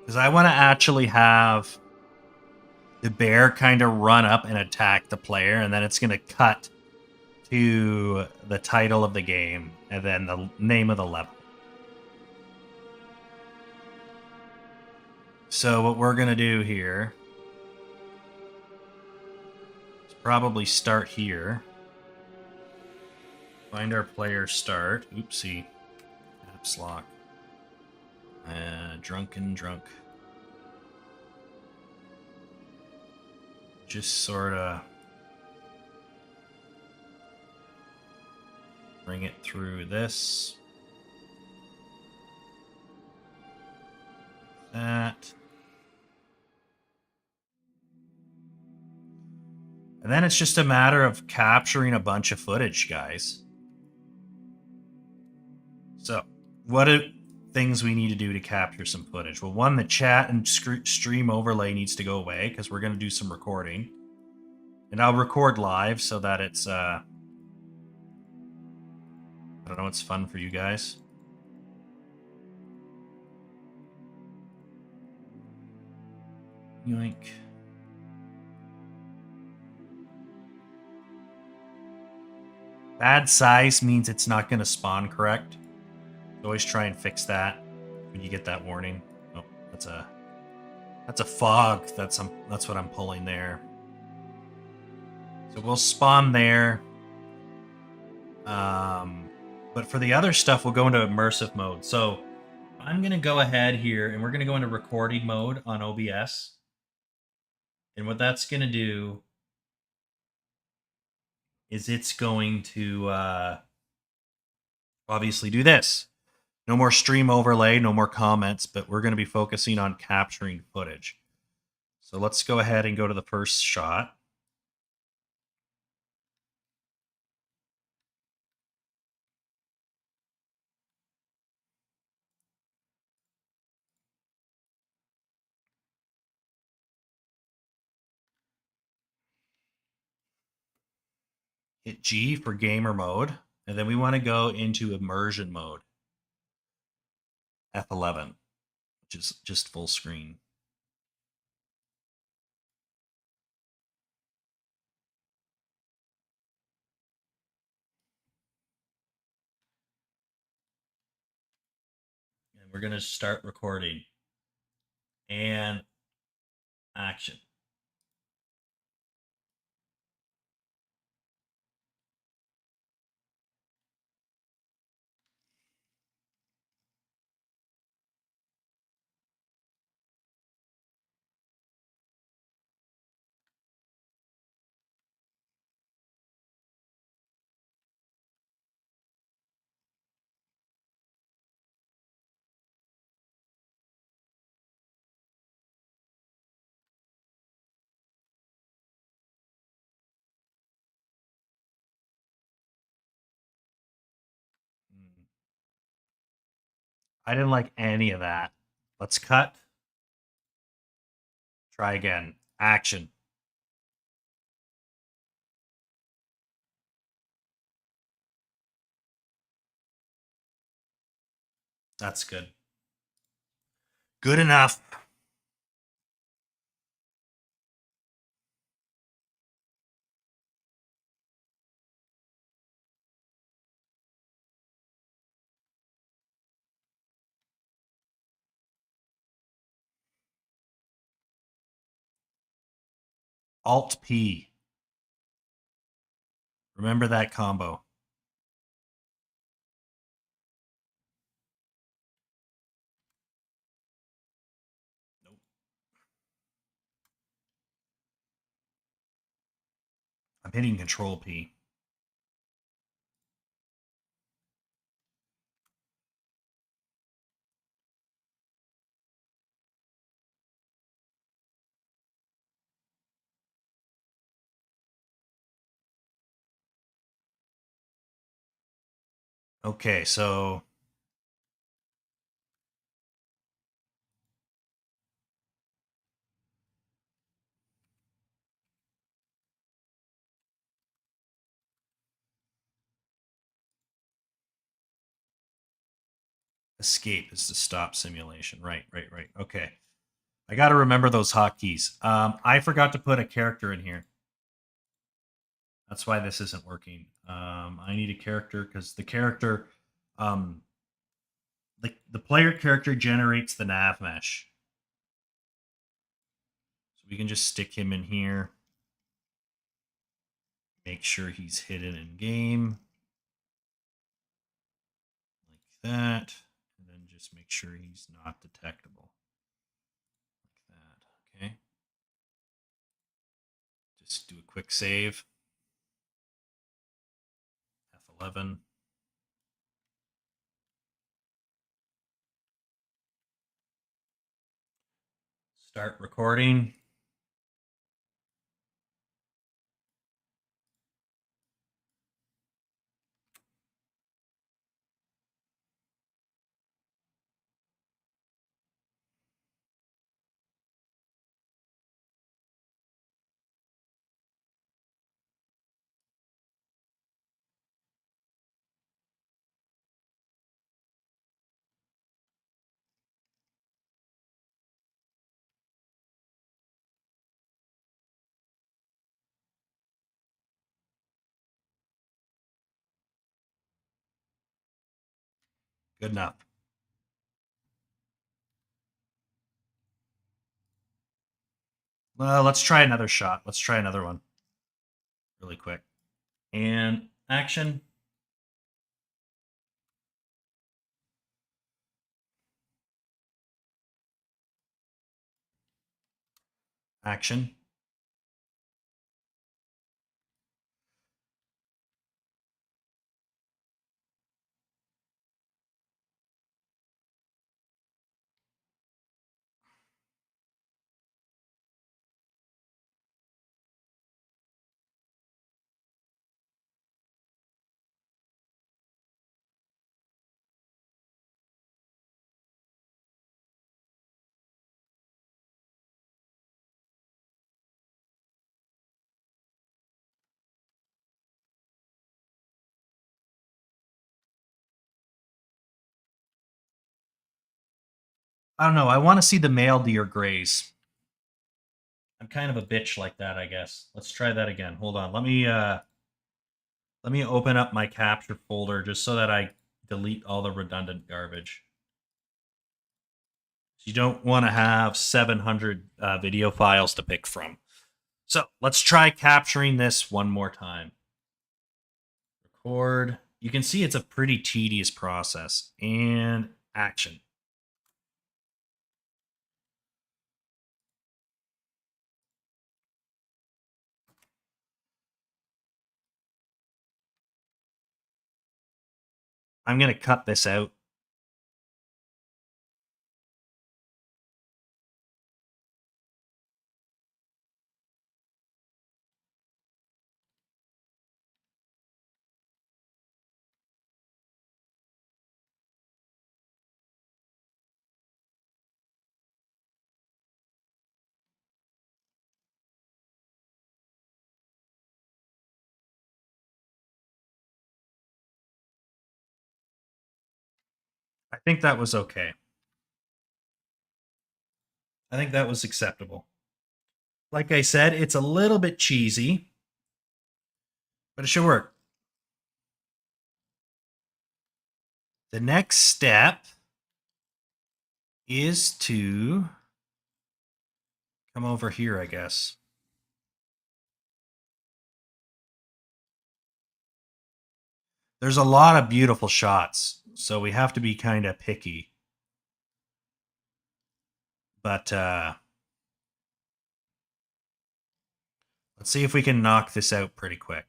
Because I want to actually have the bear kind of run up and attack the player, and then it's going to cut to the title of the game and then the name of the level. So what we're going to do here is probably start here. Find our player start. Oopsie. Caps lock. Drunk. Just sort of bring it through this. That. And then it's just a matter of capturing a bunch of footage, guys. So, what are things we need to do to capture some footage? Well, one, the chat and stream overlay needs to go away because we're going to do some recording. And I'll record live so that it's, I don't know, it's fun for you guys. Yoink. Bad size means it's not going to spawn correct. Always try and fix that when you get that warning. Oh, that's a fog. That's what I'm pulling there. So we'll spawn there. But for the other stuff, we'll go into immersive mode. So I'm going to go ahead here, and we're going to go into recording mode on OBS. And what that's going to do is it's going to obviously do this. No more stream overlay, no more comments, but we're going to be focusing on capturing footage. So let's go ahead and go to the first shot. Hit G for gamer mode, and then we want to go into immersion mode. F11, which is just full screen. And we're going to start recording. And action. I didn't like any of that. Let's cut. Try again. Action. That's good. Good enough. Alt P. Remember that combo. Nope. I'm hitting Control P. Okay, so escape is to stop simulation. Right. Okay. I got to remember those hotkeys. I forgot to put a character in here. That's why this isn't working. I need a character because the character, um, the player character generates the nav mesh. So we can just stick him in here. Make sure he's hidden in game. Like that. And then just make sure he's not detectable. Like that. Okay. Just do a quick save. F11. Start recording. Good enough. Well, let's try another shot. Let's try another one really quick. And action. Action. I don't know. I want to see the male deer graze. I'm kind of a bitch like that, I guess. Let's try that again. Hold on. Let me open up my capture folder just so that I delete all the redundant garbage. You don't want to have 700 video files to pick from. So let's try capturing this one more time. Record. You can see it's a pretty tedious process. And action. I'm going to cut this out. I think that was okay. I think that was acceptable. Like I said, it's a little bit cheesy, but it should work. The next step is to come over here, I guess. There's a lot of beautiful shots, so we have to be kind of picky. But let's see if we can knock this out pretty quick.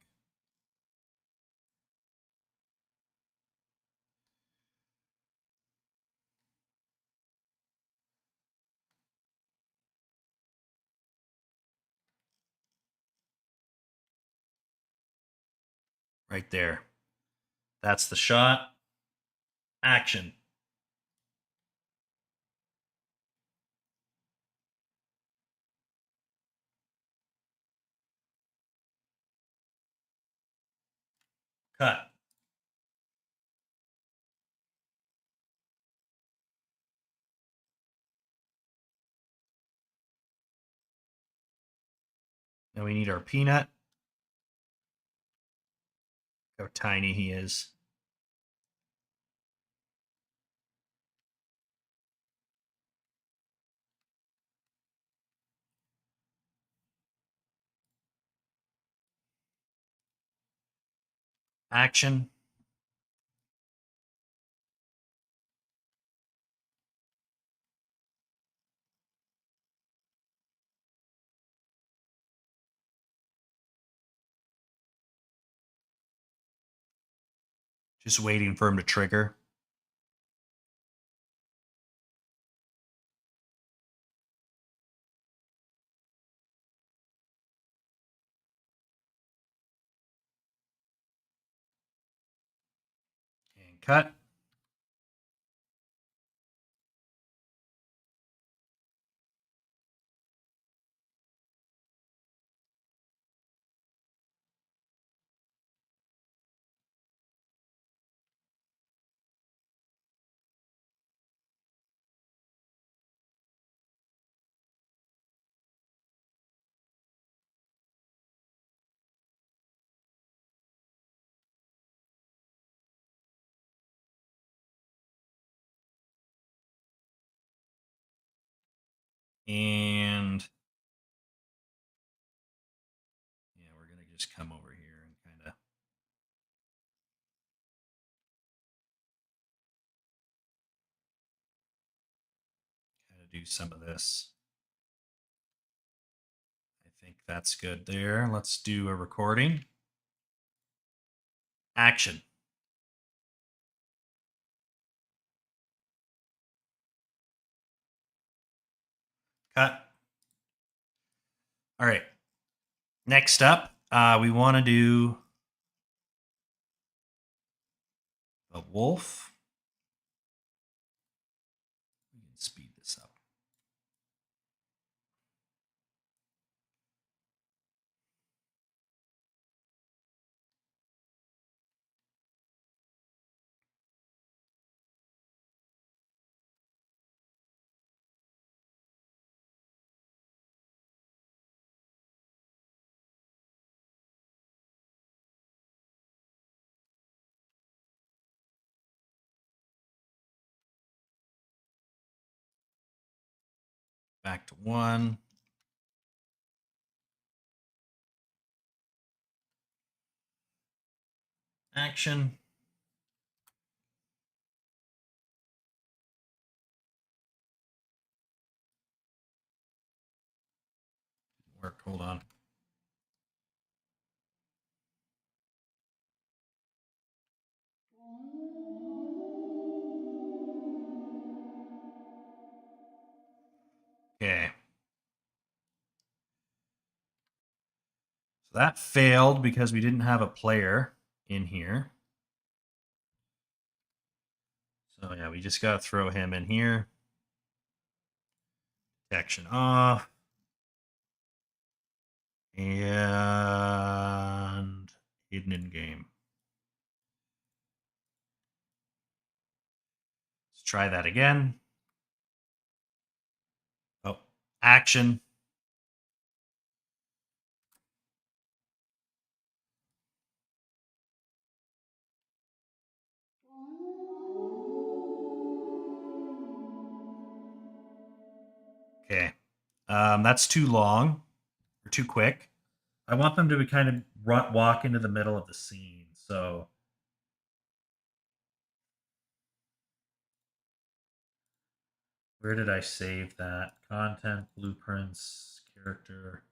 Right there. That's the shot. Action. Cut. Now we need our peanut. How tiny he is. Action. Just waiting for him to trigger. And cut. And yeah, we're going to just come over here and kind of do some of this. I think that's good there. Let's do a recording. Action. Cut. All right. Next up, we want to do a wolf. We can speed this up. Back to 1. Action. Work. Hold on. Okay. So that failed because we didn't have a player in here. So yeah, we just got to throw him in here. Detection off. And hidden in game. Let's try that again. Oh, action. Okay. That's too long or too quick. I want them to be kind of walk into the middle of the scene. So where did I save that? Content, blueprints, character.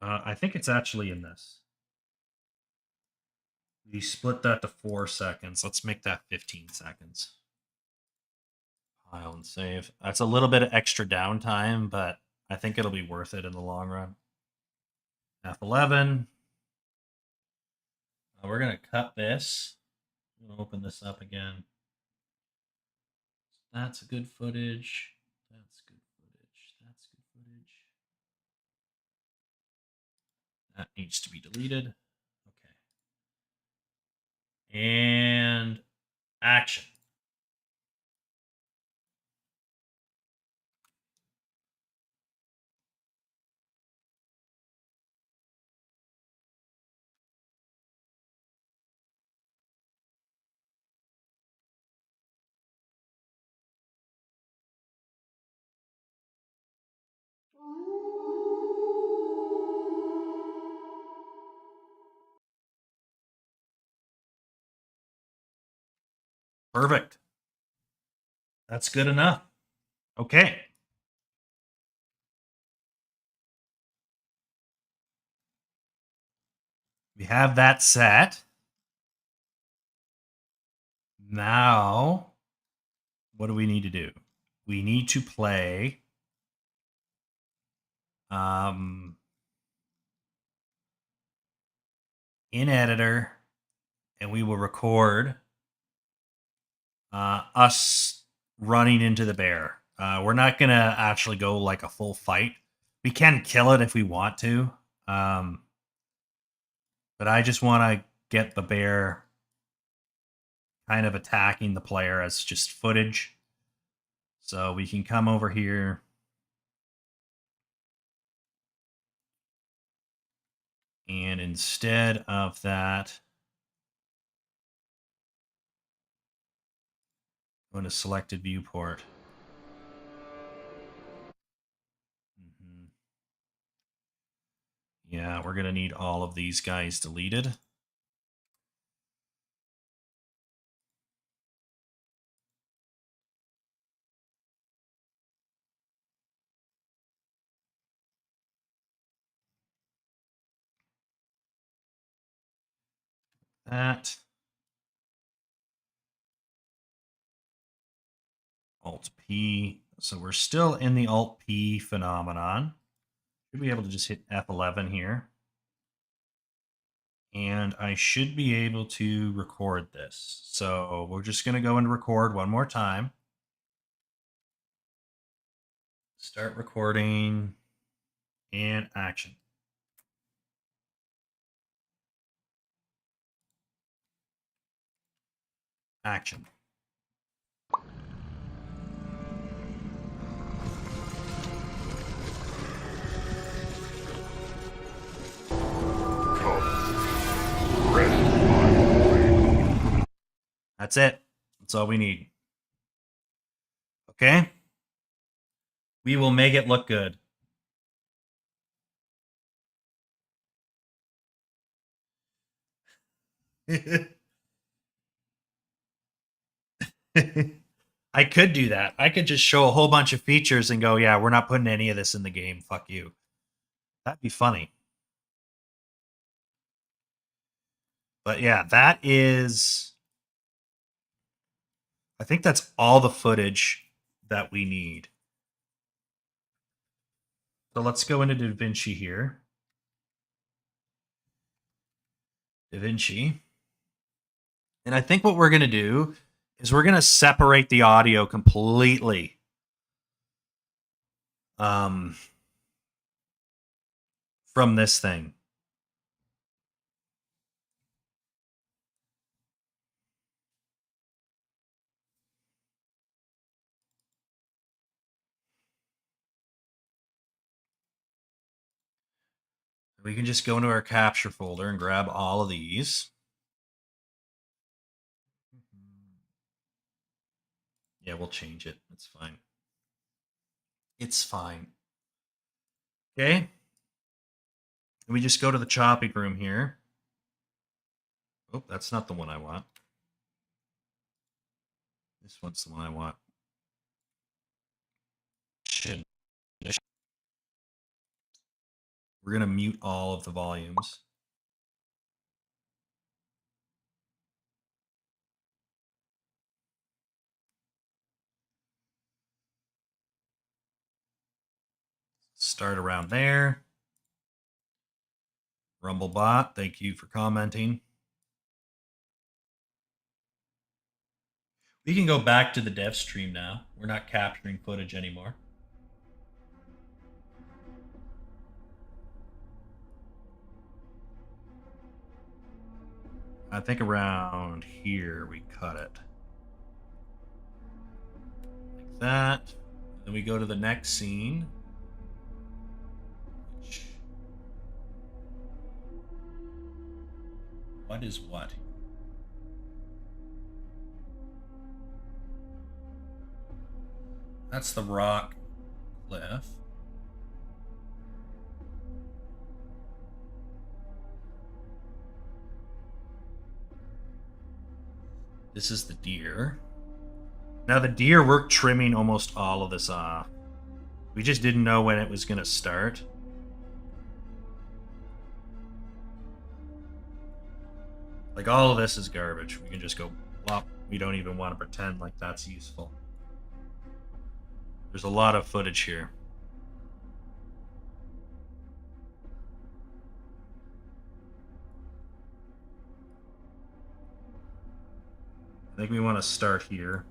I think it's actually in this. We split that to 4 seconds. Let's make that 15 seconds. File and save. That's a little bit of extra downtime, but I think it'll be worth it in the long run. F11. We're going to cut this. I'm going to open this up again. That's good footage. That's good footage. That's good footage. That needs to be deleted. Okay. And action. Perfect. That's good enough. Okay. We have that set. Now, what do we need to do? We need to play in editor, and we will record us running into the bear. We're not going to actually go like a full fight. We can kill it if we want to. But I just want to get the bear kind of attacking the player as just footage. So we can come over here. And instead of that, go into selected viewport. Yeah, we're going to need all of these guys deleted. That. Alt P. So we're still in the Alt P phenomenon. Should be able to just hit F11 here. And I should be able to record this. So we're just going to go and record one more time. Start recording and action. Action. That's it. That's all we need. Okay? We will make it look good. I could do that. I could just show a whole bunch of features and go, yeah, we're not putting any of this in the game. Fuck you. That'd be funny. But yeah, that is... I think that's all the footage that we need. So let's go into DaVinci here. DaVinci. And I think what we're going to do is we're going to separate the audio completely. From this thing. We can just go into our capture folder and grab all of these. Yeah, we'll change it. It's fine. It's fine. Okay. And we just go to the chopping room here. Oh, that's not the one I want. This one's the one I want. Shit. We're going to mute all of the volumes. Start around there. Rumblebot, thank you for commenting. We can go back to the DevStream now. We're not capturing footage anymore. I think around here we cut it. Like that. Then we go to the next scene. Which... What is what? That's the rock cliff. This is the deer. Now the deer, we're trimming almost all of this off. We just didn't know when it was going to start. Like all of this is garbage. We can just go plop. We don't even want to pretend like that's useful. There's a lot of footage here. I think we want to start here.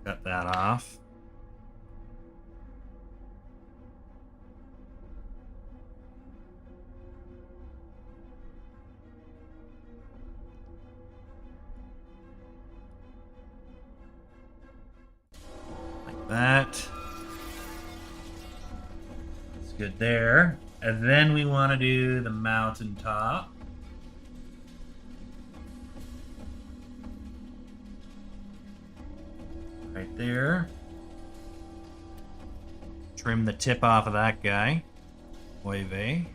Cut that off. Like that. That's good there. And then we want to do the mountaintop. Right there. Trim the tip off of that guy. Oy vey.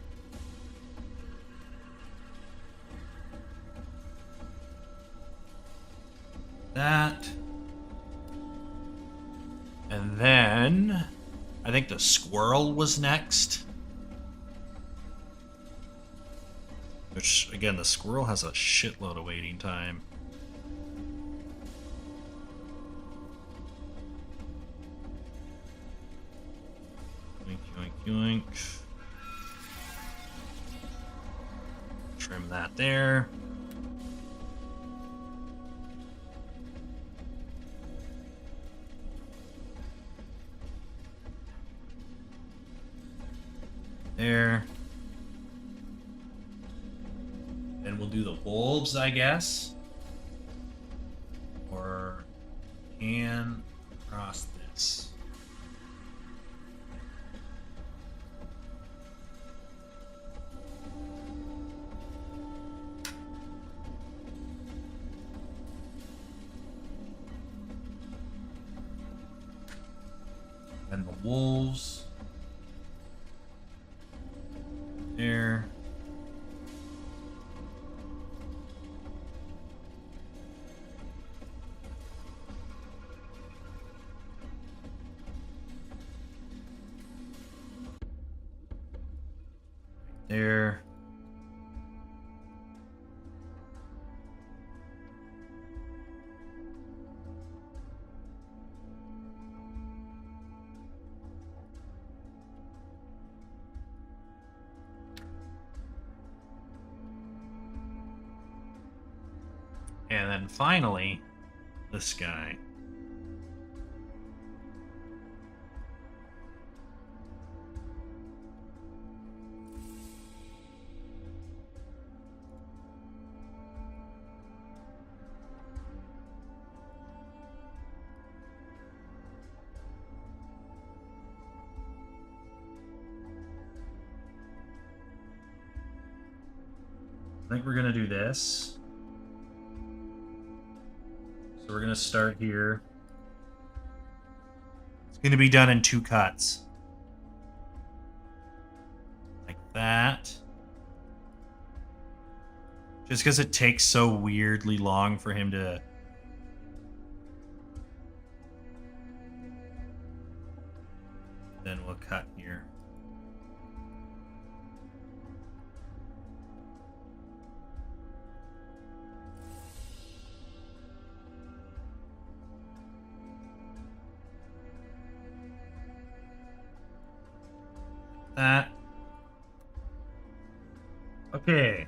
That. And then I think the squirrel was next. Which, again, the squirrel has a shitload of waiting time. Yoink, yoink, yoink. Trim that there. There. Then we'll do the wolves, I guess. Or can across this. And the wolves. There. There. And then finally, this guy. I think we're going to do this. So we're going to start here. It's going to be done in 2 cuts. Like that. Just because it takes so weirdly long for him to... Then we'll cut here. That. Okay.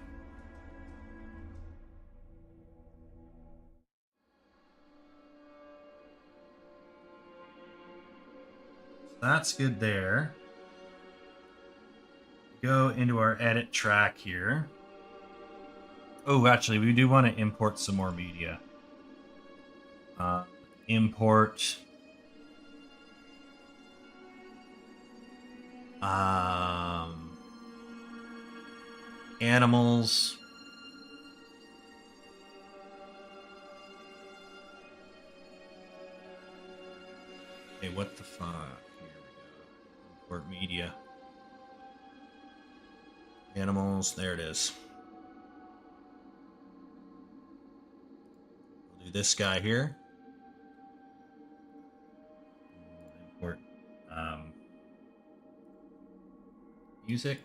That's good there. Go into our edit track here. Oh, actually, we do want to import some more media. Import. Animals. Hey, what the fuck? Here we go. Import media. Animals. There it is. We'll do this guy here. Import music.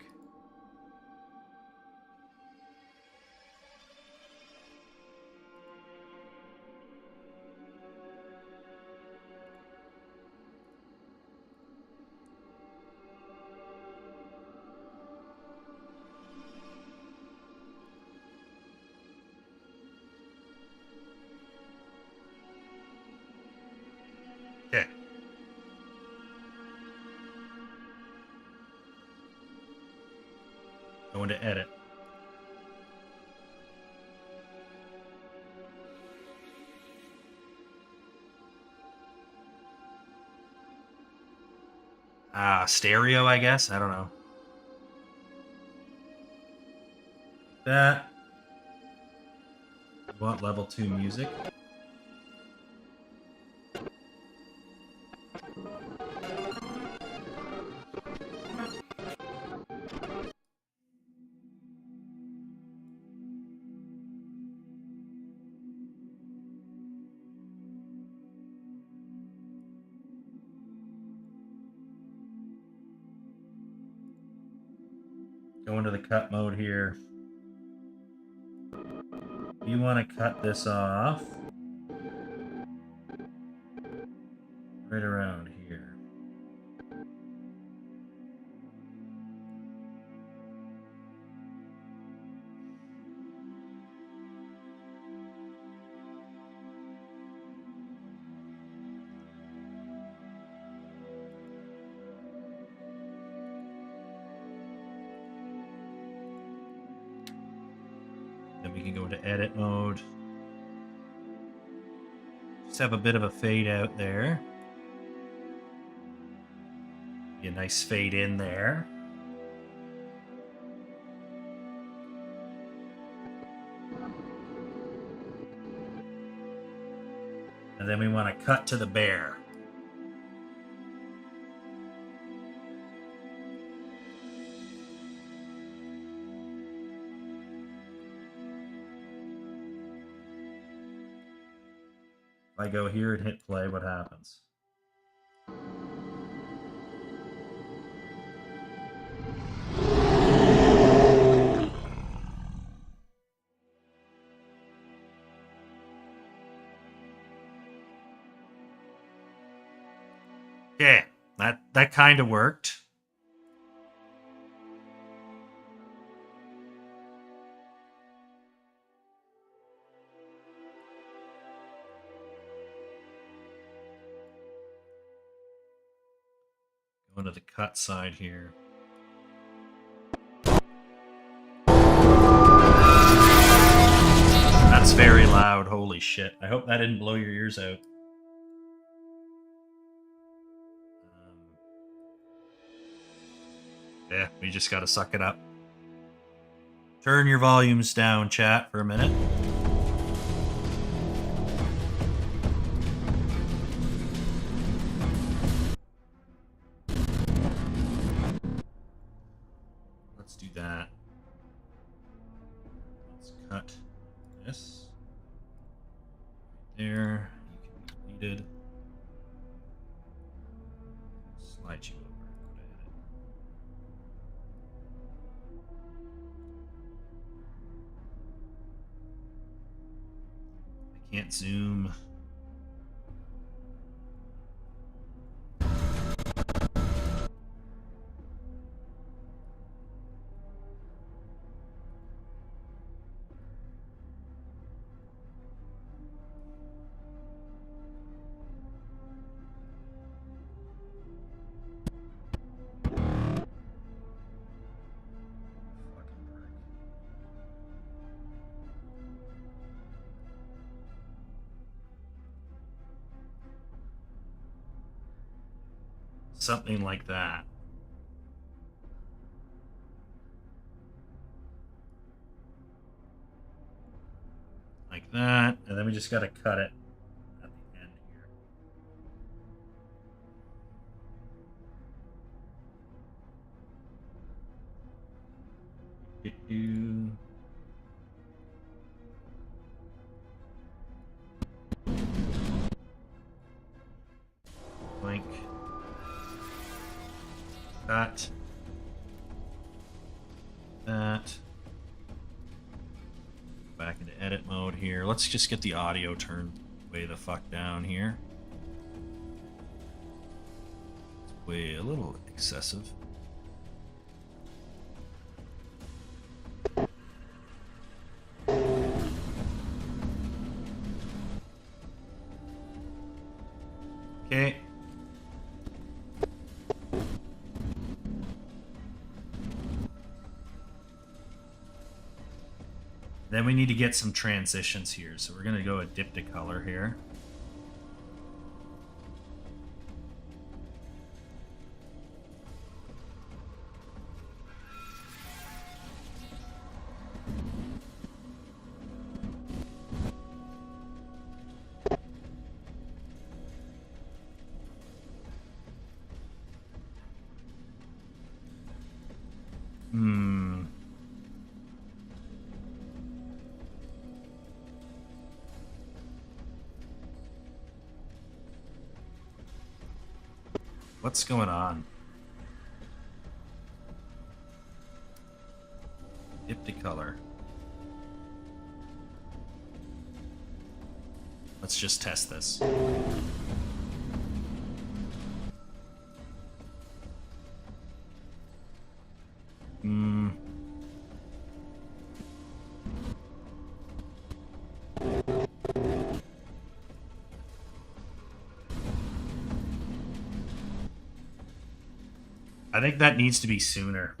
Okay. Go into edit. Stereo, I guess. I don't know. That. You want level 2 music? Go into the cut mode here. You want to cut this off right around here. Then we can go into edit mode. Just have a bit of a fade out there. Be a nice fade in there. And then we want to cut to the bear. If I go here and hit play, what happens? Okay, that kind of worked. Go to the cut side here. That's very loud. Holy shit. I hope that didn't blow your ears out. Yeah, we just gotta suck it up. Turn your volumes down, chat, for a minute. Let's do that. Let's cut this. Right there. You can be deleted. Slide you over. Go to edit. I can't zoom. Something like that. Like that, and then we just got to cut it at the end here. Link. Cut. That. Back into edit mode here. Let's just get the audio turned way the fuck down here. It's way a little excessive. Okay. Then we need to get some transitions here. So we're going to go a dip to color here. What's going on? Dip to color. Let's just test this. I think that needs to be sooner.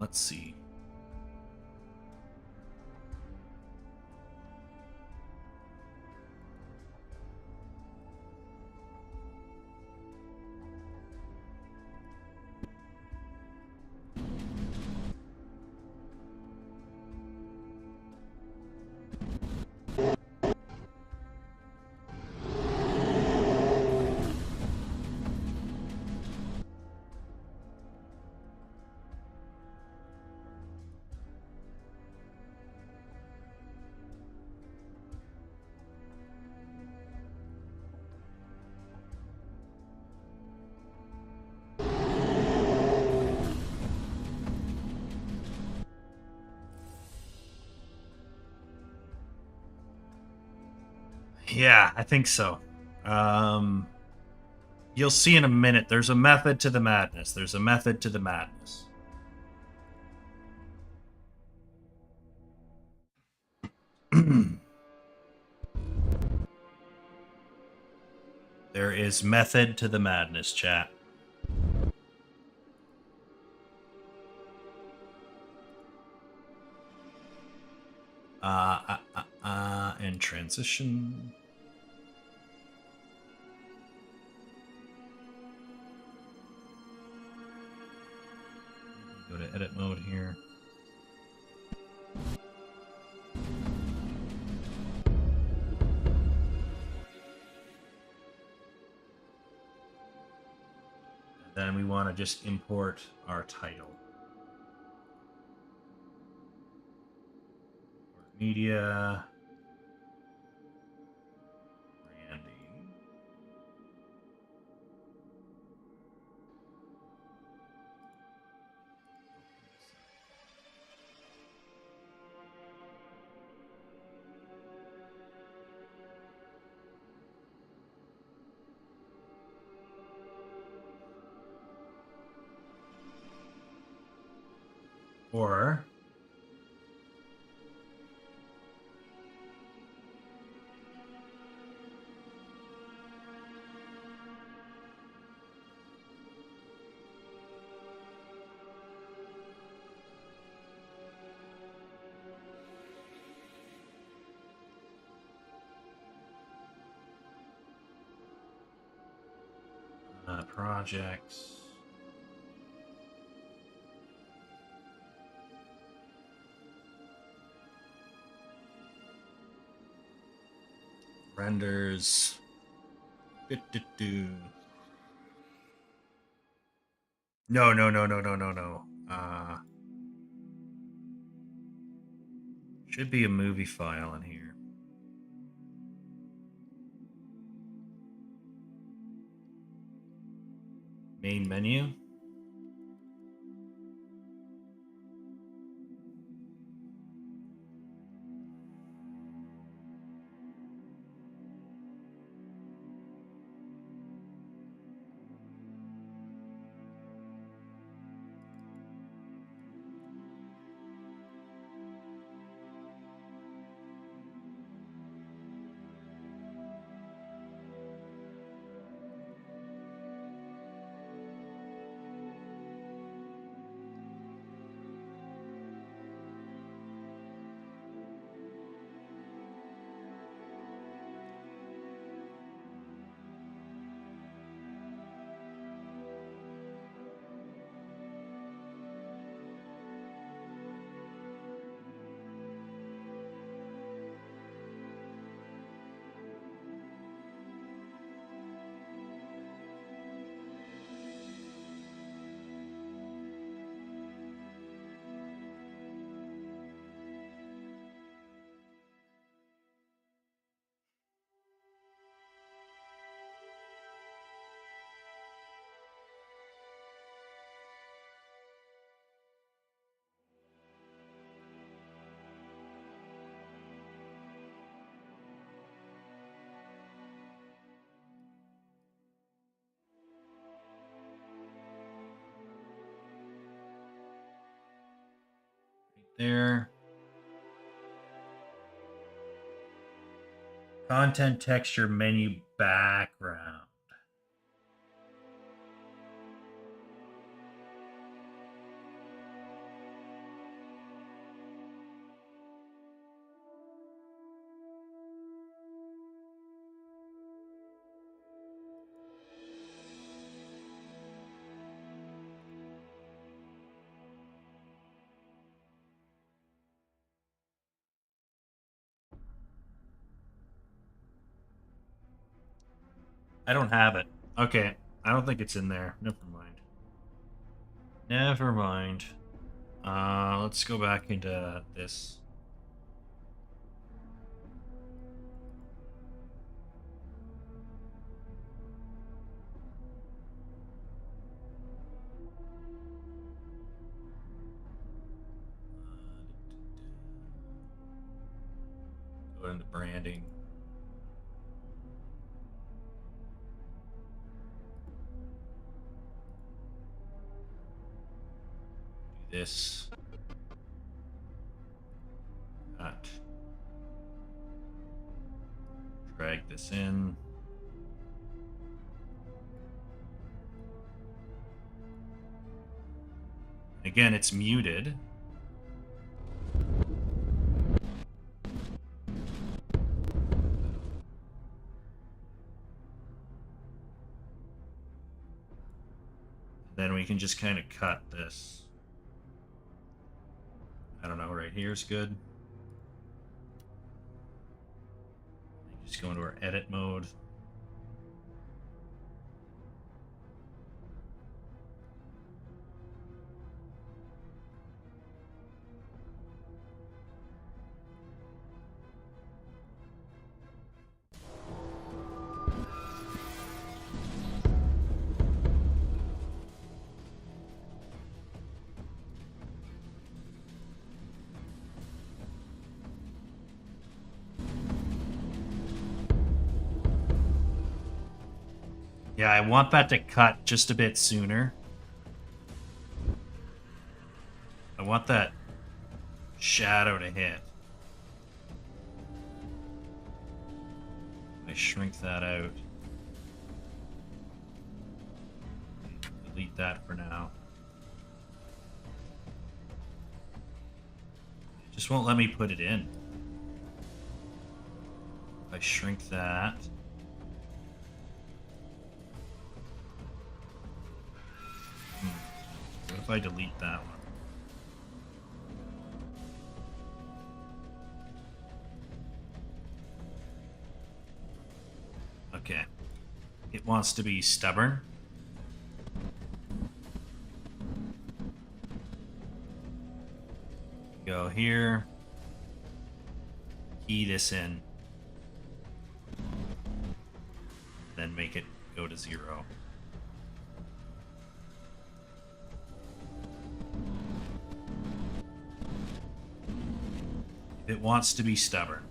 Let's see. Yeah, I think so. You'll see in a minute. There's a method to the madness. There's a method to the madness. There is method to the madness, chat. And transition. Go to edit mode here. And then we want to just import our title. Media. Branding. Or projects. Renders. No. Should be a movie file in here. Main menu. There. Content texture menu background. I don't have it. Okay, I don't think it's in there. Never mind. Never mind. Let's go back into this. Go into branding. Do this. Cut. Drag this in. Again, it's muted. Then we can just kind of cut this. I don't know, right here's good. Just go into our edit mode. Yeah, I want that to cut just a bit sooner. I want that shadow to hit. I shrink that out. Delete that for now. It just won't let me put it in. I shrink that. What if I delete that one? Okay. It wants to be stubborn. Go here. Key this in. Then make it go to 0. If it wants to be stubborn.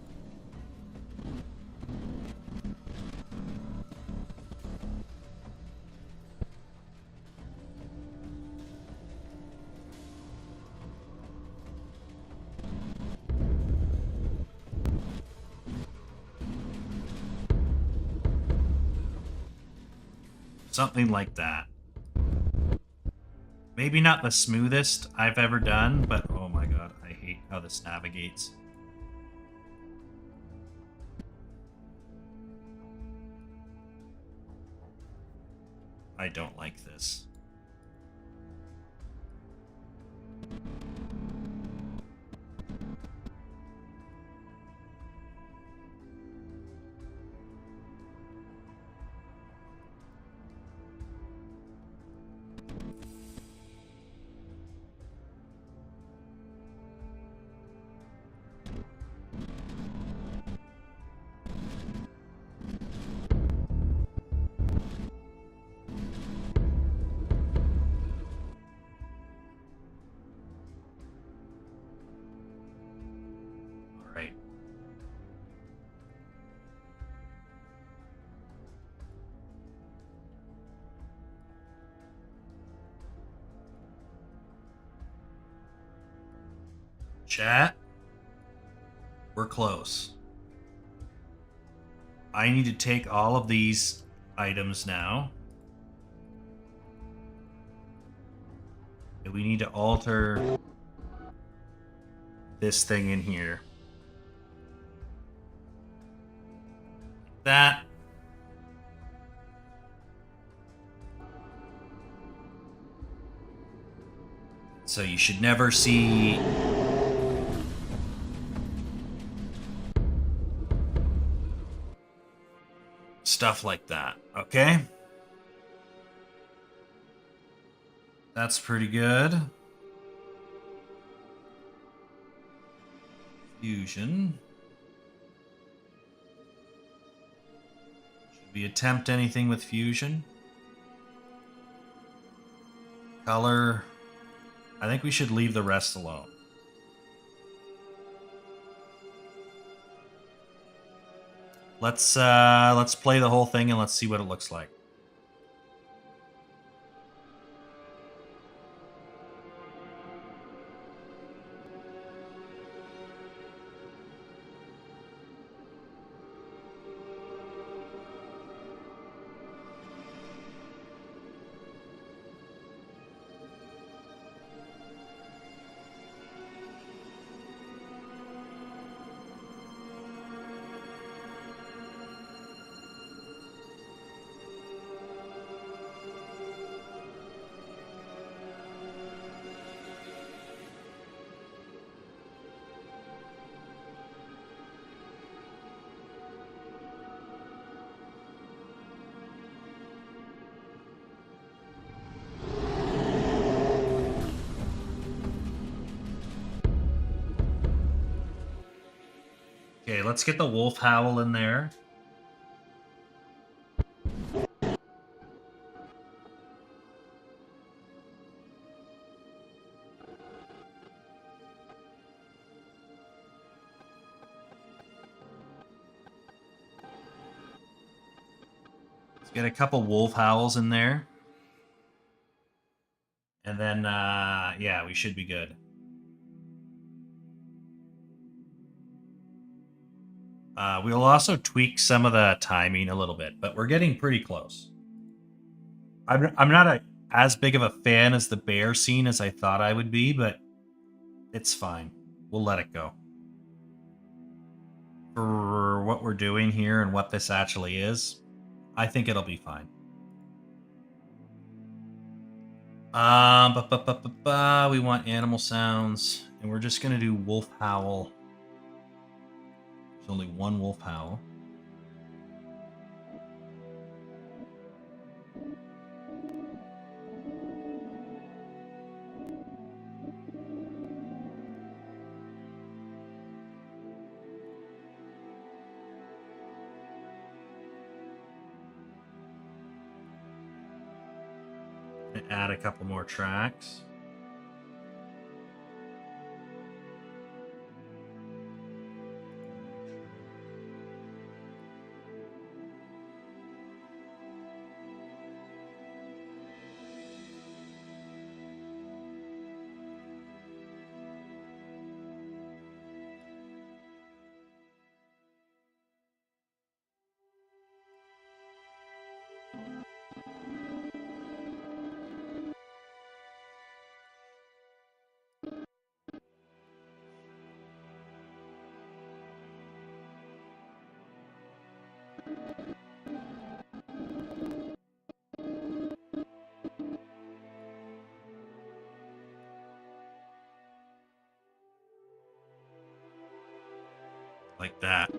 Something like that. Maybe not the smoothest I've ever done, but oh my god, I hate how this navigates. I don't like this. Right. Chat, we're close. I need to take all of these items now. And we need to alter this thing in here. That. So you should never see stuff like that, okay? That's pretty good. Fusion. Should we attempt anything with fusion? Color. I think we should leave the rest alone. Let's play the whole thing and let's see what it looks like. Okay, let's get the wolf howl in there. Let's get a couple wolf howls in there. And then, yeah, we should be good. We'll also tweak some of the timing a little bit, but we're getting pretty close. I'm not as big of a fan as the bear scene as I thought I would be, but it's fine. We'll let it go. For what we're doing here and what this actually is, I think it'll be fine. We want animal sounds, and we're just gonna do wolf howl. There's only one wolf howl. Add a couple more tracks. Like that.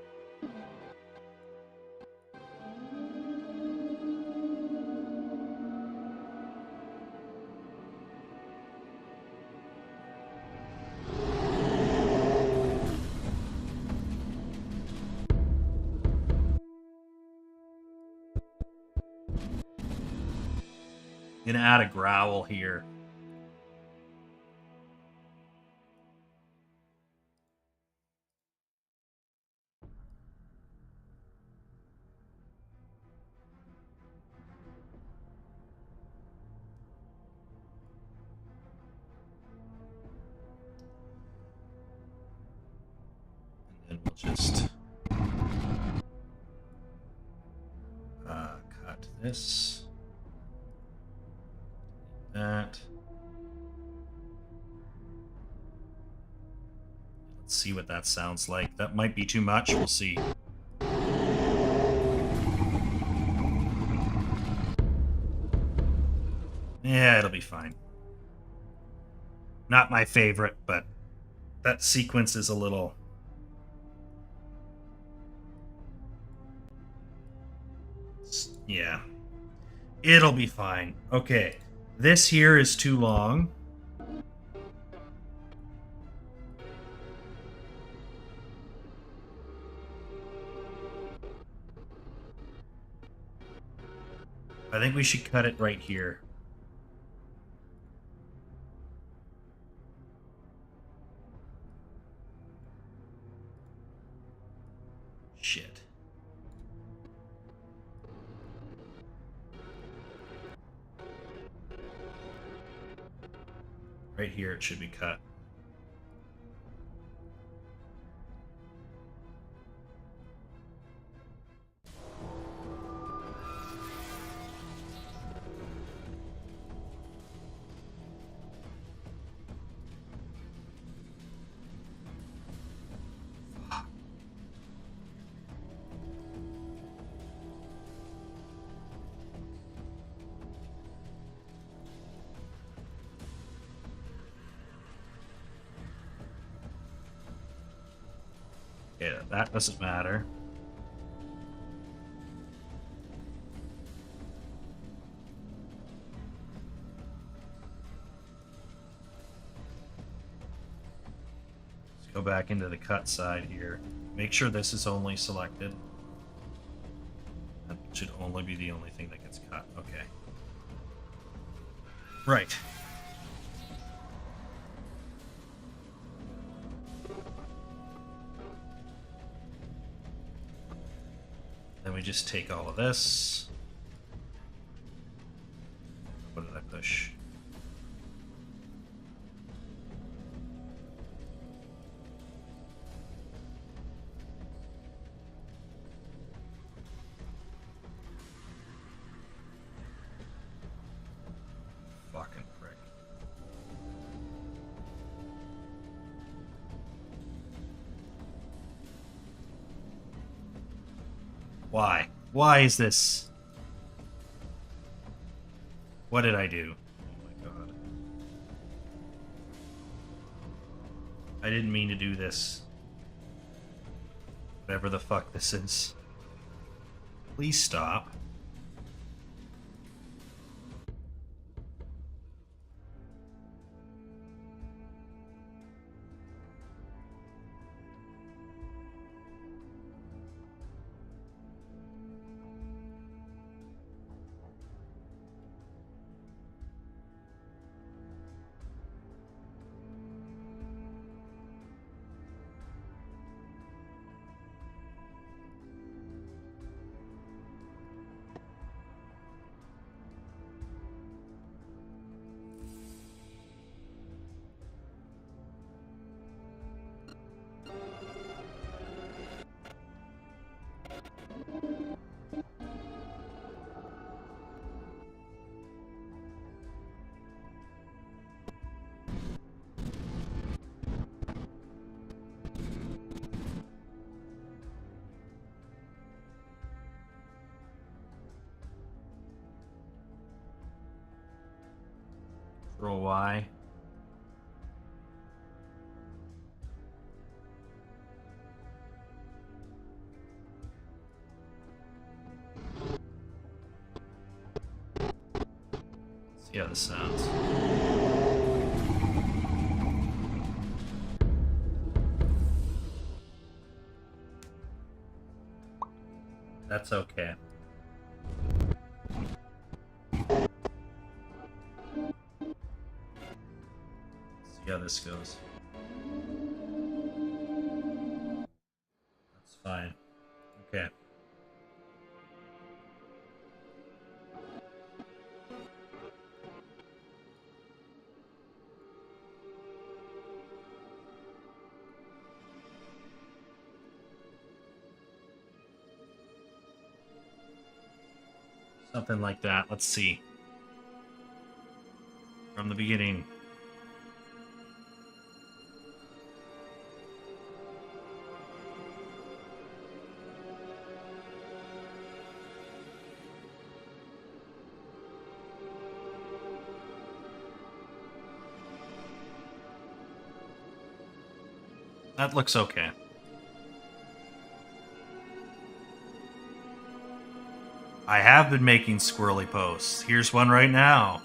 Gonna add a growl here. And then we'll just cut this. That. Let's see what that sounds like. That might be too much. We'll see. Yeah, it'll be fine. Not my favorite, but that sequence is a little... Yeah. It'll be fine. Okay. This here is too long. I think we should cut it right here. Shit. Right here it should be cut. Yeah, that doesn't matter. Let's go back into the cut side here. Make sure this is only selected. That should only be the only thing that gets cut. Okay. Right. Then we just take all of this. What did I push? Why? Why is this? What did I do? Oh my god. I didn't mean to do this. Whatever the fuck this is. Please stop. Control Y. See how this sounds. That's okay. See how this goes. That's fine. Okay. Something like that. Let's see. From the beginning. That looks okay. I have been making squirrely posts. Here's one right now.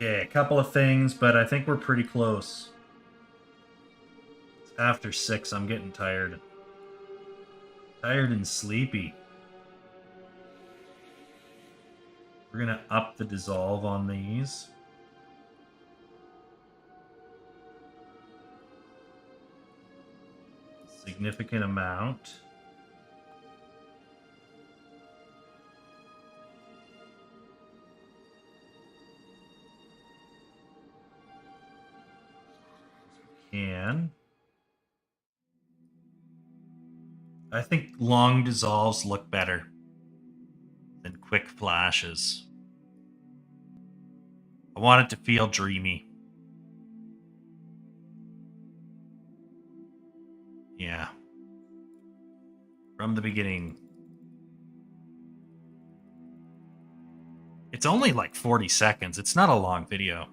Okay, a couple of things, but I think we're pretty close. It's after 6, I'm getting tired. Tired and sleepy. We're gonna up the dissolve on these. Significant amount. Can. I think long dissolves look better than quick flashes. I want it to feel dreamy. Yeah. From the beginning. It's only like 40 seconds. It's not a long video.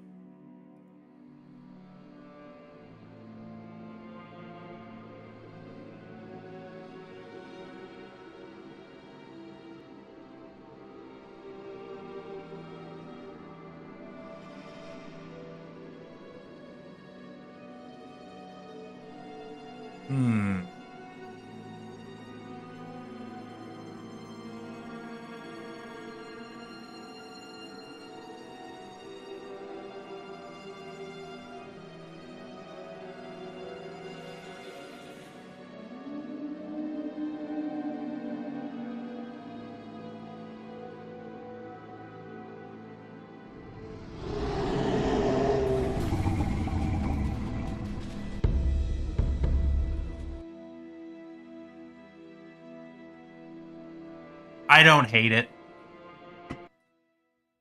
I don't hate it.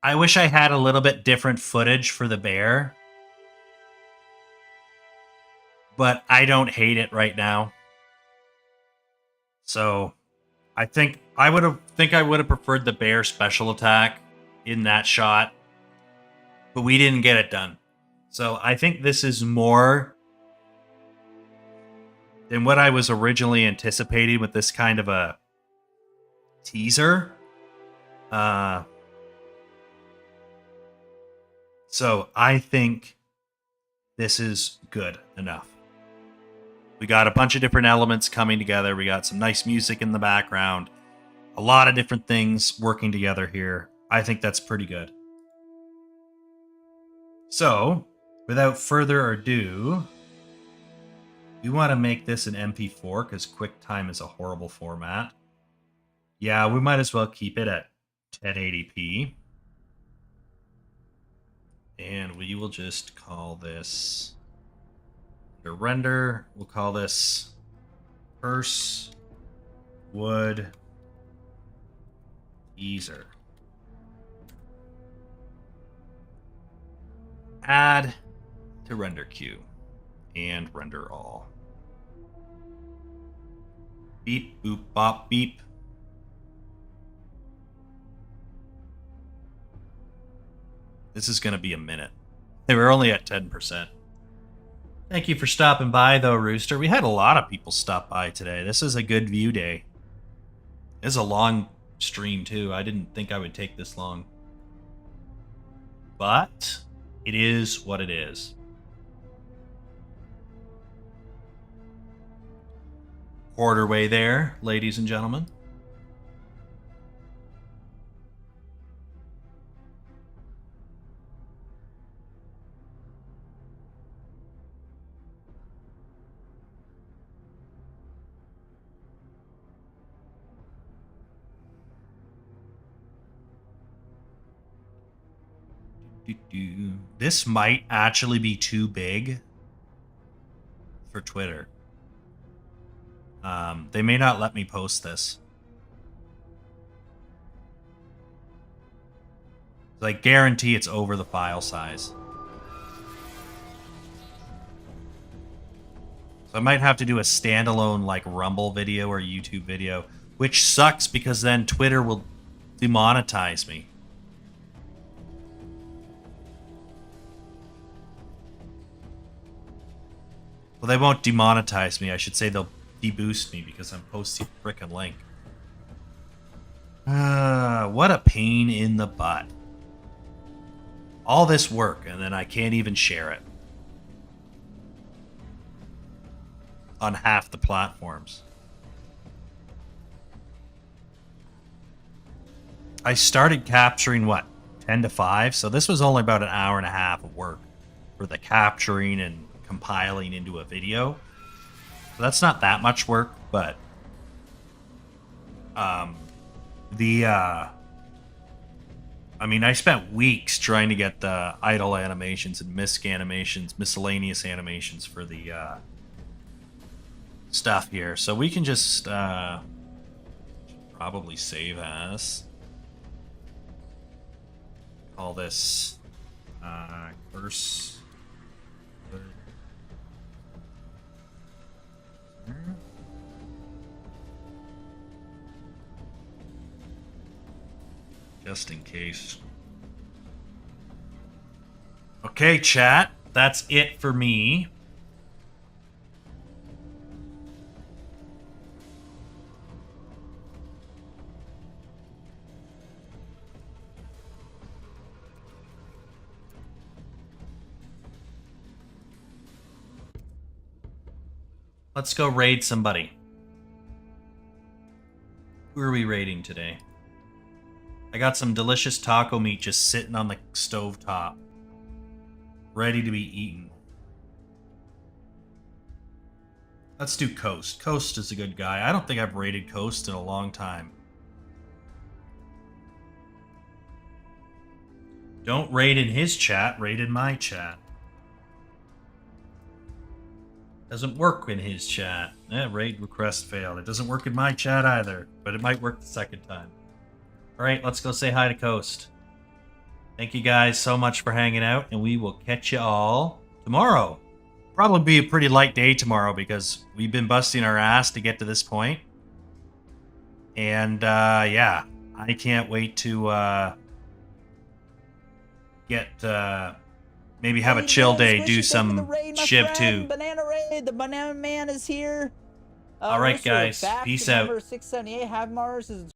I wish I had a little bit different footage for the bear. But I don't hate it right now. So I think I would have preferred the bear special attack in that shot. But we didn't get it done. So I think this is more than what I was originally anticipating with this kind of a teaser. So I think this is good enough. We got a bunch of different elements coming together. We got some nice music in the background. A lot of different things working together here. I think that's pretty good. So, without further ado, we want to make this an MP4 because QuickTime is a horrible format. Yeah, we might as well keep it at 1080p. And we will just call this under render. We'll call this Purse Wood Teaser. Add to render queue and render all. Beep, boop, bop, beep. This is going to be a minute. They were only at 10%. Thank you for stopping by, though, Rooster. We had a lot of people stop by today. This is a good view day. It's a long stream, too. I didn't think I would take this long. But it is what it is. Quarter way there, ladies and gentlemen. This might actually be too big for Twitter. They may not let me post this. I guarantee it's over the file size. So I might have to do a standalone like Rumble video or YouTube video, which sucks because then Twitter will demonetize me. Well, they won't demonetize me. I should say they'll deboost me because I'm posting a frickin' link. What a pain in the butt. All this work, and then I can't even share it. On half the platforms. I started capturing, what, 10 to 5? So this was only about an hour and a half of work for the capturing and compiling into a video. So that's not that much work, but I mean, I spent weeks trying to get the idle animations and miscellaneous animations for the stuff here. So we can just probably save as. Call this Curse. Just in case. Okay, chat. That's it for me. Let's go raid somebody. Who are we raiding today? I got some delicious taco meat just sitting on the stove top, ready to be eaten. Let's do Coast. Coast is a good guy. I don't think I've raided Coast in a long time. Don't raid in his chat, raid in my chat. Doesn't work in his chat. Raid request failed. It doesn't work in my chat either, but it might work the second time. All right, let's go say hi to Coast. Thank you guys so much for hanging out, and we will catch you all tomorrow. Probably be a pretty light day tomorrow because we've been busting our ass to get to this point. And yeah, I can't wait to get maybe have a chill day, do some Shiv 2. Banana Raid, the Banana Man is here. All right, guys, Fact peace out. Number 678, Have Mars is